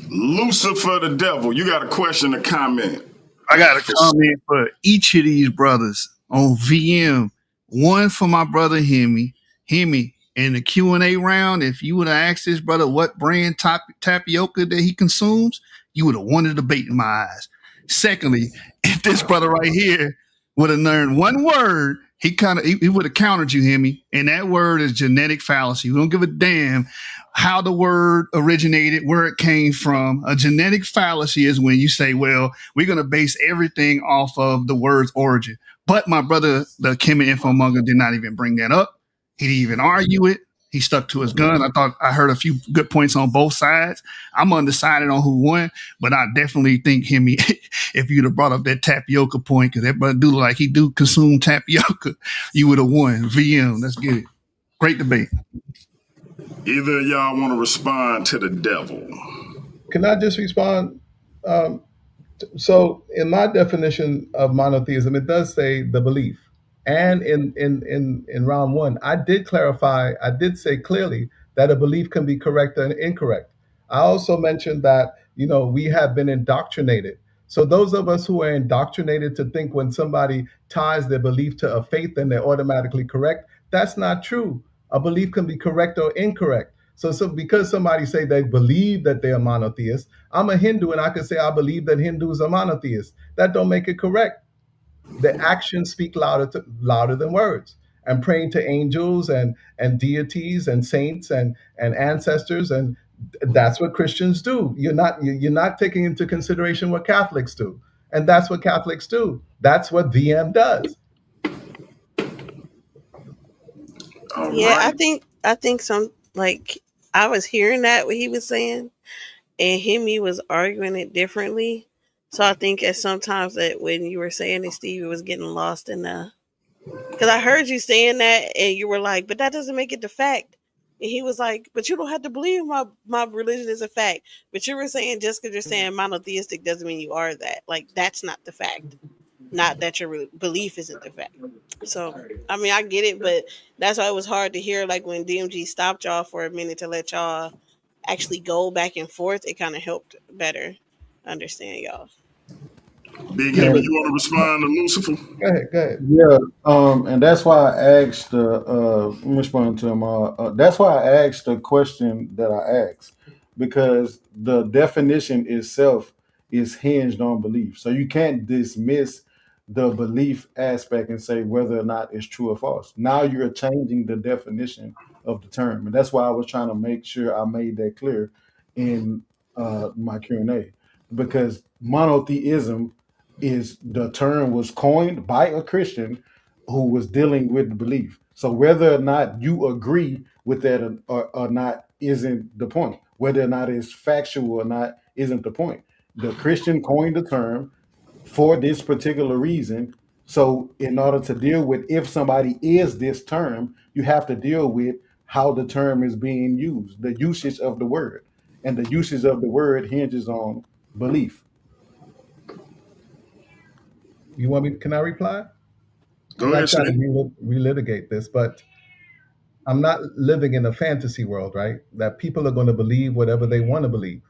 Lucifer the devil, you got a question or comment? I got a comment for each of these brothers on VM. One for my brother Himmy. In the Q&A round, if you would have asked this brother what brand tapioca that he consumes, you would have won the debate in my eyes. Secondly, if this brother right here would have learned one word, he would have countered you, Himmy. And that word is genetic fallacy. We don't give a damn how the word originated, where it came from. A genetic fallacy is when you say, well, we're going to base everything off of the word's origin. But my brother, the Kim and Infomonger, did not even bring that up. He didn't even argue it. He stuck to his gun. I thought I heard a few good points on both sides. I'm undecided on who won, but I definitely think Himmy, if you'd have brought up that tapioca point, because that brother do look like he do consume tapioca, you would have won. VM, let's get it. Great debate. Either of y'all want to respond to the devil? Can I just respond? So, in my definition of monotheism, it does say the belief. And in round one, I did say clearly that a belief can be correct and incorrect. I also mentioned that, we have been indoctrinated. So those of us who are indoctrinated to think when somebody ties their belief to a faith, then they're automatically correct, that's not true. A belief can be correct or incorrect. So because somebody say they believe that they're monotheist, I'm a Hindu and I could say I believe that Hindus are monotheists. That don't make it correct. The actions speak louder than words. And praying to angels and deities and saints and ancestors and That's what Christians do. You're not taking into consideration what Catholics do, and that's what Catholics do. That's what VM does. All Yeah, right. I think some like I was hearing that what he was saying, and Himmy was arguing it differently. So I think at sometimes that when you were saying it, Steve, it was getting lost in the because I heard you saying that, and you were like, "But that doesn't make it the fact." And he was like, "But you don't have to believe my religion is a fact." But you were saying just because you're saying monotheistic doesn't mean you are that. Like that's not the fact. Not that your belief isn't the fact. So I mean, I get it, but that's why it was hard to hear. Like when DMG stopped y'all for a minute to let y'all actually go back and forth, it kind of helped better understand y'all. Big Yeah, Himmy, but you want to respond to Lucifer? go ahead, go ahead. Yeah, and that's why I asked let me respond to him. That's why I asked the question that I asked because the definition itself is hinged on belief. So you can't dismiss the belief aspect and say whether or not it's true or false. Now you're changing the definition of the term, and that's why I was trying to make sure I made that clear in my Q&A because monotheism is the term was coined by a Christian who was dealing with belief. So whether or not you agree with that or not isn't the point. Whether or not it's factual or not isn't the point. The Christian coined the term for this particular reason. So in order to deal with if somebody is this term, you have to deal with how the term is being used, the usage of the word. And the usage of the word hinges on belief. You want me? Can I reply? I'm Go not ahead, trying to Shane. relitigate this, but I'm not living in a fantasy world, right? That people are going to believe whatever they want to believe,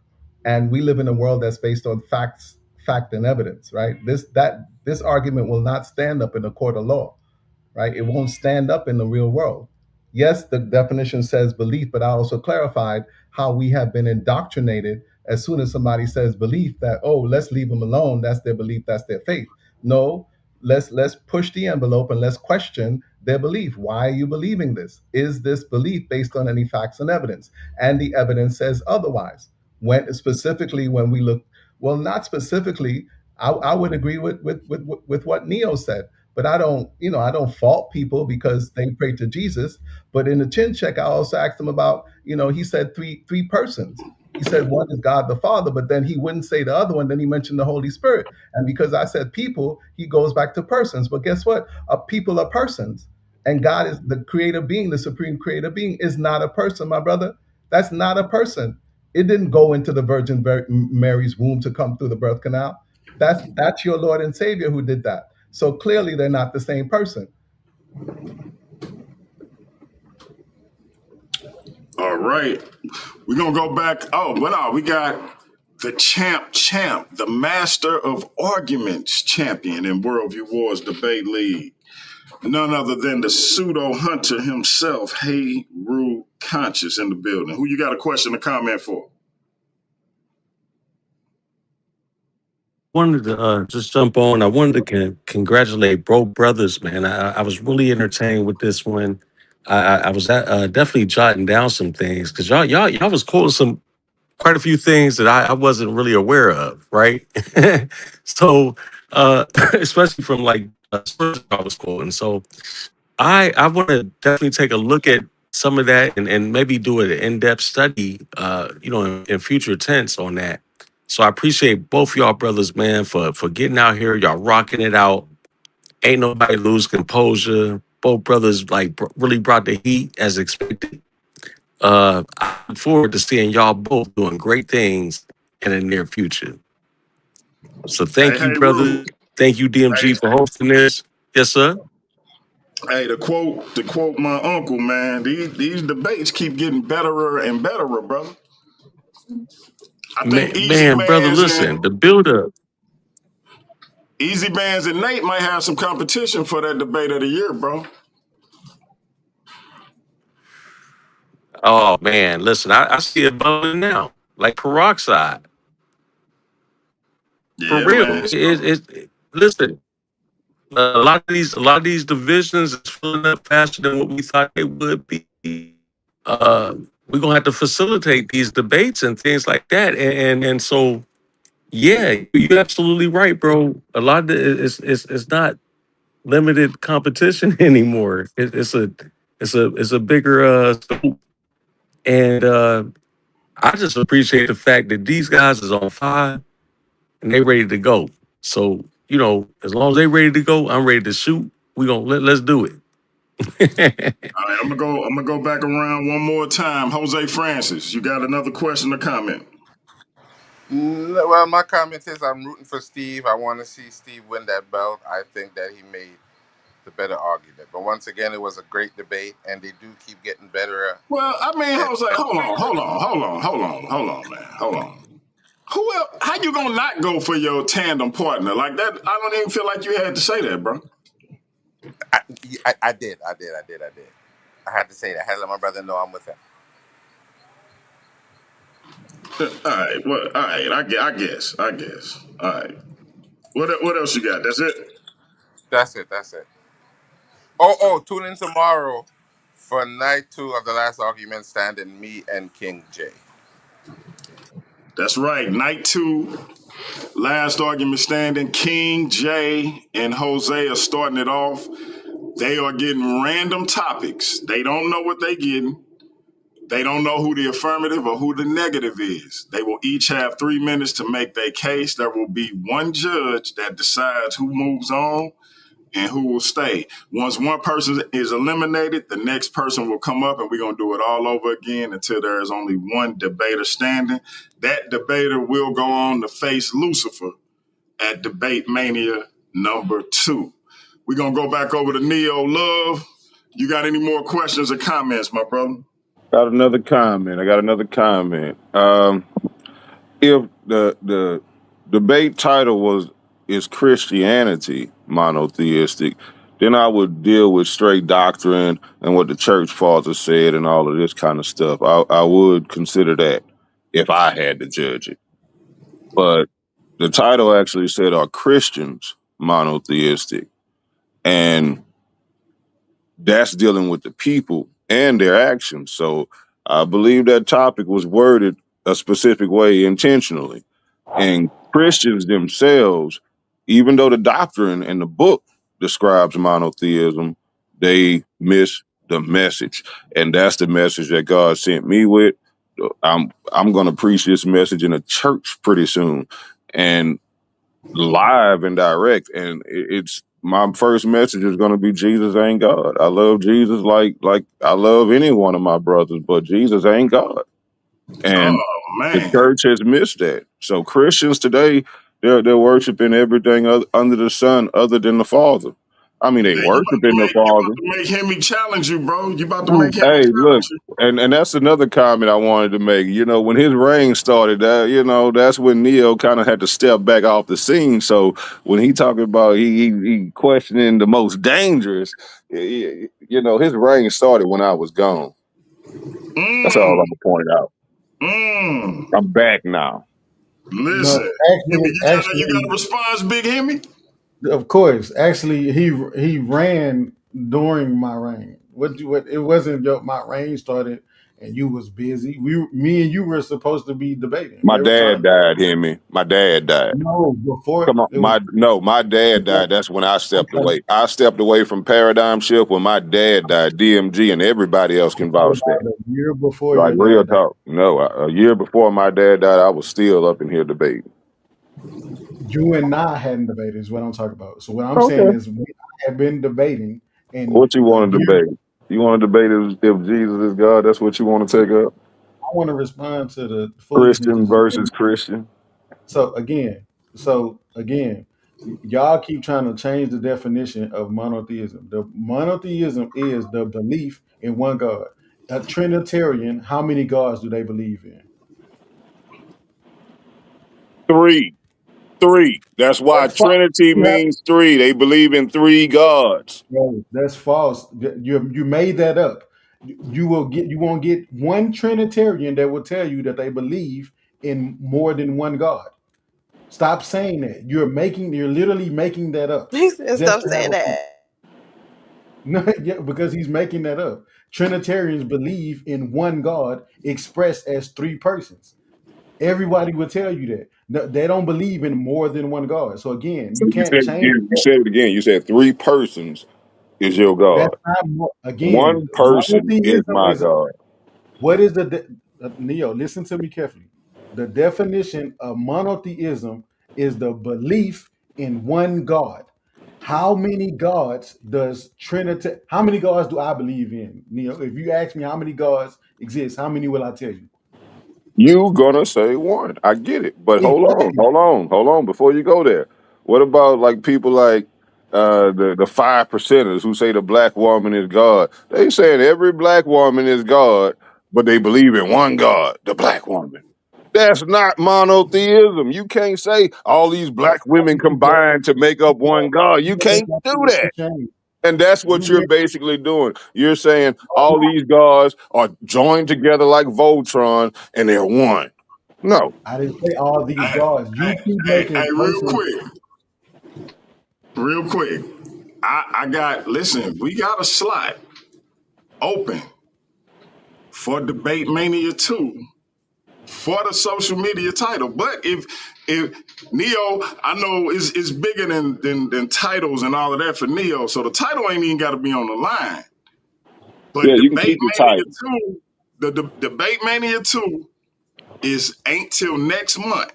and we live in a world that's based on facts, fact, and evidence, right? This argument will not stand up in a court of law, right? It won't stand up in the real world. Yes, the definition says belief, but I also clarified how we have been indoctrinated as soon as somebody says belief that, oh, let's leave them alone. That's their belief, that's their faith. No, let's push the envelope and let's question their belief. Why are you believing this? Is this belief based on any facts and evidence? And the evidence says otherwise. When we look, well, not specifically, I would agree with what Neo said, but I don't fault people because they pray to Jesus. But in the chin check, I also asked him about, he said three persons. He said one is God the Father, but then he wouldn't say the other one. Then he mentioned the Holy Spirit. And because I said people, he goes back to persons. But guess what? People are persons. And God is the creator being, the supreme creator being is not a person, my brother. That's not a person. It didn't go into the Virgin Mary's womb to come through the birth canal. That's your Lord and Savior who did that. So clearly they're not the same person. All right. We're going to go back. Oh, but no, we got the champ, the master of arguments champion in Worldview Wars Debate League. None other than the pseudo hunter himself, Hey Rue Conscious in the building. Who you got a question or comment for? Wanted to just jump on. I wanted to congratulate Bro Brothers, man. I was really entertained with this one. I was definitely jotting down some things because y'all was quoting some quite a few things that I wasn't really aware of, right? So especially from like sources I was quoting. So I want to definitely take a look at some of that and maybe do an in-depth study, in future tense on that. So I appreciate both y'all brothers, man, for getting out here. Y'all rocking it out. Ain't nobody lose composure. Both brothers really brought the heat as expected. I look forward to seeing y'all both doing great things in the near future. So Hey, thank you, Rue. brother. Thank you, Hey, DMG, for hosting this. Yes, sir. hey, to quote my uncle, man, these debates keep getting betterer and betterer, brother. I think Man, brother, listen, the buildup. Easy Bands and Nate might have some competition for that debate of the year, bro. Oh man, listen, I see it bubbling now, like peroxide. For Yeah, real. man. Listen, a lot of these divisions is filling up faster than what we thought they would be. Uh, we're gonna have to facilitate these debates and things like that. And so yeah, you're absolutely right, bro. A lot of it's not limited competition anymore. It's a bigger scope. And I just appreciate the fact that these guys is on fire and they ready to go. So, as long as they ready to go, I'm ready to shoot. We gonna let's do it. All right, I'm gonna go back around one more time. Jose Francis, you got another question or comment? Well, my comment is I'm rooting for Steve. I want to see Steve win that belt. I think that he made the better argument. But once again, it was a great debate, and they do keep getting better. Well, I mean, Jose, hold on, man, hold on. Who else? How you gonna not go for your tandem partner like that? I don't even feel like you had to say that, bro. I did. I had to say that. I had to let my brother know I'm with him. All right, well, all right. I guess. All right. What else you got? That's it. That's it. Tune in tomorrow for night 2 of the last argument standing, me and King J. That's right. Night 2, last argument standing. King J and Jose are starting it off. They are getting random topics. They don't know what they're getting. They don't know who the affirmative or who the negative is. They will each have 3 minutes to make their case. There will be one judge that decides who moves on and who will stay. Once one person is eliminated, the next person will come up and we're going to do it all over again until there is only one debater standing. That debater will go on to face Lucifer at Debate Mania number 2. We're going to go back over to Neo Love. You got any more questions or comments, my brother? Got another comment. I got another comment. If the debate title is Christianity monotheistic, then I would deal with straight doctrine and what the church fathers said and all of this kind of stuff. I would consider that if I had to judge it. But the title actually said, "Are Christians monotheistic?" And that's dealing with the people and their actions. So I believe that topic was worded a specific way intentionally. And Christians themselves, even though the doctrine and the book describes monotheism, they miss the message. And that's the message that God sent me with. I'm going to preach this message in a church pretty soon. And live and direct, and it's my first message is going to be Jesus ain't God. I love Jesus like I love any one of my brothers, but Jesus ain't God, and Oh, the man. church has missed that. So Christians today, they're worshiping everything under the sun other than the Father. I mean, they Hey, worshiping the Father. you about to make Himmy challenge you, bro. You about to make Dude, Himmy hey, look, challenge you. and that's another comment I wanted to make. When his reign started, that's when Neo kind of had to step back off the scene. So when he talking about he questioning the most dangerous, his reign started when I was gone. That's all I'm Mm, gonna point out. mm. I'm back now. No, Listen, Himmy, you got a actually, response, Big Himmy? of course, actually, he ran during my reign. What? It wasn't my reign started and you was busy. Me and you were supposed to be debating. My They were trying dad to. died, Himmy. My dad died. No, before Come on, it was. my dad Before, died. That's when I stepped okay, away. I stepped away from Paradigm Shift when my dad died. DMG and everybody else can vouch that. about a year before Like your real dad died. talk. No, a year before my dad died, I was still up in here debating. You and I hadn't debated is what I'm talking about. So what I'm saying Okay. is we have been debating, and What you a want to year. debate? You want to debate if Jesus is God? That's what you want to take up? I want to respond to the foolishness Christian that's versus Christian. so again, y'all keep trying to change the definition of monotheism. The monotheism is the belief in one God. A Trinitarian, how many gods do they believe in? Three. Three. That's why That's false. Trinity means three. They believe in three gods. No, that's false. You made that up. You won't get one Trinitarian that will tell you that they believe in more than one God. Stop saying that. You're literally making that up. He said, Just stop to have saying a point. that. No, yeah, because he's making that up. Trinitarians believe in one God expressed as three persons. Everybody will tell you that. No, they don't believe in more than one God. So again, So you you can't said change you that. said it again. You said three persons is your That's God. not again. One person is Monotheism my is God. what is Neo? Listen to me carefully. The definition of monotheism is the belief in one God. How many gods does Trinity? How many gods do I believe in, Neo? If you ask me how many gods exist, how many will I tell you? You gonna say one. I get it. But Exactly. hold on, before you go there. What about like people like the 5%ers who say the black woman is God? They saying every black woman is God, but they believe in one God, the black woman. That's not monotheism. You can't say all these black women combined to make up one God. You can't do that. And that's what You you're read, basically doing. You're saying all these gods are joined together like Voltron and they're one. No. I didn't say all these Hey, gods. You keep hey, making persons. real quick. I got, listen, we got a slot open for Debate Mania 2 for the social media title. But if Neo, I know is bigger than titles and all of that for Neo. So the title ain't even got to be on the line. Yeah, But you can Debate keep the Mania title. 2, the Debate Mania 2 is ain't till next month.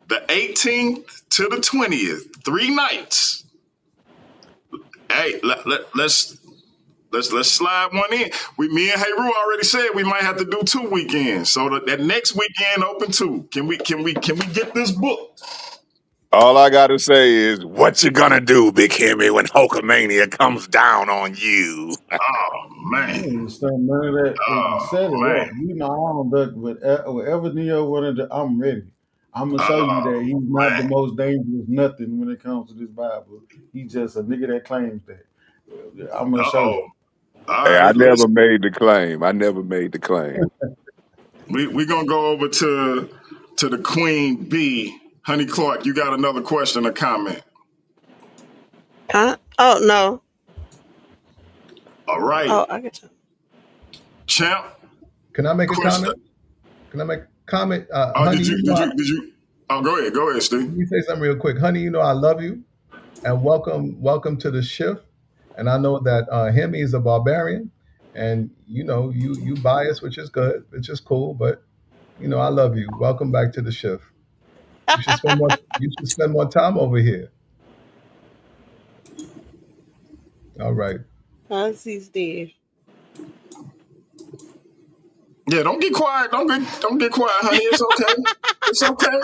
The 18th to the 20th, 3 nights. Hey, let's slide one in. Me and Heru already said we might have to do 2 weekends. So that next weekend open 2. Can we get this book? All I gotta say is, what you gonna do, Big Himmy, when Hulkamania comes down on you? Oh I man. don't understand none of that. You Oh set it man. up. You know, I don't duck whatever Neo wanted to, I'm ready. I'm gonna show you that Oh he's not the man. most dangerous nothing when it comes to this Bible. He's just a nigga that claims that. I'm gonna show Uh-oh. you. All Hey, I right, never listen. made the claim. I never made the claim. We gonna go over to the Queen Bee. Honey Clark, you got another question or comment? Huh? Oh no. All right. Oh, I get you. Champ, Can I make a question. comment? Can I make a comment? Oh, Honey, you know, did you? Oh, go ahead. Go ahead, Steve. let me say something real quick. Honey, you know I love you and welcome to the shift. And I know that Himmy is a barbarian, and you know you bias, which is good, which is cool. But you know I love you. Welcome back to the shift. You should spend more. You should spend more time over here. All right. I see Steve. Yeah, don't get quiet. Don't get quiet, honey. It's okay. It's okay.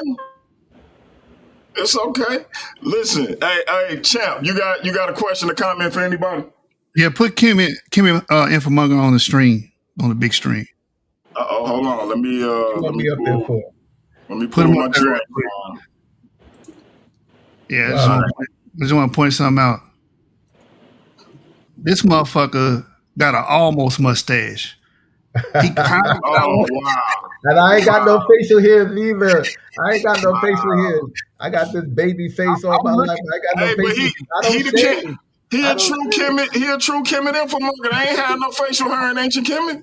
It's okay. Listen, hey, champ, you got a question or comment for anybody? Yeah, put Kimmy Infomonger on the stream, on the big screen. Hold on. Let me What you want me up there for? Put pull him up my there real drink. quick. Yeah, All right. I just want to point something out. This motherfucker got an almost mustache. He kind of got Oh one. wow. And I ain't got no facial hairs either. I ain't got no facial hairs. I got this baby face all I'm my life. looking. I got no Hey, but facial. I he don't the kid. shave. He I a don't true shave. Kemet. He a true Kemet infomarket. I ain't had no facial hair in ancient Kemet.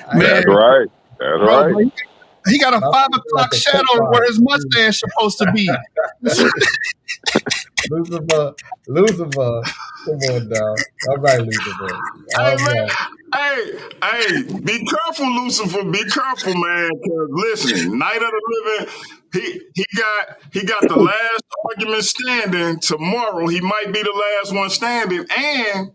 I ain't Man, got That's no. right. That's bro, right. he got a My 5 o'clock face like a shadow where his coke mustache supposed to be. Lucifer, Lucifer. Come on now. All right, Lucifer. Hey All man. right. Hey, be careful, Lucifer. Be careful, man. Cause listen, Night of the Living, he got the last argument standing. Tomorrow he might be the last one standing, and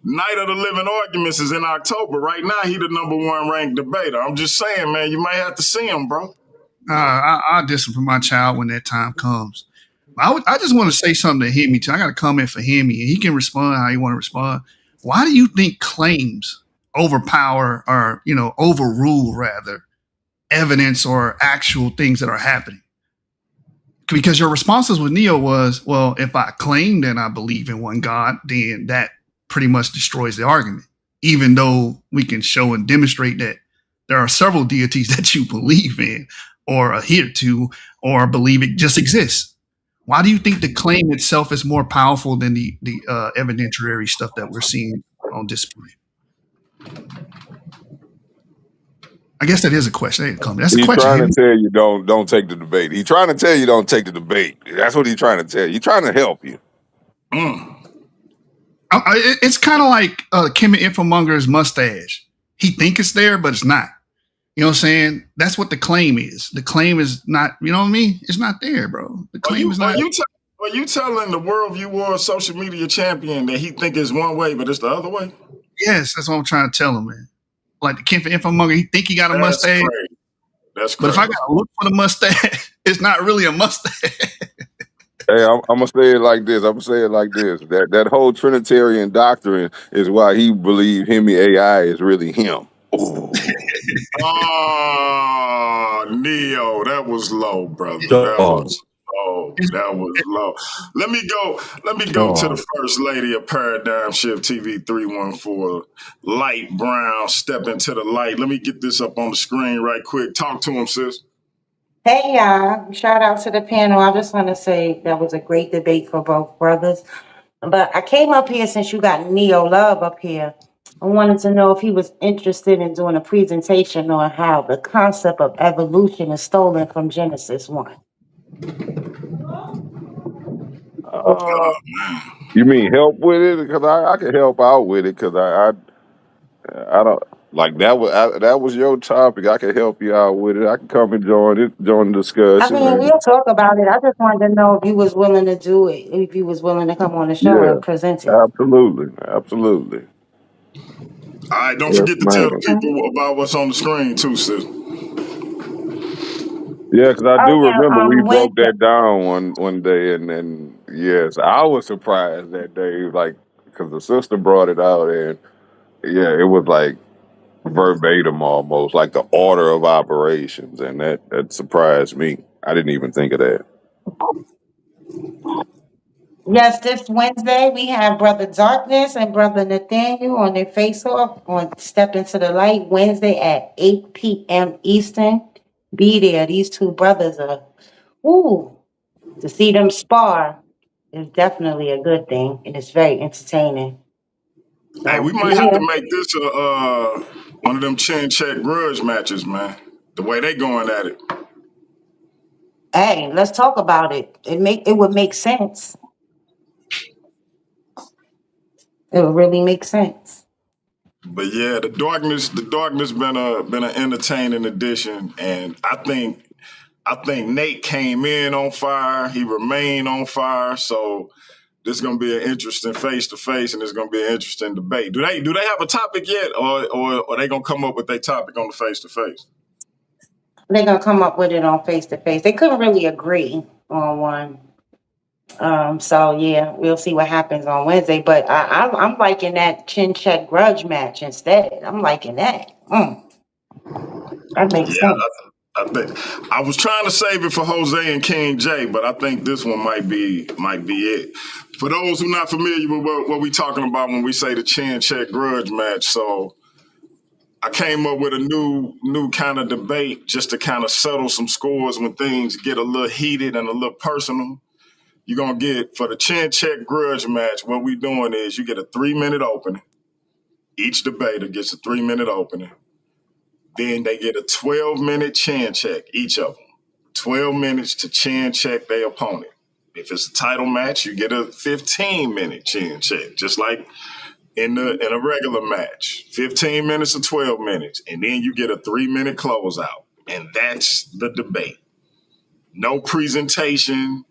Night of the Living Arguments is in October. Right now, he the #1 ranked debater. I'm just saying, man, you might have to see him, bro. I'll discipline my child when that time comes. I just want to say something to Himmy too. I got a comment for Himmy, and he can respond how he want to respond. Why do you think claims overpower or overrule rather evidence or actual things that are happening? Because your responses with Neo was, well, if I claim that I believe in one God, then that pretty much destroys the argument. Even though we can show and demonstrate that there are several deities that you believe in or adhere to or believe it just exists. Why do you think the claim itself is more powerful than the evidentiary stuff that we're seeing on display? I guess that is a question. That's a He's question. trying to tell you don't take the debate. He's trying to tell you don't take the debate. That's what he's trying to tell you. He's trying to help you. It's kind of like Kimmy Infomonger's mustache. He think it's there, but it's not. You know what I'm saying? That's what the claim is. The claim is not, you know what I mean? It's not there, bro. The claim is not. Are you telling the Worldview War social media champion that he think it's one way, but it's the other way? Yes, that's what I'm trying to tell him, man. Like the Kimmy Infomonger, he think he got a mustache. Crazy. That's but crazy. if I got to look for the mustache, it's not really a mustache. Hey, I'm gonna say it like this. That whole Trinitarian doctrine is why he believe Himmy AI is really him. Oh, Neo, that was low, brother. Dog. That was low. Let me go to the first lady of Paradigm Shift TV 314, Light Brown, step into the light. Let me get this up on the screen right quick. Talk to him, sis. Hey, y'all. Shout out to the panel. I just want to say that was a great debate for both brothers. But I came up here since you got Neo Love up here. I wanted to know if he was interested in doing a presentation on how the concept of evolution is stolen from Genesis 1. You mean help with it? Because I can help out with it. Because I don't like that was your topic. I can help you out with it. I can come and join the discussion. I mean, we'll talk about it. I just wanted to know if you was willing to do it, if you was willing to come on the show and present it. Absolutely. All right, don't forget to tell the people about what's on the screen too, sis. Yeah, because I do remember we broke that down one day, and yes, I was surprised that day, like because the sister brought it out, and yeah, it was like verbatim almost, like the order of operations, and that surprised me. I didn't even think of that. Yes, this Wednesday we have Brother Darkness and Brother Nathaniel on their face-off on Step Into the Light Wednesday at 8 p.m. Eastern. Be there. These two brothers are, to see them spar is definitely a good thing, and it's very entertaining. Hey, we might have to make this one of them chin check grudge matches, man. The way they going at it. Hey, let's talk about it. It would make sense. It would really make sense. But yeah, the darkness been an entertaining addition, and I think Nate came in on fire. He remained on fire. So this is gonna be an interesting face to face, and it's gonna be an interesting debate. Do they have a topic yet, or are they gonna come up with their topic on the face to face? They're gonna come up with it on face to face. They couldn't really agree on one. So yeah, we'll see what happens on Wednesday. But I'm liking that chin check grudge match instead. I'm liking that. That makes sense. I think I was trying to save it for Jose and King J, but I think this one might be it. For those who not familiar with what we talking about when we say the chin check grudge match, so I came up with a new kind of debate just to kind of settle some scores when things get a little heated and a little personal. You're going to get, for the chin check grudge match, what we doing is you get a 3-minute opening. Each debater gets a 3-minute opening. Then they get a 12-minute chin check, each of them. 12 minutes to chin check their opponent. If it's a title match, you get a 15-minute chin check, just like in a regular match. 15 minutes to 12 minutes. And then you get a 3-minute closeout. And that's the debate. No presentation.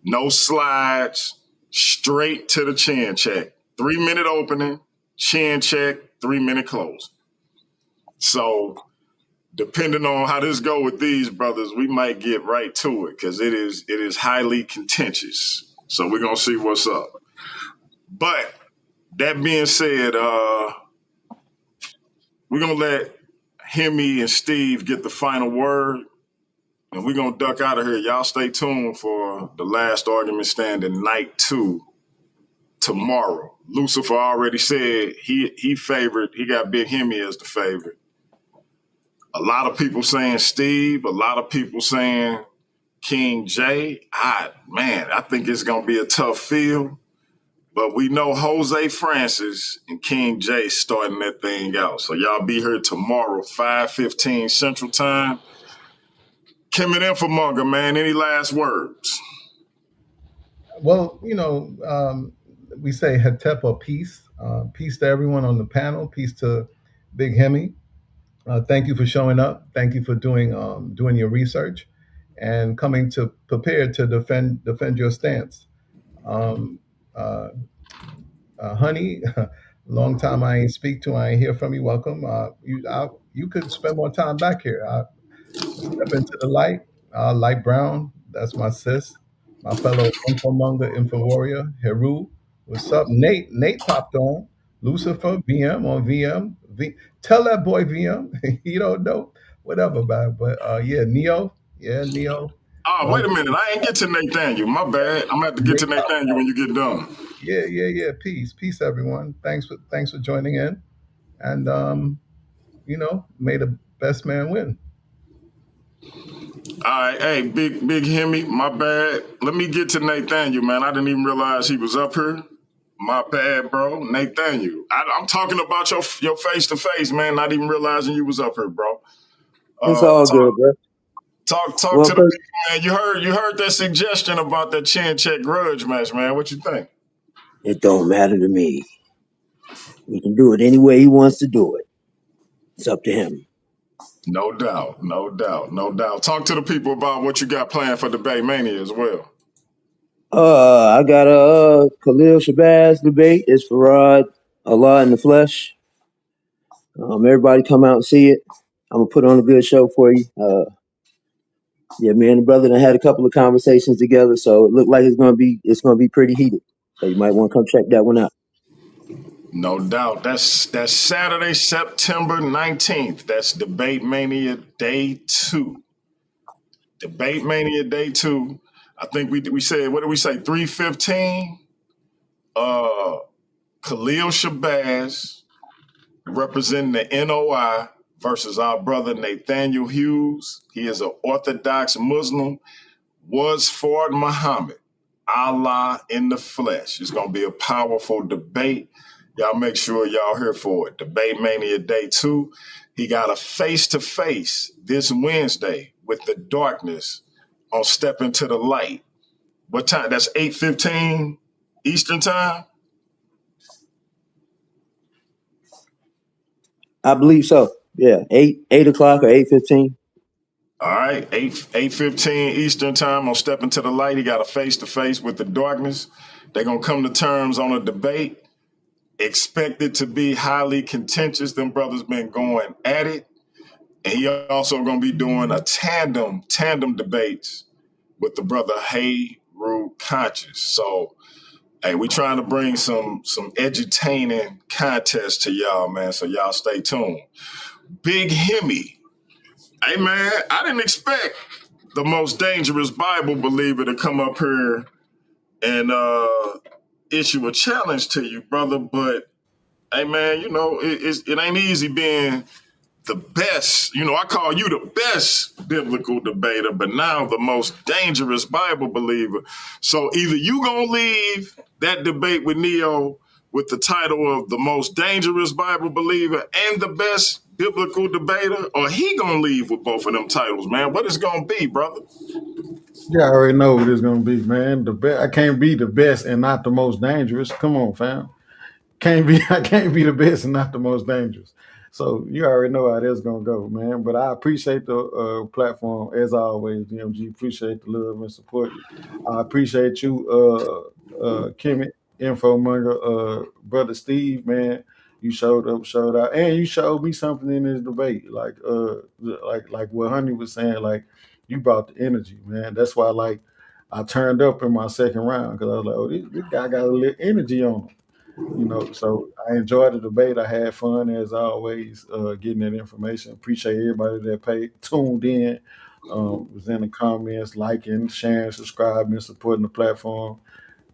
No slides, straight to the chin check. 3-minute opening, chin check, 3-minute close. So depending on how this go with these brothers, we might get right to it because it is highly contentious. So we're gonna see what's up. But that being said, we're gonna let Himmy and Steve get the final word. And we're going to duck out of here. Y'all stay tuned for the last argument standing night 2 tomorrow. Lucifer already said he favored. He got Big Himmy as the favorite. A lot of people saying Steve. A lot of people saying King J. I think it's gonna be a tough field. But we know Jose Francis and King J starting that thing out. So y'all be here tomorrow, 5:15 Central Time. Kim and Infomonger, man, any last words? Well, we say Hetepa peace. Peace to everyone on the panel. Peace to Big Hemi. Thank you for showing up. Thank you for doing your research and coming to prepared to defend your stance. Um, uh, Honey, long time I ain't speak to. I ain't hear from you. Welcome. You could spend more time back here. Step into the light. Light Brown, that's my sis. My fellow Infomonger, Info Warrior, Heru. What's up? Nate popped on. Lucifer, VM on VM. Tell that boy VM. You don't know. Whatever, man. But yeah, Neo. Yeah, Neo. Oh, Long wait a minute. I ain't get to Nathaniel. My bad. I'm gonna have to get to Nate popped Nathaniel on. when you get done. Yeah. Peace, everyone. Thanks for joining in. And may the best man win. All right, hey, big Himmy, my bad. Let me get to Nathaniel, man. I didn't even realize he was up here. My bad, bro. Nathaniel. I'm talking about your face to face, man. Not even realizing you was up here, bro. It's Uh, all talk good, bro. talk Well, to the first, people, man. You heard that suggestion about that chin check grudge match, man. What you think? it don't matter to me. He can do it any way he wants to do it. It's up to him. No doubt, no doubt, no doubt. Talk to the people about what you got planned for Debate Mania as well. I got a Khalil Shabazz debate. It's Farad Allah in the flesh. Everybody come out and see it. I'm gonna put on a good show for you. Yeah, me and the brother done had a couple of conversations together, so it looked like it's gonna be pretty heated. So you might want to come check that one out. No doubt. That's Saturday, September 19th. That's Debate Mania Day 2. Debate Mania Day 2. I think we said, what did we say? 3:15. Khalil Shabazz representing the NOI versus our brother Nathaniel Hughes. He is an Orthodox Muslim, was for Muhammad. Allah in the flesh. It's going to be a powerful debate. Y'all make sure y'all here for it. Debate Mania Day 2. He got a face-to-face this Wednesday with the darkness on Step Into the Light. What time? That's 8:15 Eastern Time? I believe so. Yeah, 8 o'clock or 8:15. All right, 8:15 Eastern Time on Step Into the Light. He got a face-to-face with the darkness. They're going to come to terms on a debate. Expect it to be highly contentious. Them brothers been going at it. And he also going to be doing a tandem debates with the brother Hey Rue Conscious. So, hey, we trying to bring some edutaining contests to y'all, man. So y'all stay tuned. Big Himmy. Hey, man, I didn't expect the most dangerous Bible believer to come up here and issue a challenge to you, brother. But, hey, man, it ain't easy being the best, I call you the best biblical debater, but now the most dangerous Bible believer. So either you gonna leave that debate with Neo with the title of the most dangerous Bible believer and the best biblical debater, or he gonna leave with both of them titles, man. What is gonna be, brother? Yeah, I already know what it's gonna be, man. I can't be the best and not the most dangerous. Come on, fam. I can't be the best and not the most dangerous. So you already know how that's gonna go, man. But I appreciate the platform as always, DMG. Appreciate the love and support. I appreciate you, Kimmy, Infomonger, brother Steve, man. You showed up, showed out, and you showed me something in this debate, like what Honey was saying. Like you brought the energy, man. That's why, like, I turned up in my second round because I was like, oh, this guy got a little energy on him. So I enjoyed the debate. I had fun as always, getting that information. Appreciate everybody that tuned in, was in the comments, liking, sharing, subscribing, supporting the platform,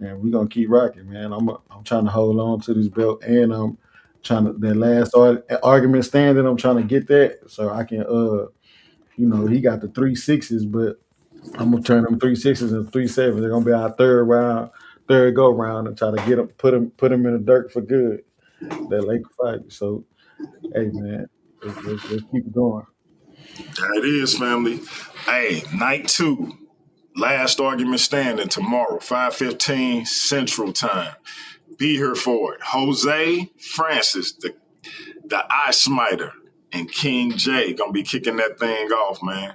and we're gonna keep rocking, man. I'm trying to hold on to this belt, and I'm trying to that last argument standing. I'm trying to get that so I can, he got the 3 6s, but I'm gonna turn them 3-6s and 3-7s. They're gonna be our third go round, and try to get them, put them in the dirt for good. That Laker fight. So, hey man, let's keep it going. There it is, family. Hey, night 2, last argument standing tomorrow, 5:15 Central Time. Be here for it. Jose Francis, the Eye Smiter, and King J gonna be kicking that thing off, man.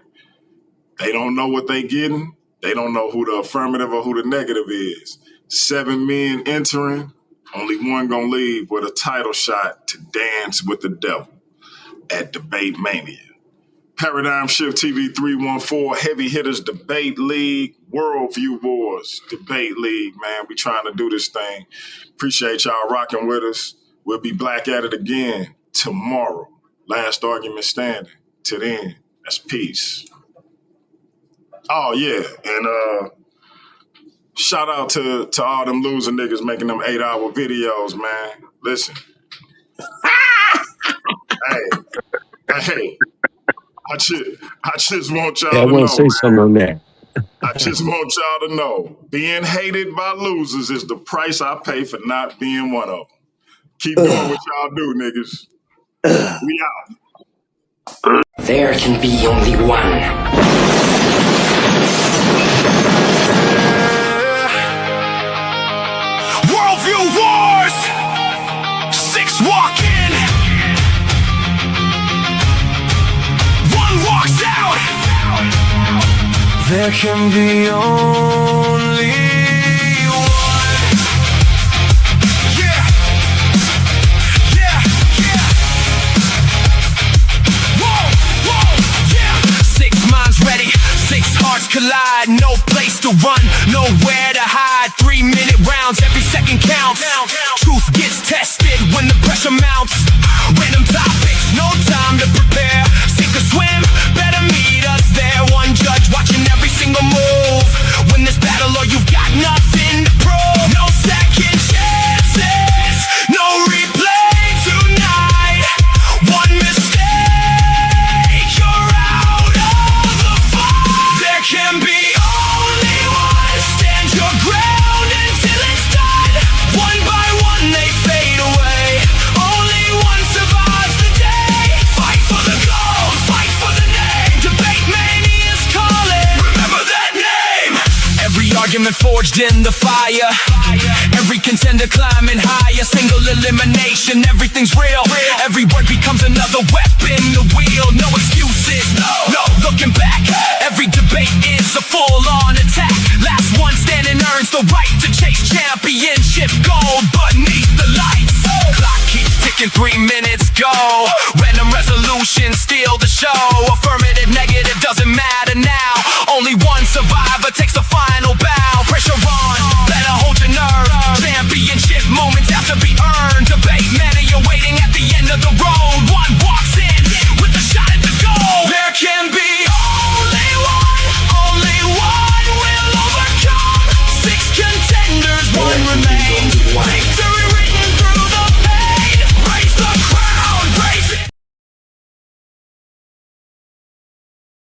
They don't know what they getting. They don't know who the affirmative or who the negative is. 7 men entering, only one gonna leave with a title shot to dance with the devil at Debate Mania. Paradigm Shift TV 314, Heavy Hitters Debate League, Worldview Wars Debate League, man. We trying to do this thing. Appreciate y'all rocking with us. We'll be back at it again tomorrow. Last argument standing. Till then, that's peace. Oh, yeah. And shout out to all them loser niggas making them 8-hour videos, man. Listen. Hey. I just want y'all I to know, want to say something on that. I just want y'all to know, being hated by losers is the price I pay for not being one of them. Keep doing what y'all do, niggas. We out. There can be only one. Worldview Wars! 6 walk in. 1 walks out. There can be only one. Yeah. Whoa, yeah. 6 minds ready, 6 hearts collide. No place to run, nowhere to hide. 3-minute rounds, every second counts. Truth gets tested when the pressure mounts. Random topics, no time to prepare. Sink or swim, better meet us there. One judge watching every single move. Win this battle or you've got nothing to prove. No second chances, no replay tonight. One mistake, you're out of the fight. There can be only one. Stand your ground until it's done. One by one they fade away. Only one survives the day. Fight for the gold, fight for the name. Debate mania's calling. Remember that name. Every argument forged in the fire. Every contender climbing higher. Single elimination, everything's real. Every word becomes another weapon to wield. No excuses, no looking back. Every debate is a full-on attack. Last one standing earns the right to chase championship gold beneath the lights. Clock keeps ticking, 3 minutes.